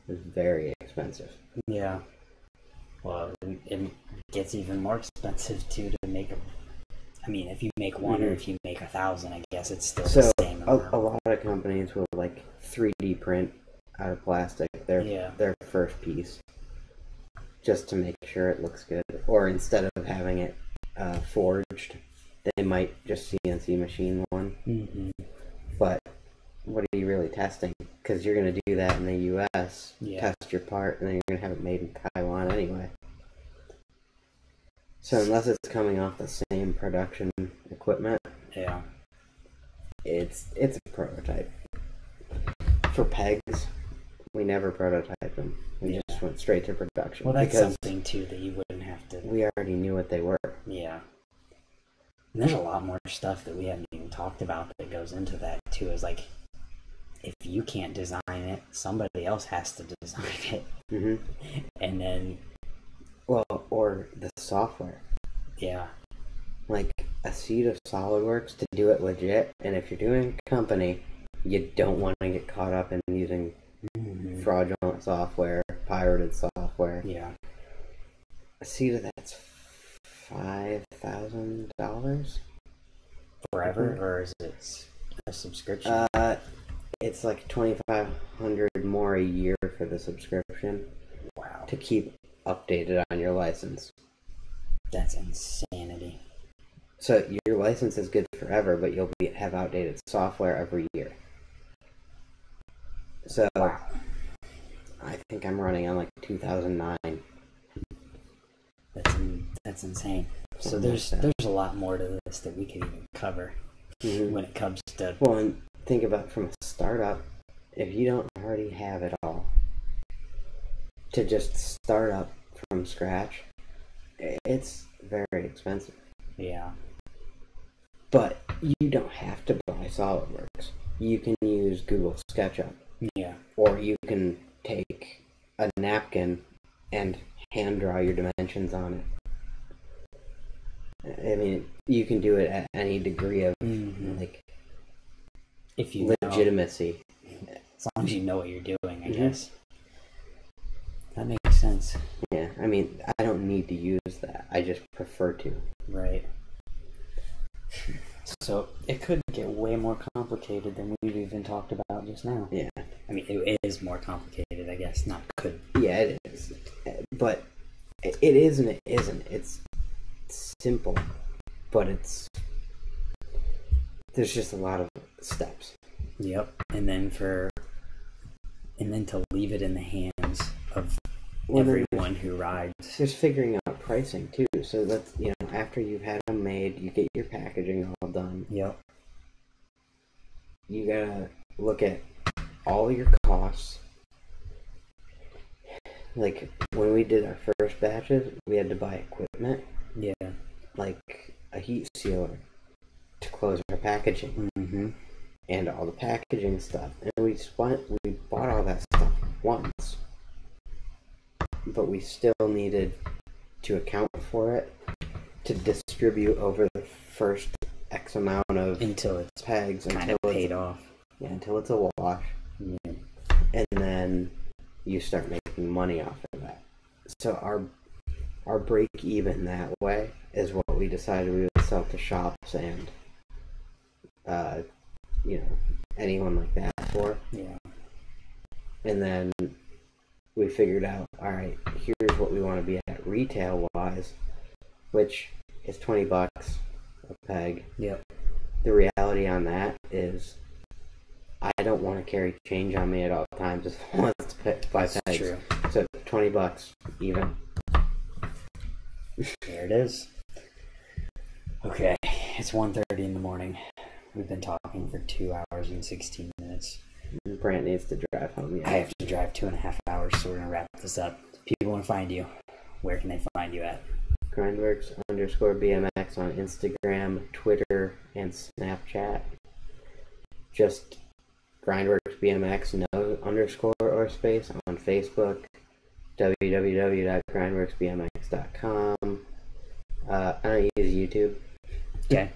is very expensive. Yeah. Well, it gets even more expensive too to make I mean, if you make one or if you make 1,000, I guess it's still the same amount. A lot of companies will like 3D print out of plastic their first piece just to make sure it looks good. Or instead of having it forged, they might just CNC machine one. But what are you really testing? Because you're going to do that in the U.S., test your part, and then you're going to have it made in Taiwan anyway. So unless it's coming off the same production equipment, it's a prototype. For pegs, we never prototyped them. We just went straight to production. Well, that's something too that you wouldn't have to. We already knew what they were. Yeah. And there's a lot more stuff that we haven't even talked about that goes into that too. Is like, if you can't design it, somebody else has to design it. And then, well, or the software. Yeah. Like a seed of SolidWorks to do it legit. And if you're doing a company, you don't want to get caught up in using fraudulent software, pirated software. Yeah. A seed of that's $5,000 forever, or is it a subscription? It's like $2,500 more a year for the subscription. Wow. To keep updated on your license. That's insanity. So your license is good forever, but you'll have outdated software every year. So I think I'm running on like 2009. That's insane. So there's a lot more to this that we could even cover when it comes to. Well, and think about from a startup, if you don't already have it all, to just start up from scratch, it's very expensive. Yeah. But you don't have to buy SolidWorks. you can use Google SketchUp. Yeah. Or you can take a napkin and hand draw your dimensions on it. I mean, you can do it at any degree of like if you legitimacy. As long as you know what you're doing, I guess. That makes sense. Yeah, I mean, I don't need to use that. I just prefer to. Right. So it could get way more complicated than we've even talked about just now. Yeah. I mean, it is more complicated, I guess. Not could. Yeah, it is. But it is and it isn't. It's simple, but there's just a lot of steps. Yep. And then to leave it in the hands of everyone who rides. Just figuring out pricing too. So that's, after you've had them made, you get your packaging all done. Yep. You gotta look at all your costs. Like when we did our first batches, we had to buy equipment. Yeah. Like a heat sealer to close our packaging. Mm-hmm. And all the packaging stuff. And we bought all that stuff once. But we still needed to account for it to distribute over the first X amount of until it's pegs kind of paid off. Yeah, until it's a wash. Yeah. And then you start making money off of that. So our break even that way is what we decided we would sell to shops and anyone like that for. Yeah. And then we figured out, all right, here's what we want to be at retail wise, which is $20 a peg. Yep. The reality on that is I don't want to carry change on me at all times if I want to buy pegs. That's true. So $20 even. There it is. Okay, it's 1:30 in the morning. We've been talking for 2 hours and 16 minutes. Brant needs to drive home. Yeah. I have to drive 2.5 hours, so we're going to wrap this up. If people want to find you, where can they find you at? Grindworks _BMX on Instagram, Twitter, and Snapchat. Just Grindworks BMX, no underscore or space on Facebook. www.grindworksbmx.com. I don't use YouTube. Okay.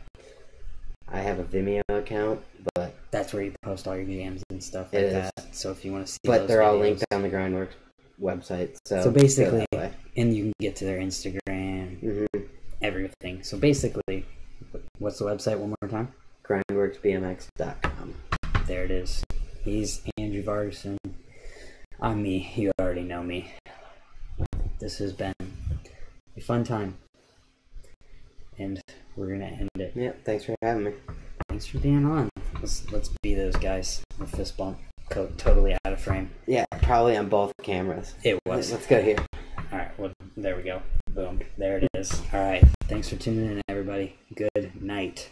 I have a Vimeo account, but that's where you post all your games and stuff like that. So if you want to see but those they're all videos, linked on the Grindworks website. So basically, and you can get to their Instagram, everything. So basically, what's the website one more time? Grindworksbmx.com. There it is. He's Andrew Vargason. I'm me. You already know me. This has been a fun time. And we're going to end it. Yeah, thanks for having me. Thanks for being on. Let's be those guys. A fist bump. Totally out of frame. Yeah, probably on both cameras. It was. Let's go here. Alright, well, there we go. Boom. There it is. Alright, thanks for tuning in, everybody. Good night.